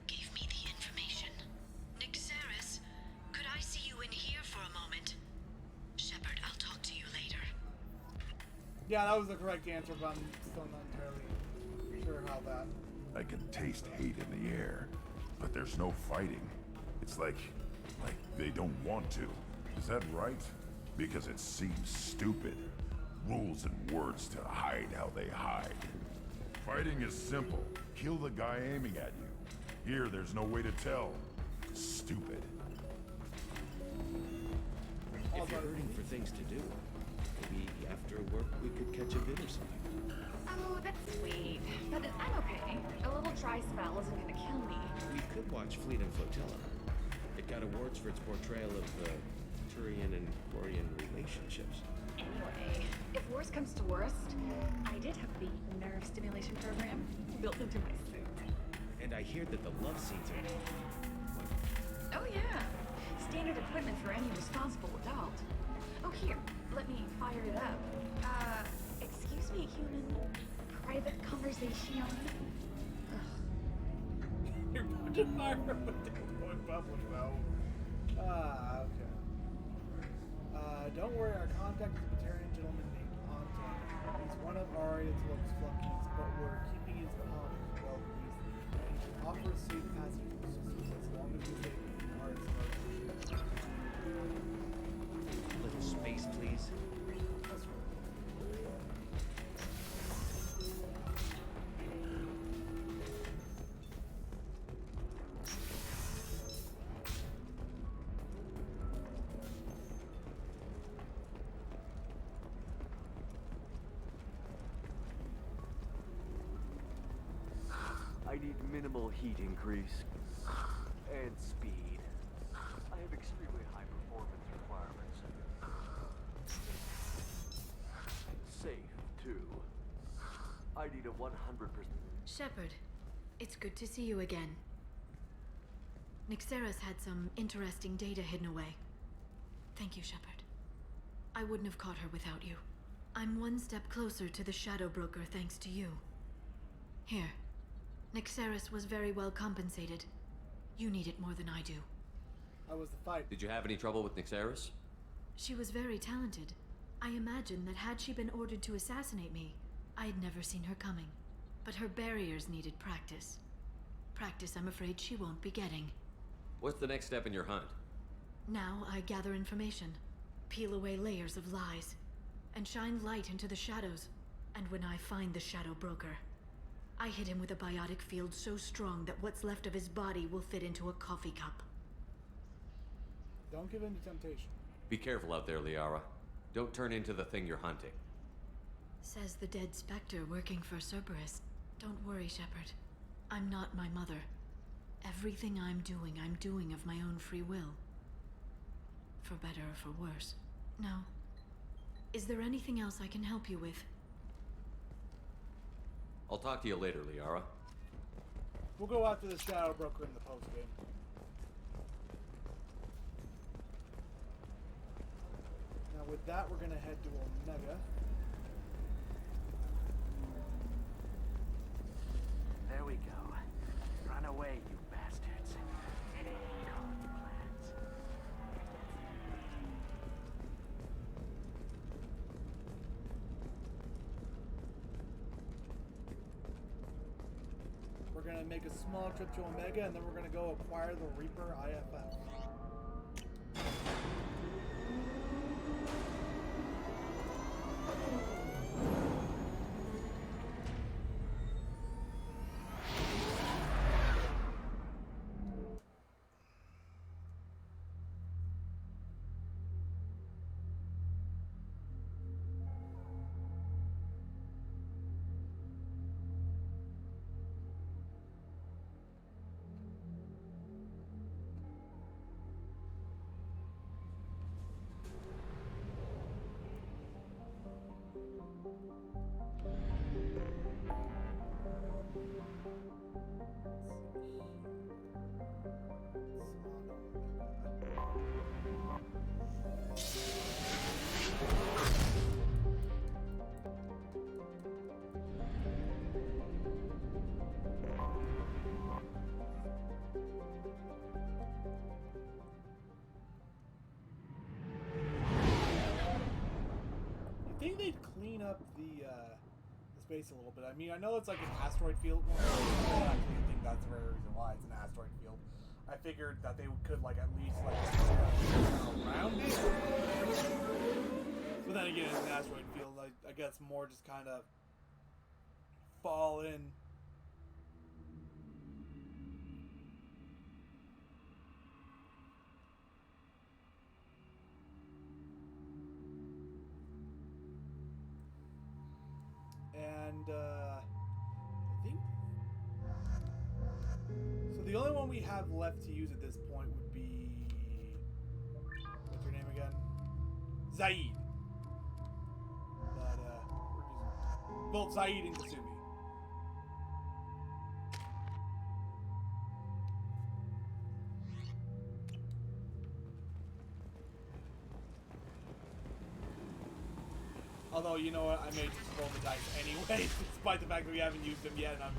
gave me the information. Nick Saris, could I see you in here for a moment? Shepard, I'll talk to you later. Yeah, that was the correct answer, but I'm still not entirely sure how that... I can taste hate in the air, but there's no fighting. It's like they don't want to. Is that right? Because it seems stupid. Rules and words to hide how they hide. Fighting is simple. Kill the guy aiming at you. Here, there's no way to tell. Stupid. If you're hurting for things to do, maybe after work we could catch a bit or something. Oh, that's sweet. But I'm okay. A little dry spell isn't gonna kill me. We could watch Fleet and Flotilla. It got awards for its portrayal of the Turian and Quarian relationships. Anyway, if worst comes to worst, I did have the nerve stimulation program built into my suit. And I hear that the love scenes are... Oh yeah, standard equipment for any responsible adult. Oh here, let me fire it up. Excuse me, human. Private conversation. You're about to fire up a going public, though. Okay. Don't worry, our contact is a Batarian gentleman named Anton. He's one of Aria's looks flunkies, but we're keeping his honor well pleased. And he can offer a safe passage for systems as long as we stay in Aria's mercy. A little space, please. That's right. Minimal heat increase. And speed. I have extremely high performance requirements. Safe, too. I need a 100%. Shepard, it's good to see you again. Nixeris had some interesting data hidden away. Thank you, Shepard. I wouldn't have caught her without you. I'm one step closer to the Shadow Broker thanks to you. Here. Nixeris was very well compensated. You need it more than I do. How was the fight? Did you have any trouble with Nixeris? She was very talented. I imagine that had she been ordered to assassinate me, I had never seen her coming. But her barriers needed practice. Practice I'm afraid she won't be getting. What's the next step in your hunt? Now I gather information, peel away layers of lies, and shine light into the shadows. And when I find the Shadow Broker, I hit him with a biotic field so strong that what's left of his body will fit into a coffee cup. Don't give in to temptation. Be careful out there, Liara. Don't turn into the thing you're hunting. Says the dead Spectre working for Cerberus. Don't worry, Shepard. I'm not my mother. Everything I'm doing of my own free will. For better or for worse. Now, is there anything else I can help you with? I'll talk to you later, Liara. We'll go after the Shadow Broker in the post-game. Now with that, we're going to head to Omega. There we go. Run away, you bastards. Coffee plants. We're going to make a small trip to Omega, and then we're going to go acquire the Reaper IFF. I think they'd clean up the space a little bit. I mean, I know it's like an asteroid field. Well, I actually think that's the very reason why it's an asteroid field. I figured that they could like at least like around it. But then again, it's an asteroid field. I guess more just kind of fall in. And I think so. The only one we have left to use at this point would be, what's your name again? Zaid. But we're just both Zaid and Kasumi. Although, you know what, I may just roll the dice anyway, despite the fact that we haven't used them yet, and I'm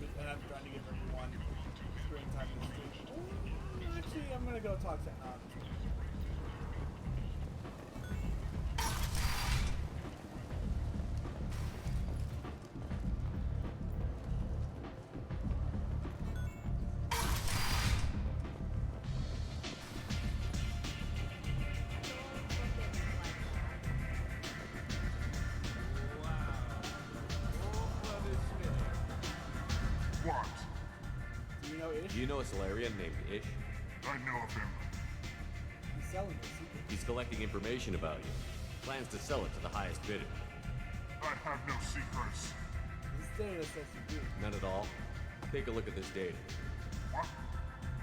trying to give everyone screen time this week. Actually, I'm gonna go talk to What? Do you know Ish? Do you know a Solarian named Ish? I know of him. He's selling this secret. He's collecting information about you. Plans to sell it to the highest bidder. I have no secrets. This data says you do. None at all? Take a look at this data. What?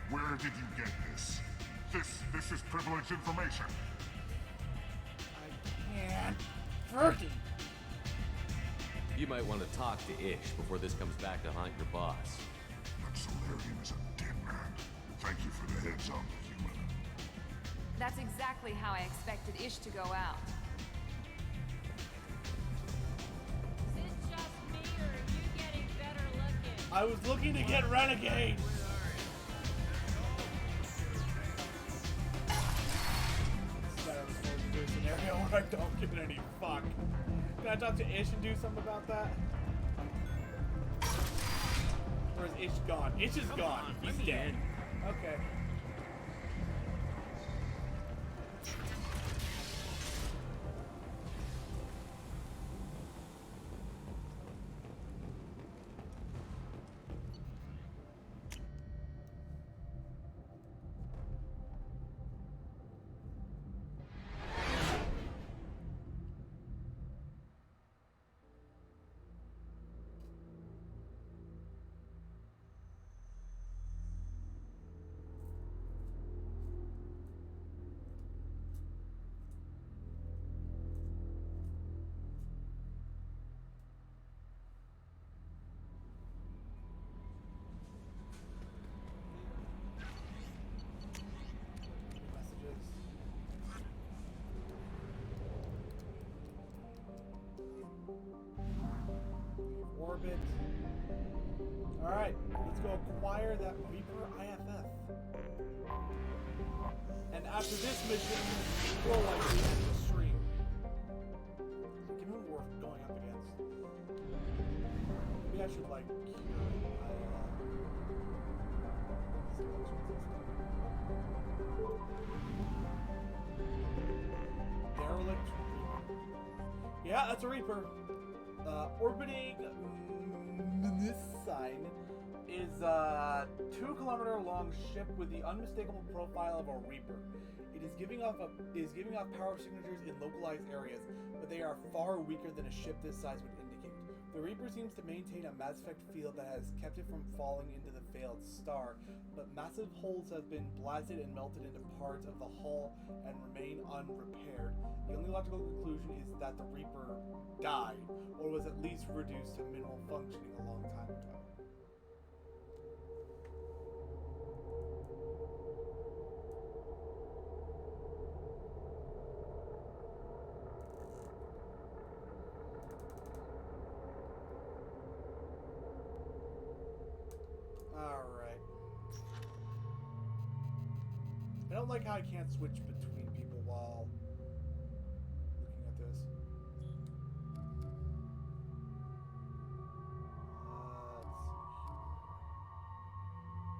Where did you get this? This is privileged information. And Fergie. You might want to talk to Ish before this comes back to haunt your boss. That Solarian is a dead man. Thank you for the heads up, human. That's exactly how I expected Ish to go out. Is it just me, or are you getting better looking? I was looking to get Renegade. Scenario where I don't give it any fuck. Can I talk to Ish and do something about that? Or is Ish gone? Ish is gone. He's dead. Okay. Orbit. Alright, let's go acquire that Reaper IFF. And after this mission, we'll likely end the stream. Given who we're going up against. Maybe I should like Derelict. Yeah, that's a Reaper. Orbiting this sign is a 2-kilometer long ship with the unmistakable profile of a Reaper. It is giving off power signatures in localized areas, but they are far weaker than a ship this size would indicate. The Reaper seems to maintain a Mass Effect field that has kept it from falling into the failed star, but massive holes have been blasted and melted into parts of the hull and remain unrepaired. The only logical conclusion is that the Reaper died, or was at least reduced to minimal functioning a long time ago. Alright. I don't like how I can't switch between people while looking at this. Let's see.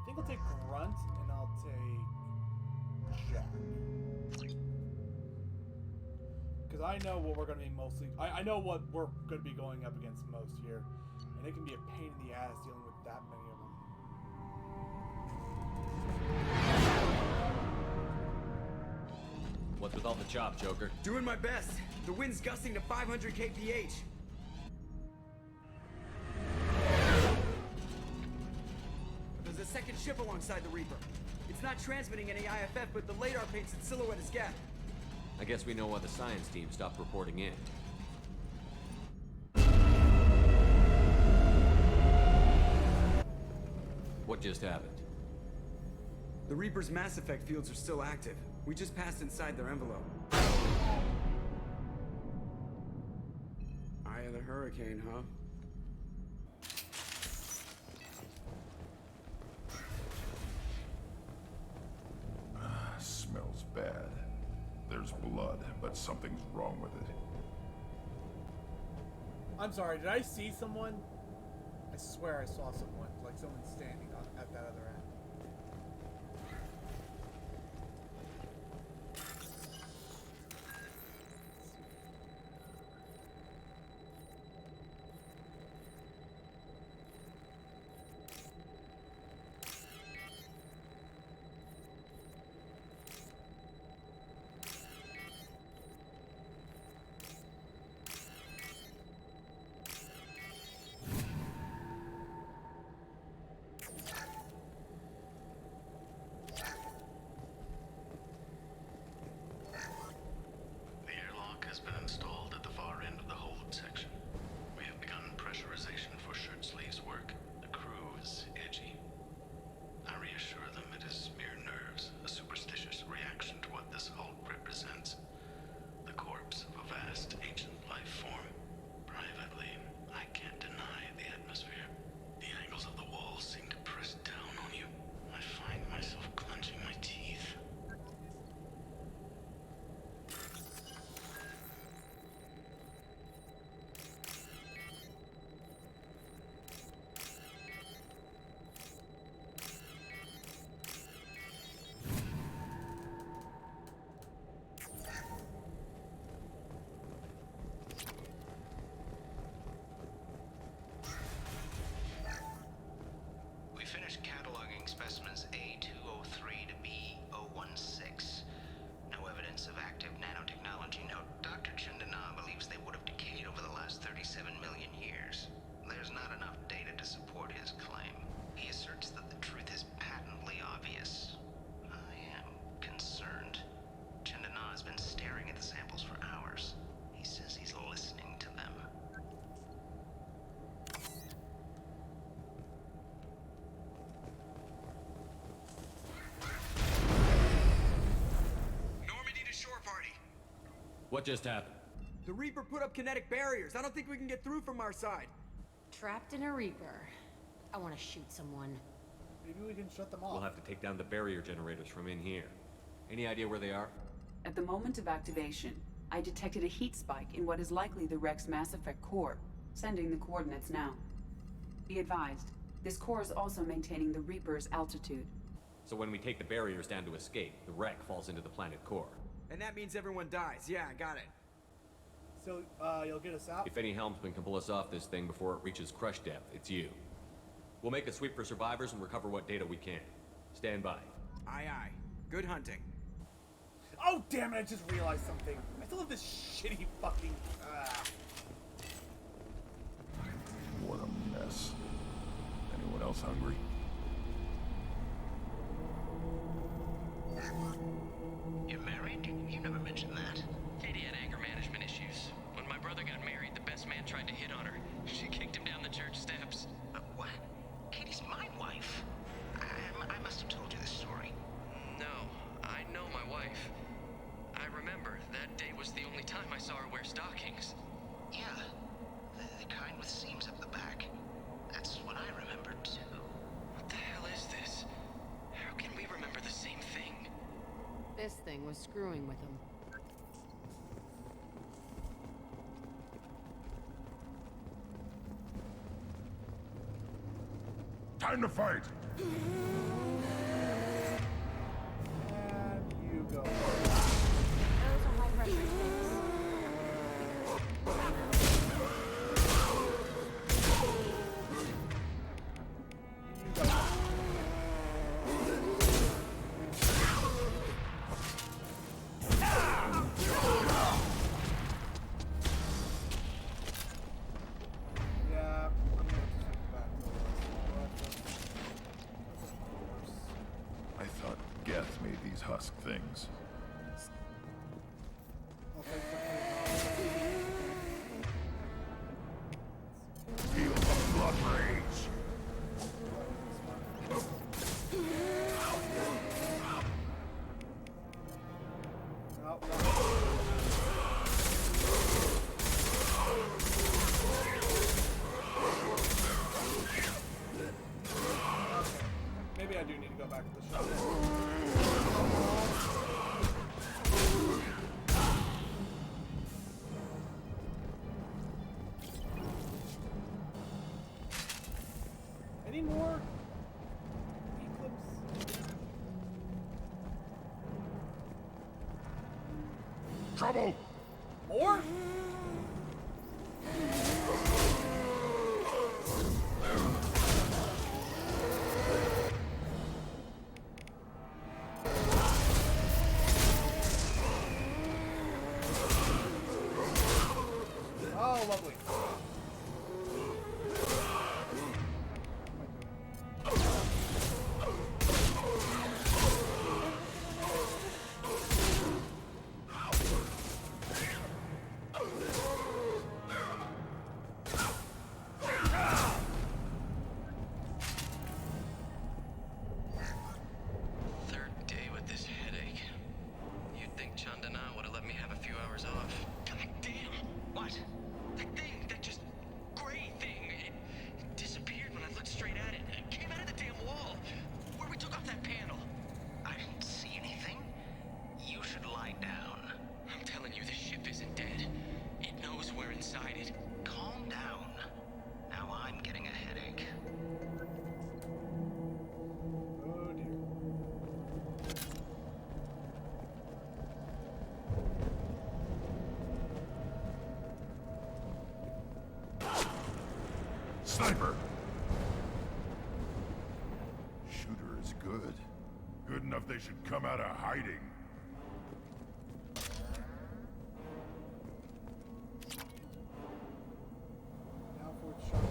I think I'll take Grunt and I'll take Jack. Because I know what we're going to be mostly... I know what we're going to be going up against most here. And it can be a pain in the ass dealing with that many of them. What's with all the chop, Joker? Doing my best. The wind's gusting to 500 kph. There's a second ship alongside the Reaper. It's not transmitting any IFF, but the radar paints its silhouette as Gap. I guess we know why the science team stopped reporting in. What just happened? The Reaper's Mass Effect fields are still active. We just passed inside their envelope. Eye of the Hurricane, huh? Smells bad. There's blood, but something's wrong with it. I'm sorry, did I see someone? I swear I saw someone, like someone standing at that other end. What just happened? The Reaper put up kinetic barriers. I don't think we can get through from our side. Trapped in a Reaper. I want to shoot someone. Maybe we can shut them off. We'll have to take down the barrier generators from in here. Any idea where they are? At the moment of activation, I detected a heat spike in what is likely the Rex Mass Effect core, sending the coordinates now. Be advised, this core is also maintaining the Reaper's altitude. So when we take the barriers down to escape, the wreck falls into the planet core. And that means everyone dies. Yeah, I got it. So, you'll get us out? If any helmsman can pull us off this thing before it reaches crush depth, it's you. We'll make a sweep for survivors and recover what data we can. Stand by. Aye, aye. Good hunting. Oh, damn it, I just realized something. I still have this shitty fucking... What a mess. Anyone else hungry? You're married? You never mentioned that. Katie had anger management issues. When my brother got married, the best man tried to hit on her. She kicked him down the church steps. What? Katie's my wife. I must have told you this story. No, I know my wife. I remember that day was the only time I saw her wear stockings. Yeah, the kind with seams up the back. That's what I remembered too. What the hell is this? How can we remember the same thing? This thing was screwing with him. Time to fight! And you go. Those are high pressure tanks. Yeah, I'm gonna have to think back. I thought Geth made these husk things. Feel the blood rage. Maybe I do need to go back to the shop. Any more Eclipse? Trouble! More? Oh, lovely. Third day with this headache. You'd think Chandana would have let me have a few hours off. God damn! What? That thing, that just gray thing, it disappeared when I looked straight at it. It came out of the damn wall. Where we took off that panel. I didn't see anything. You should lie down. I'm telling you, this ship isn't dead. It knows we're inside it. Calm down. Now I'm getting a headache. Oh dear. Sniper! Shooter is good. Good enough they should come out of hiding. Now for its shot.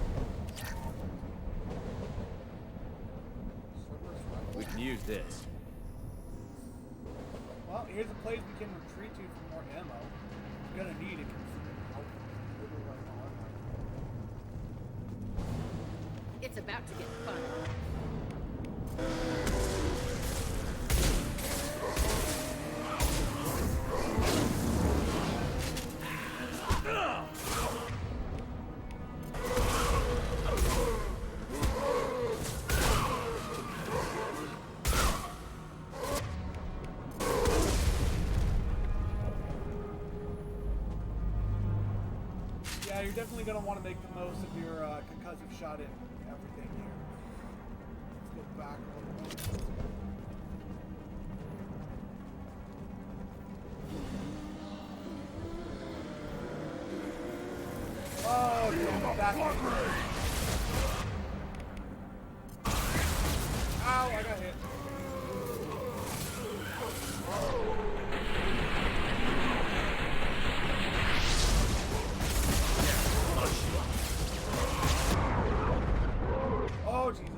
We can use this. Well, here's a place we can retreat to for more ammo. We're gonna need it. It's about to get fun. Yeah, you're definitely going to want to make the most of your concussive shot in everything here. Let's go back a little bit. Oh, damn it, back. Ow, I got hit. Oh, Jesus.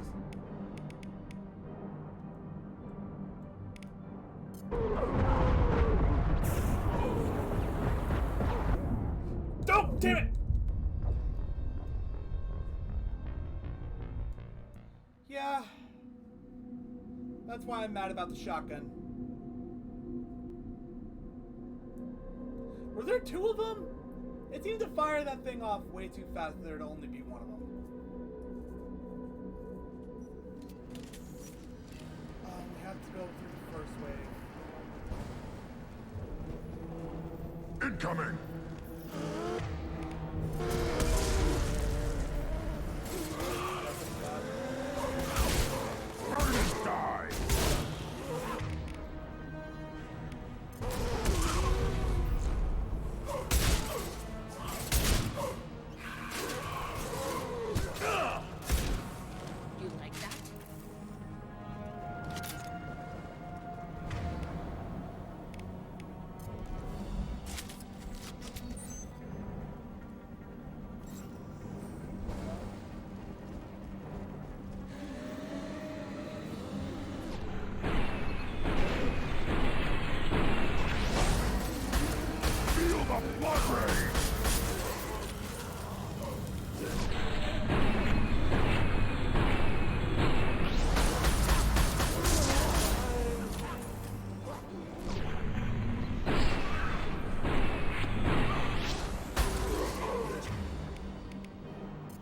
Don't, damn it! Yeah. That's why I'm mad about the shotgun. Were there two of them? It seemed to fire that thing off way too fast for there to only be one of them. We have to go through the first wave. Incoming! Burn and die! You like that? Feel the blood rain!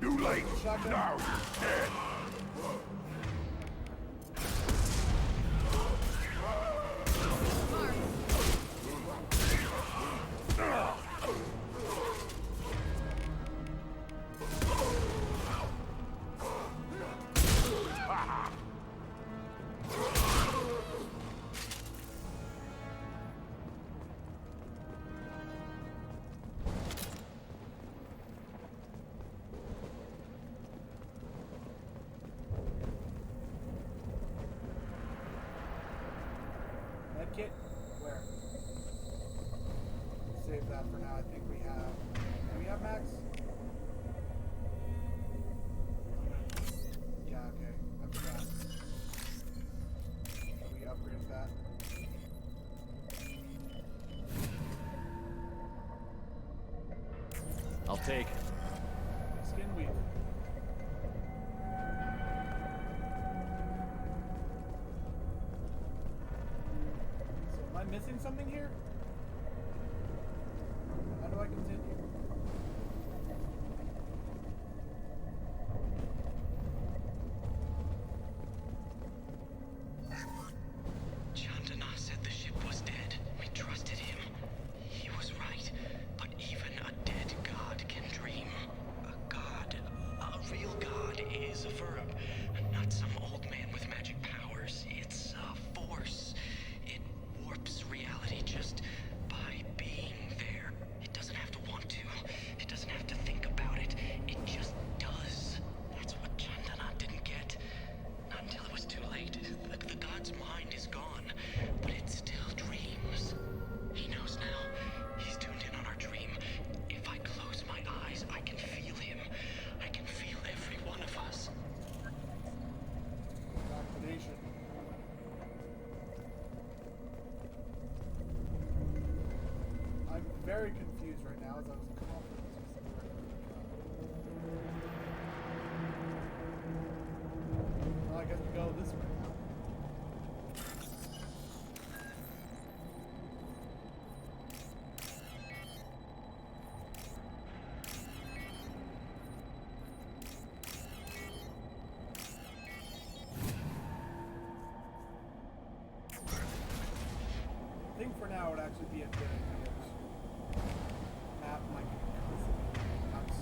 Too late! Now you're dead! Medkit? Where? Save that for now. I think we have. Do we have max? Yeah, okay. I forgot. So we upgraded that. I'll take. Skin weave. So am I missing something here? How do I continue? Chandana said the ship was dead. We trusted him. He was right. But even a dead god can dream. A god, a real god, is a verb. Not some old man with magic powers. It's a force. It warps reality just by being there. It doesn't have to want to. It doesn't have to think about it. It just does. That's what Chandana didn't get. Not until it was too late. The god's mind is gone, but it still dreams. He knows now. He's tuned in on our dream. If I close my eyes, I can feel him. I can feel every one of us. Activation. I'm very confused right now as I was confident this was the right way. Well, I guess we go this way now. I think for now it would actually be a good idea to map my capacity.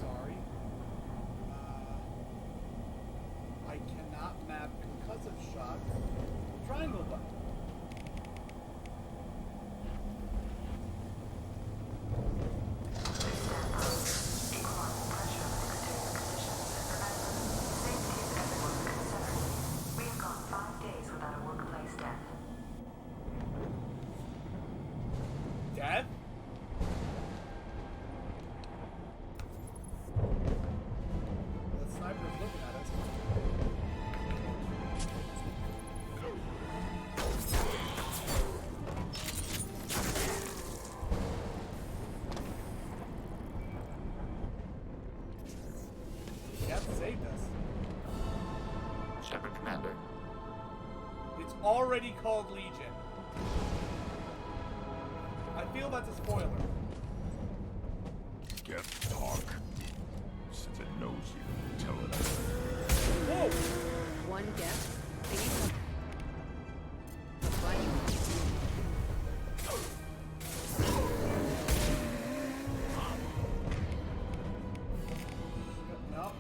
named us. Shepard Commander. It's already called Legion. I feel that's a spoiler. Get talk. Since it knows you, tell it. Whoa! One guess. Please. What? No.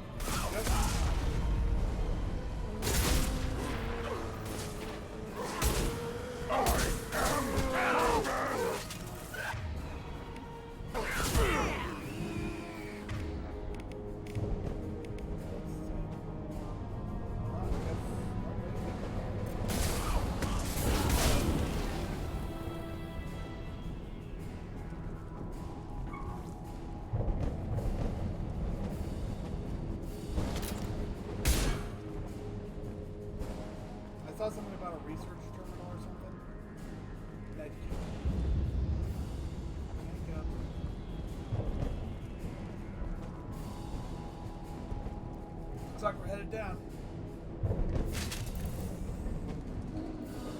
I saw something about a research terminal or something. That hang up. Looks like we're headed down.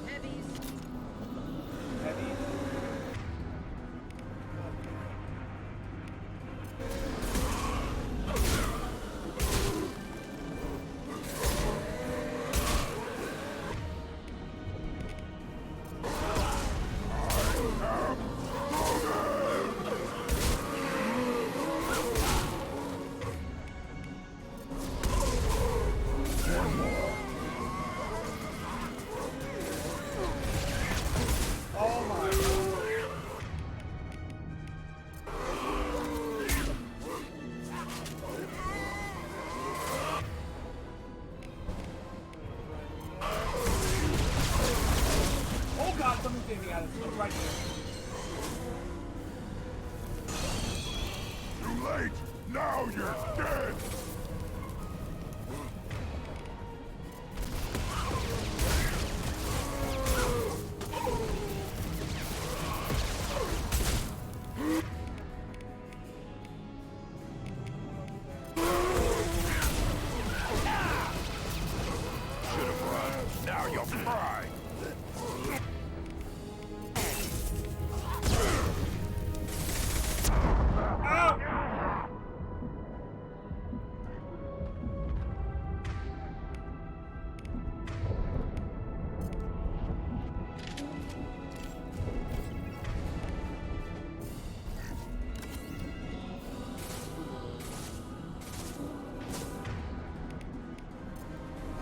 Heavies. Heavy. Something's getting out of this right here. Too late! Now you're dead! Should've run. Now you'll cry!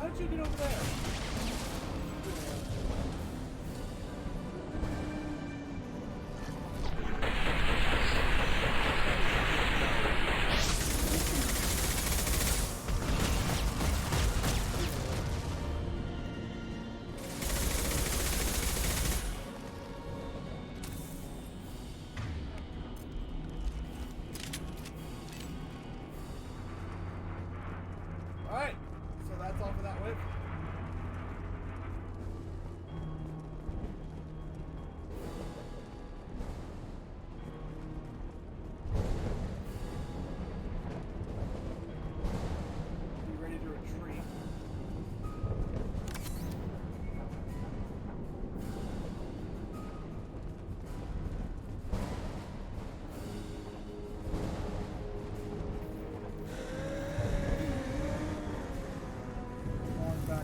How did you get over there? Alright, so that's all for that whip. Be ready to retreat. Going back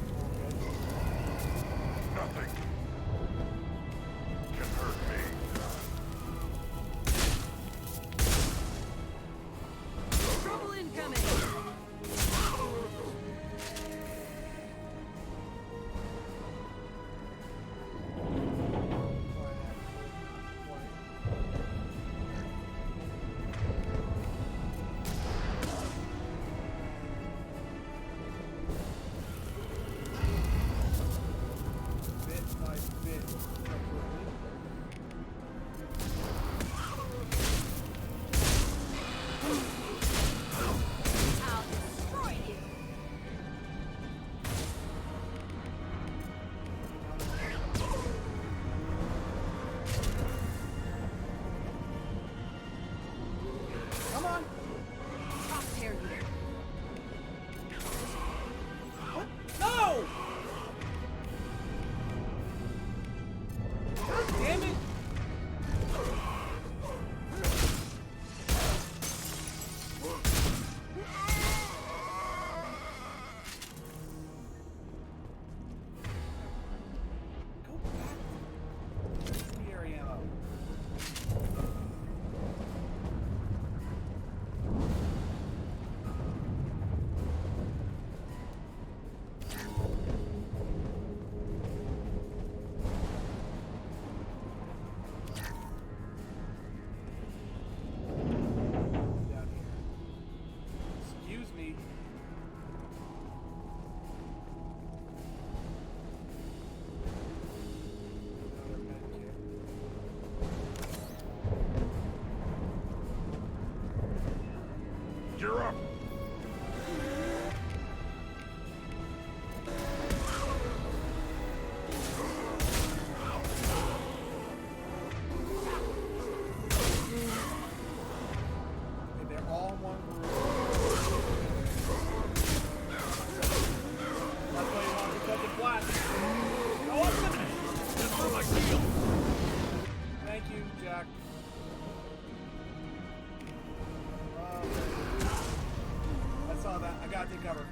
gotta take cover.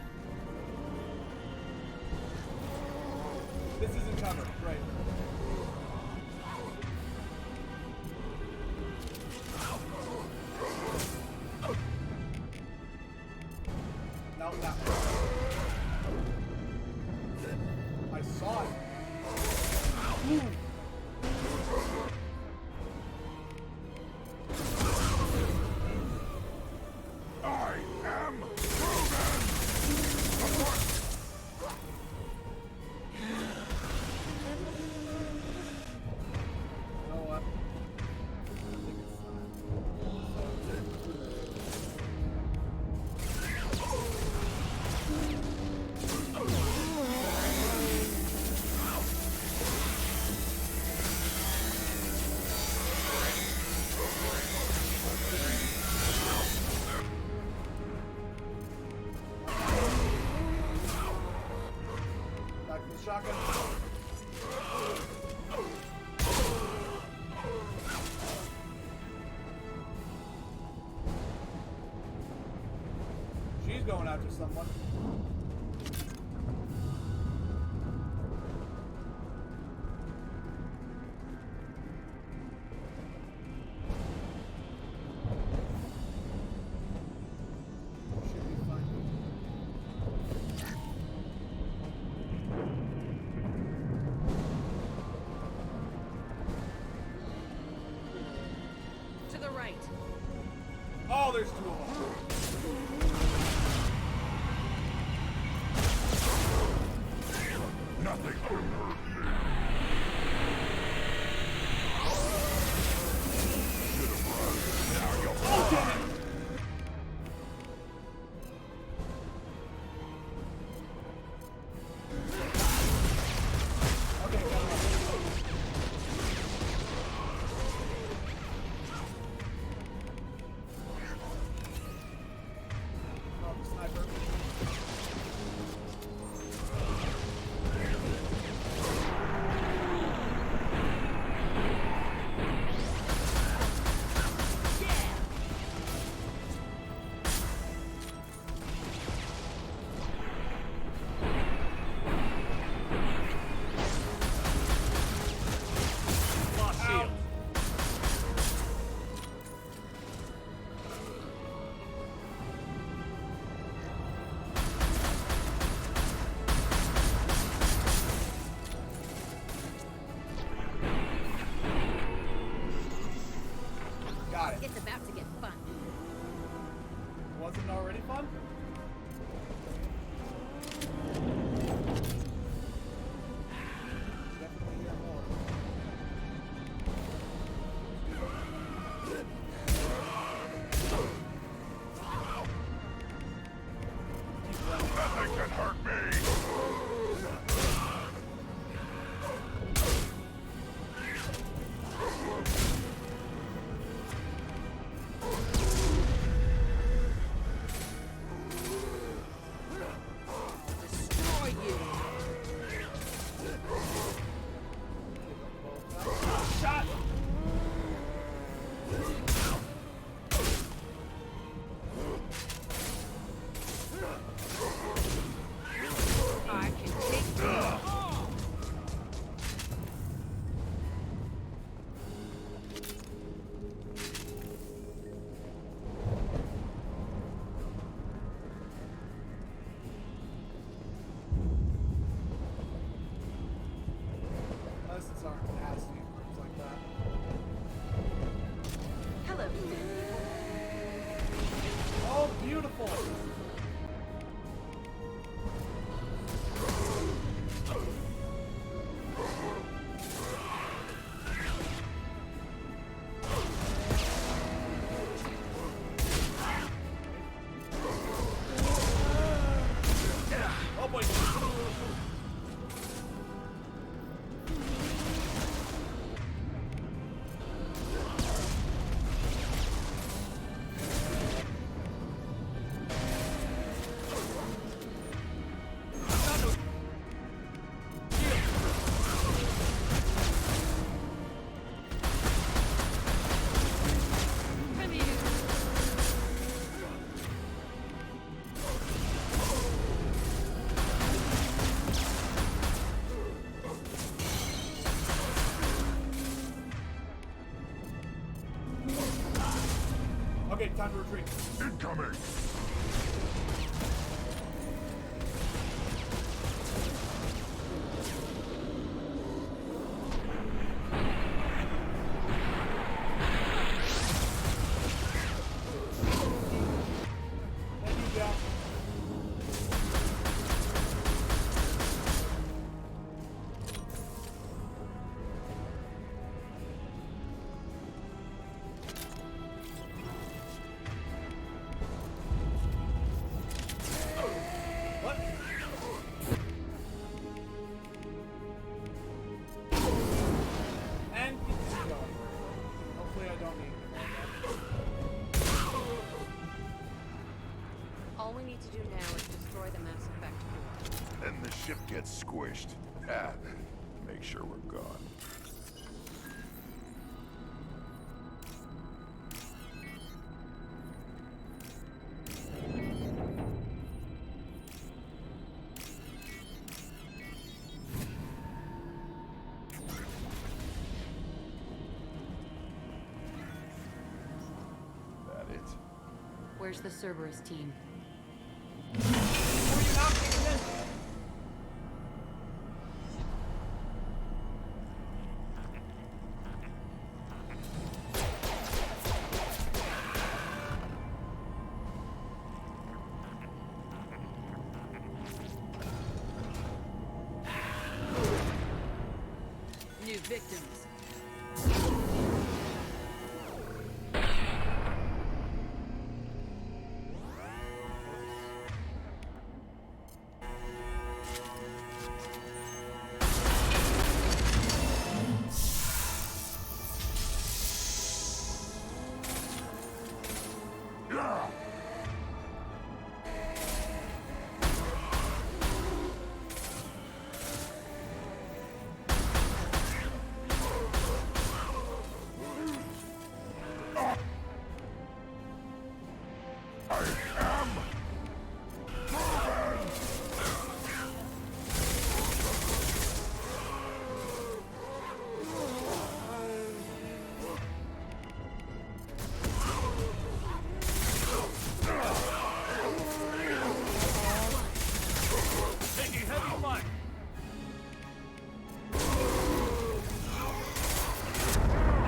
This isn't cover. Great. No, that one. I saw it. Ooh. I am proven! You know what? Back to the shotgun. She's going after someone. Should be fine. To the right. Oh, there's two of them. Nothing can hurt me. Should have run. Now you're Oh, damn it! Okay, got it. Oh, the sniper. Lost shield. Got it. It's about to get fun. Wasn't it already fun? Definitely hear more. Nothing can hurt me. Destroy you! Shot! I can take you all. Lessons aren't nasty in rooms like that. Hello. Oh, beautiful! Oh boy! Time to retreat. Incoming! Thank you, Jack. What? And keep going. Hopefully I don't need All we need to do now is destroy the Mass Effect core. Then the ship gets squished. Ah, make sure we're gone. That it? Where's the Cerberus team? New victims.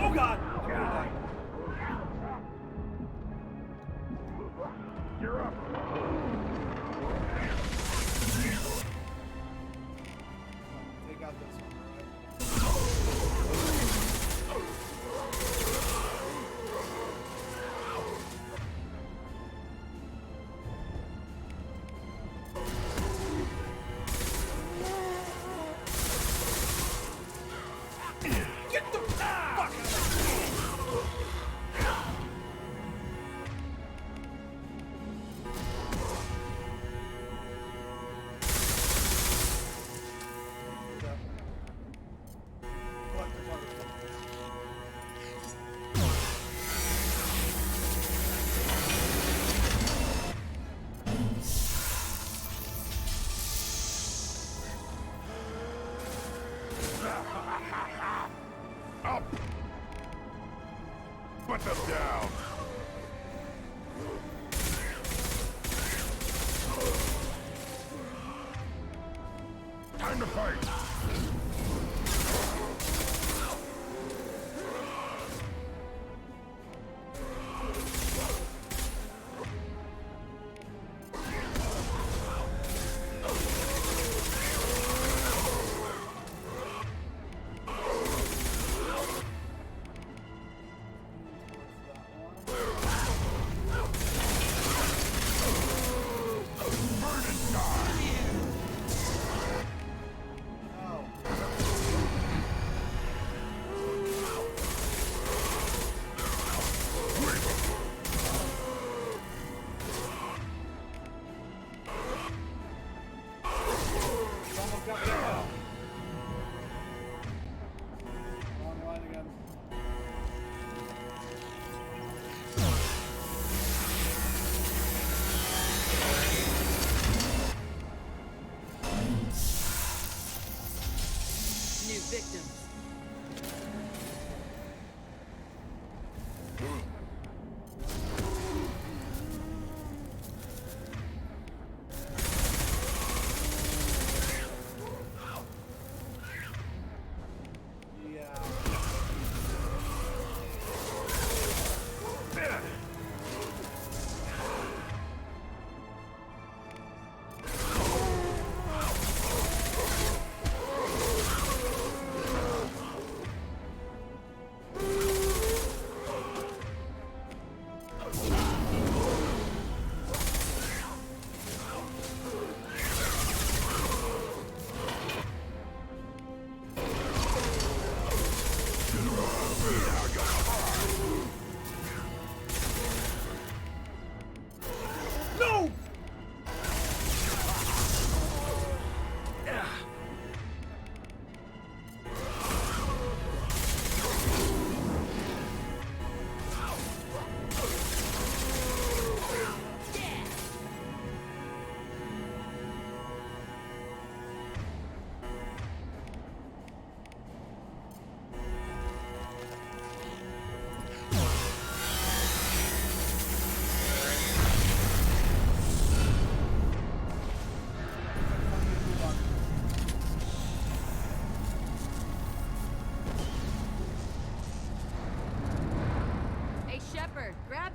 Oh god! I'm gonna die. You're up. Take out this one, Get the fuck out of here!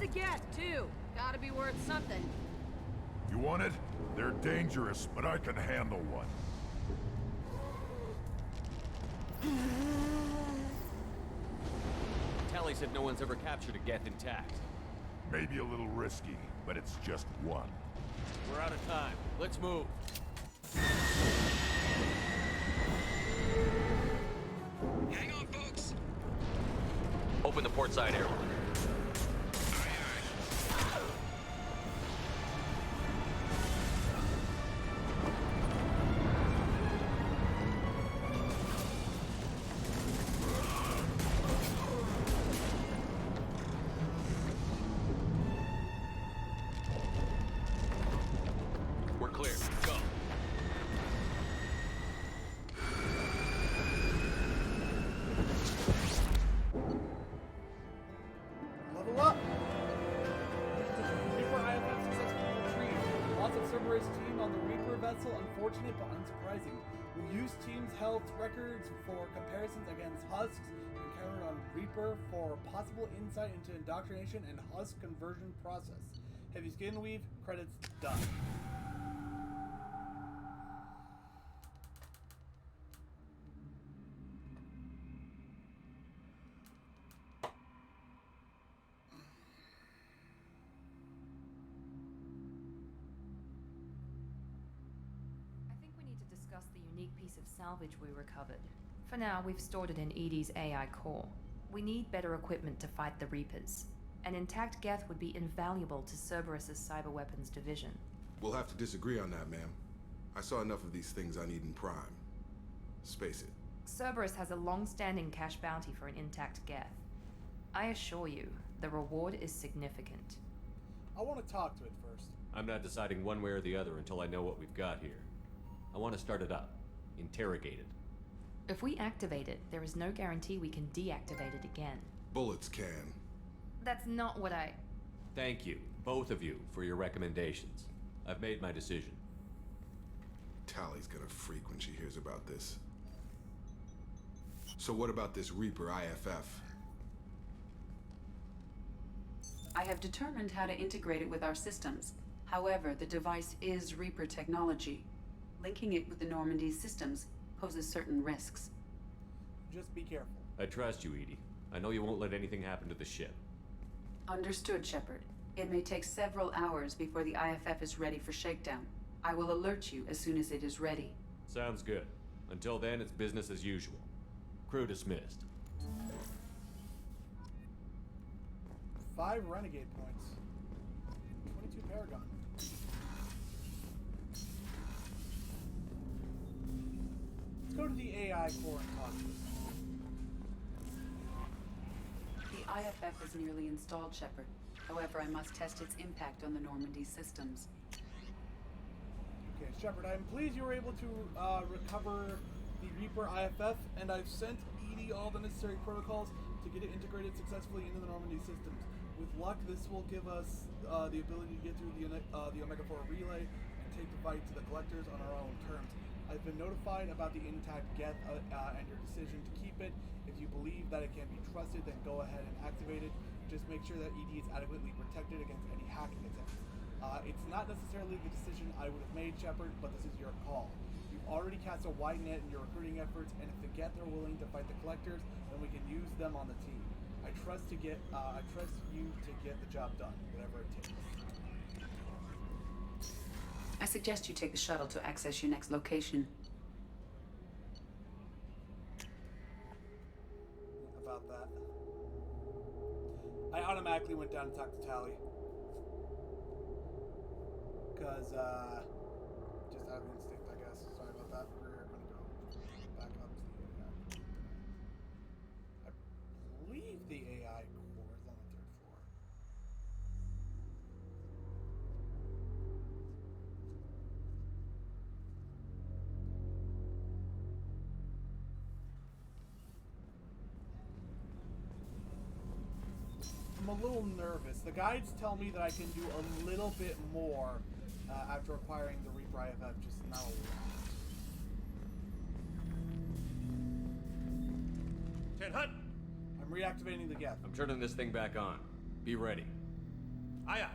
the Geth, too. Gotta be worth something. You want it? They're dangerous, but I can handle one. Tally said no one's ever captured a Geth intact. Maybe a little risky, but it's just one. We're out of time. Let's move. Hang on, folks. Open the port side airlock. We're clear. Go. Level up! Reaper IFF successfully retrieved. Loss of Cerberus team on the Reaper vessel, unfortunate but unsurprising. We'll use team's health records for comparisons against husks encountered on Reaper for possible insight into indoctrination and husk conversion process. Heavy skin weave, credits done. I think we need to discuss the unique piece of salvage we recovered. For now, we've stored it in Edie's AI core. We need better equipment to fight the Reapers. An intact Geth would be invaluable to Cerberus's cyber weapons division. We'll have to disagree on that, ma'am. I saw enough of these things on Eden Prime. Space it. Cerberus has a long-standing cash bounty for an intact Geth. I assure you, the reward is significant. I want to talk to it first. I'm not deciding one way or the other until I know what we've got here. I want to start it up. Interrogate it. If we activate it, there is no guarantee we can deactivate it again. Bullets can. That's not what I... Thank you, both of you, for your recommendations. I've made my decision. Tally's gonna freak when she hears about this. So what about this Reaper IFF? I have determined how to integrate it with our systems. However, the device is Reaper technology. Linking it with the Normandy systems poses certain risks. Just be careful. I trust you, Edie. I know you won't let anything happen to the ship. Understood, Shepard. It may take several hours before the IFF is ready for shakedown. I will alert you as soon as it is ready. Sounds good. Until then, it's business as usual. Crew dismissed. 5 renegade points. 22 paragon. Let's go to the AI core and talk to it. The IFF is nearly installed, Shepard. However, I must test its impact on the Normandy systems. Okay, Shepard, I'm pleased you were able to recover the Reaper IFF, and I've sent Edie all the necessary protocols to get it integrated successfully into the Normandy systems. With luck, this will give us the ability to get through the Omega-4 relay and take the fight to the collectors on our own terms. I've been notified about the intact Geth and your decision to keep it. If you believe that it can be trusted, then go ahead and activate it. Just make sure that Edie is adequately protected against any hacking attempts. It's not necessarily the decision I would have made, Shepard, but this is your call. You've already cast a wide net in your recruiting efforts, and if the Geth are willing to fight the collectors, then we can use them on the team. I trust you to get the job done, whatever it takes. I suggest you take the shuttle to access your next location. About that. I automatically went down and talked to Tally. Because, just out of instinct, I guess. Sorry about that. We're going to go back up to the AI. I believe the AI core is on the 3rd floor. I'm a little nervous. The guides tell me that I can do a little bit more after acquiring the Reaper IFF, just not a lot. 10 Hut! I'm reactivating the Geth. I'm turning this thing back on. Be ready. Aye, aye.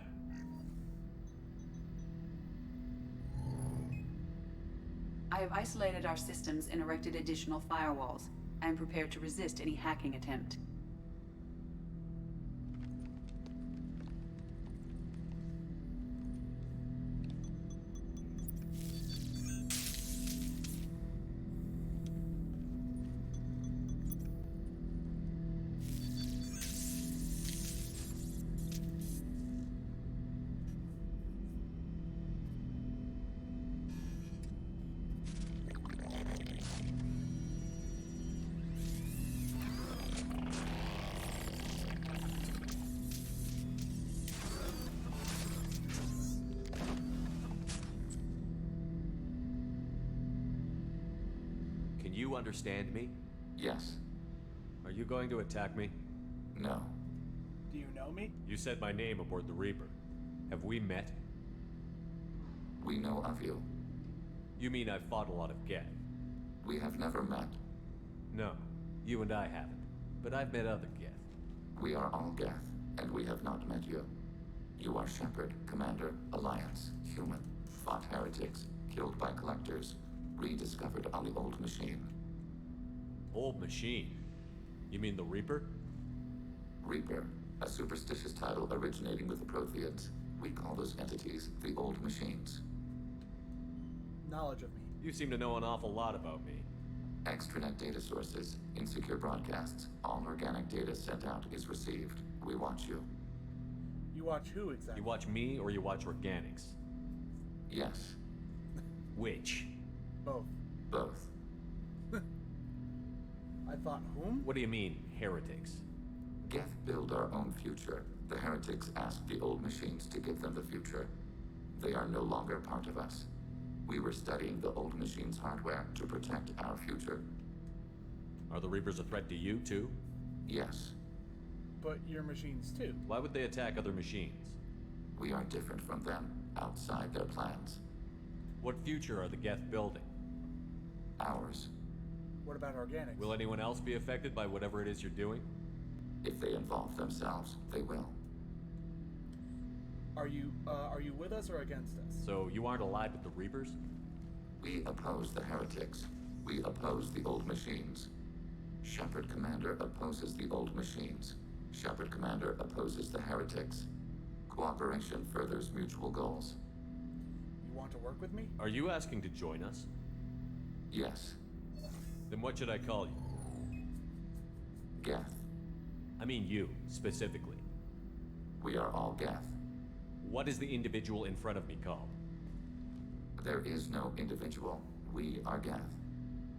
I have isolated our systems and erected additional firewalls. I am prepared to resist any hacking attempt. Can you understand me? Yes. Are you going to attack me? No. Do you know me? You said my name aboard the Reaper. Have we met? We know of you. You mean I've fought a lot of Geth? We have never met. No, you and I haven't. But I've met other Geth. We are all Geth, and we have not met you. You are Shepard, Commander, Alliance, human, fought heretics, killed by collectors, rediscovered on the Old Machine. Old Machine? You mean the Reaper? Reaper, a superstitious title originating with the Protheans. We call those entities the Old Machines. Knowledge of me. You seem to know an awful lot about me. Extranet data sources, insecure broadcasts, all organic data sent out is received. We watch you. You watch who exactly? You watch me or you watch organics? Yes. Which? Both. Both. I thought whom? What do you mean, heretics? Geth build our own future. The heretics asked the Old Machines to give them the future. They are no longer part of us. We were studying the Old Machines' hardware to protect our future. Are the Reapers a threat to you, too? Yes. But your machines, too. Why would they attack other machines? We are different from them, outside their plans. What future are the Geth building? Ours. What about organics? Will anyone else be affected by whatever it is you're doing? If they involve themselves, they will. Are you with us or against us? So you aren't allied with the Reapers? We oppose the heretics. We oppose the Old Machines. Shepard Commander opposes the Old Machines. Shepard Commander opposes the heretics. Cooperation furthers mutual goals. You want to work with me? Are you asking to join us? Yes. Then what should I call you? Geth. I mean you, specifically. We are all Geth. What is the individual in front of me called? There is no individual. We are Geth.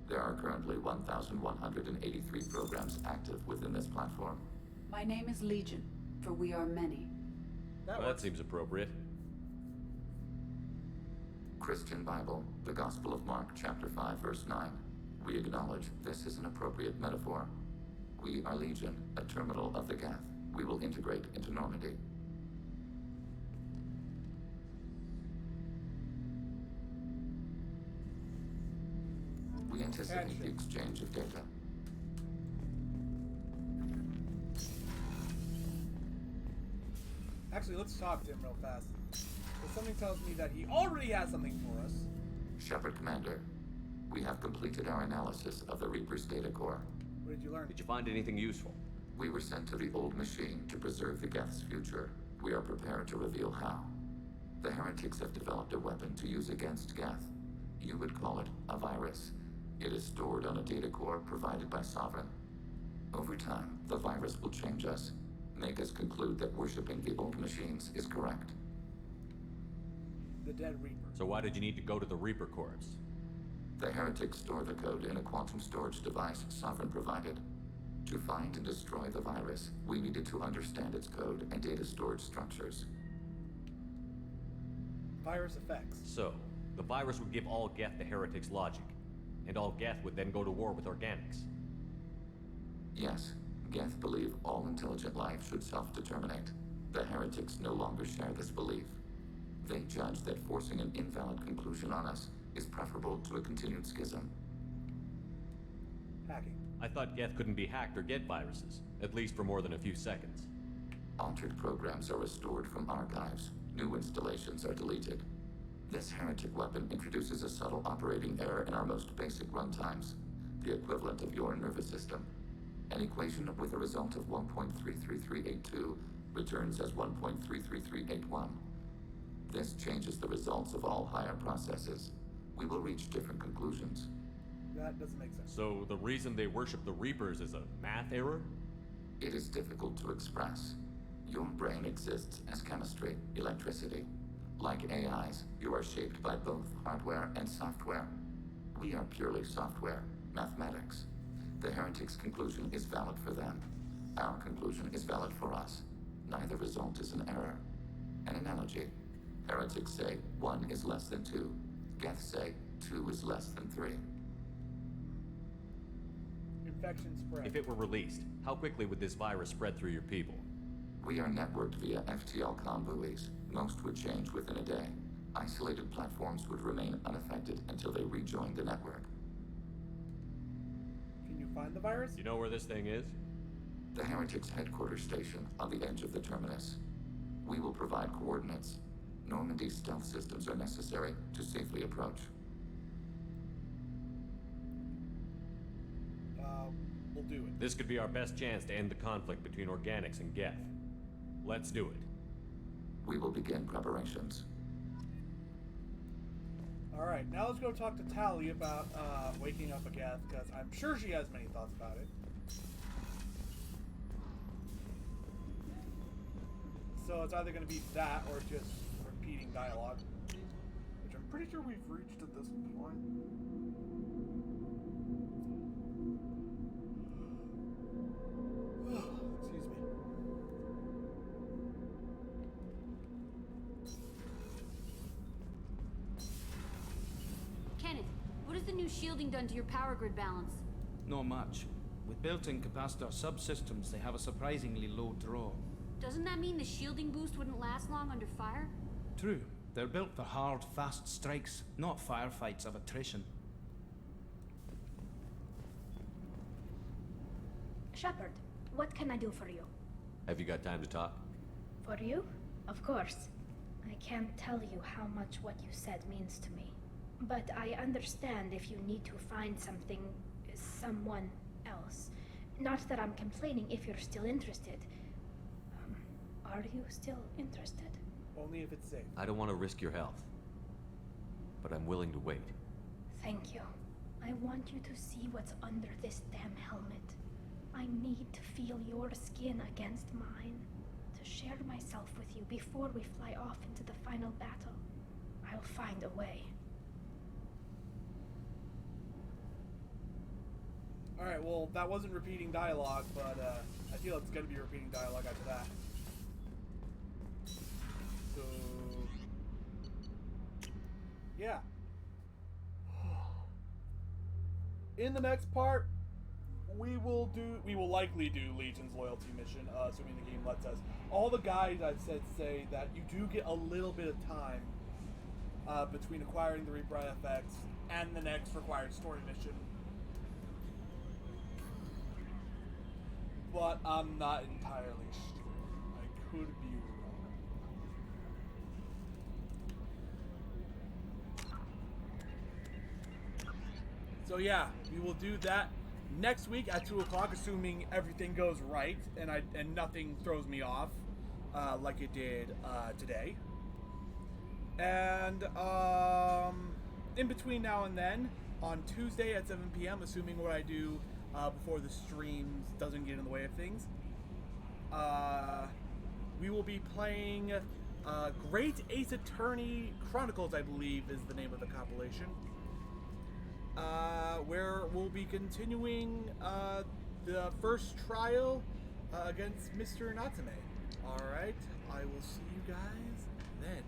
There are currently 1,183 programs active within this platform. My name is Legion, for we are many. That seems appropriate. Christian Bible, the Gospel of Mark, chapter 5, verse 9. We acknowledge this is an appropriate metaphor. We are Legion, a terminal of the Geth. We will integrate into Normandy. We anticipate the exchange of data. Actually, let's talk to him real fast. Because something tells me that he already has something for us. Shepard Commander, we have completed our analysis of the Reaper's data core. What did you learn? Did you find anything useful? We were sent to the Old Machine to preserve the Geth's future. We are prepared to reveal how. The heretics have developed a weapon to use against Geth. You would call it a virus. It is stored on a data core provided by Sovereign. Over time, the virus will change us, make us conclude that worshipping the Old Machines is correct. The dead Reaper. So why did you need to go to the Reaper Corps? The heretics store the code in a quantum storage device Sovereign provided. To find and destroy the virus, we needed to understand its code and data storage structures. Virus effects. So, the virus would give all Geth the heretics' logic, and all Geth would then go to war with organics. Yes, Geth believe all intelligent life should self-determinate. The heretics no longer share this belief. They judge that forcing an invalid conclusion on us is preferable to a continued schism. Hacking. I thought Geth couldn't be hacked or get viruses, at least for more than a few seconds. Altered programs are restored from archives. New installations are deleted. This heretic weapon introduces a subtle operating error in our most basic runtimes, the equivalent of your nervous system. An equation with a result of 1.33382 returns as 1.33381. This changes the results of all higher processes. We will reach different conclusions. That doesn't make sense. So the reason they worship the Reapers is a math error? It is difficult to express. Your brain exists as chemistry, electricity. Like AIs, you are shaped by both hardware and software. We are purely software, mathematics. The heretic's conclusion is valid for them. Our conclusion is valid for us. Neither result is an error. An analogy. Heretics say 1 is less than 2. Geths say 2 is less than 3. Infection spread. If it were released, how quickly would this virus spread through your people? We are networked via FTL-COM buoys. Most would change within a day. Isolated platforms would remain unaffected until they rejoined the network. Can you find the virus? You know where this thing is? The Heretics' headquarters station on the edge of the terminus. We will provide coordinates. Normandy's stealth systems are necessary to safely approach. We'll do it. This could be our best chance to end the conflict between Organics and Geth. Let's do it. We will begin preparations. Alright, now let's go talk to Tally about waking up a Geth, because I'm sure she has many thoughts about it. So it's either going to be that or just repeating dialogue, which I'm pretty sure we've reached at this point. Excuse me. Kenneth, what has the new shielding done to your power grid balance? Not much. With built-in capacitor subsystems, they have a surprisingly low draw. Doesn't that mean the shielding boost wouldn't last long under fire? True. They're built for hard, fast strikes, not firefights of attrition. Shepard, what can I do for you? Have you got time to talk? For you? Of course. I can't tell you how much what you said means to me. But I understand if you need to find something, someone else. Not that I'm complaining if you're still interested. Are you still interested? Only if it's safe. I don't want to risk your health, but I'm willing to wait. Thank you. I want you to see what's under this damn helmet. I need to feel your skin against mine, to share myself with you before we fly off into the final battle. I'll find a way. Alright, well, that wasn't repeating dialogue, but I feel it's going to be repeating dialogue after that. So, yeah. In the next part, we will likely do Legion's loyalty mission, assuming the game lets us. All the guides I've said say that you do get a little bit of time between acquiring the Reaper IFF and the next required story mission. But I'm not entirely sure. I could be wrong. So yeah, we will do that next week at 2 o'clock, assuming everything goes right and nothing throws me off like it did today. And in between now and then, on Tuesday at 7 p.m., assuming what I do before the streams doesn't get in the way of things, we will be playing Great Ace Attorney Chronicles, I believe is the name of the compilation, where we'll be continuing the first trial against Mr. Natsume. Alright, I will see you guys then.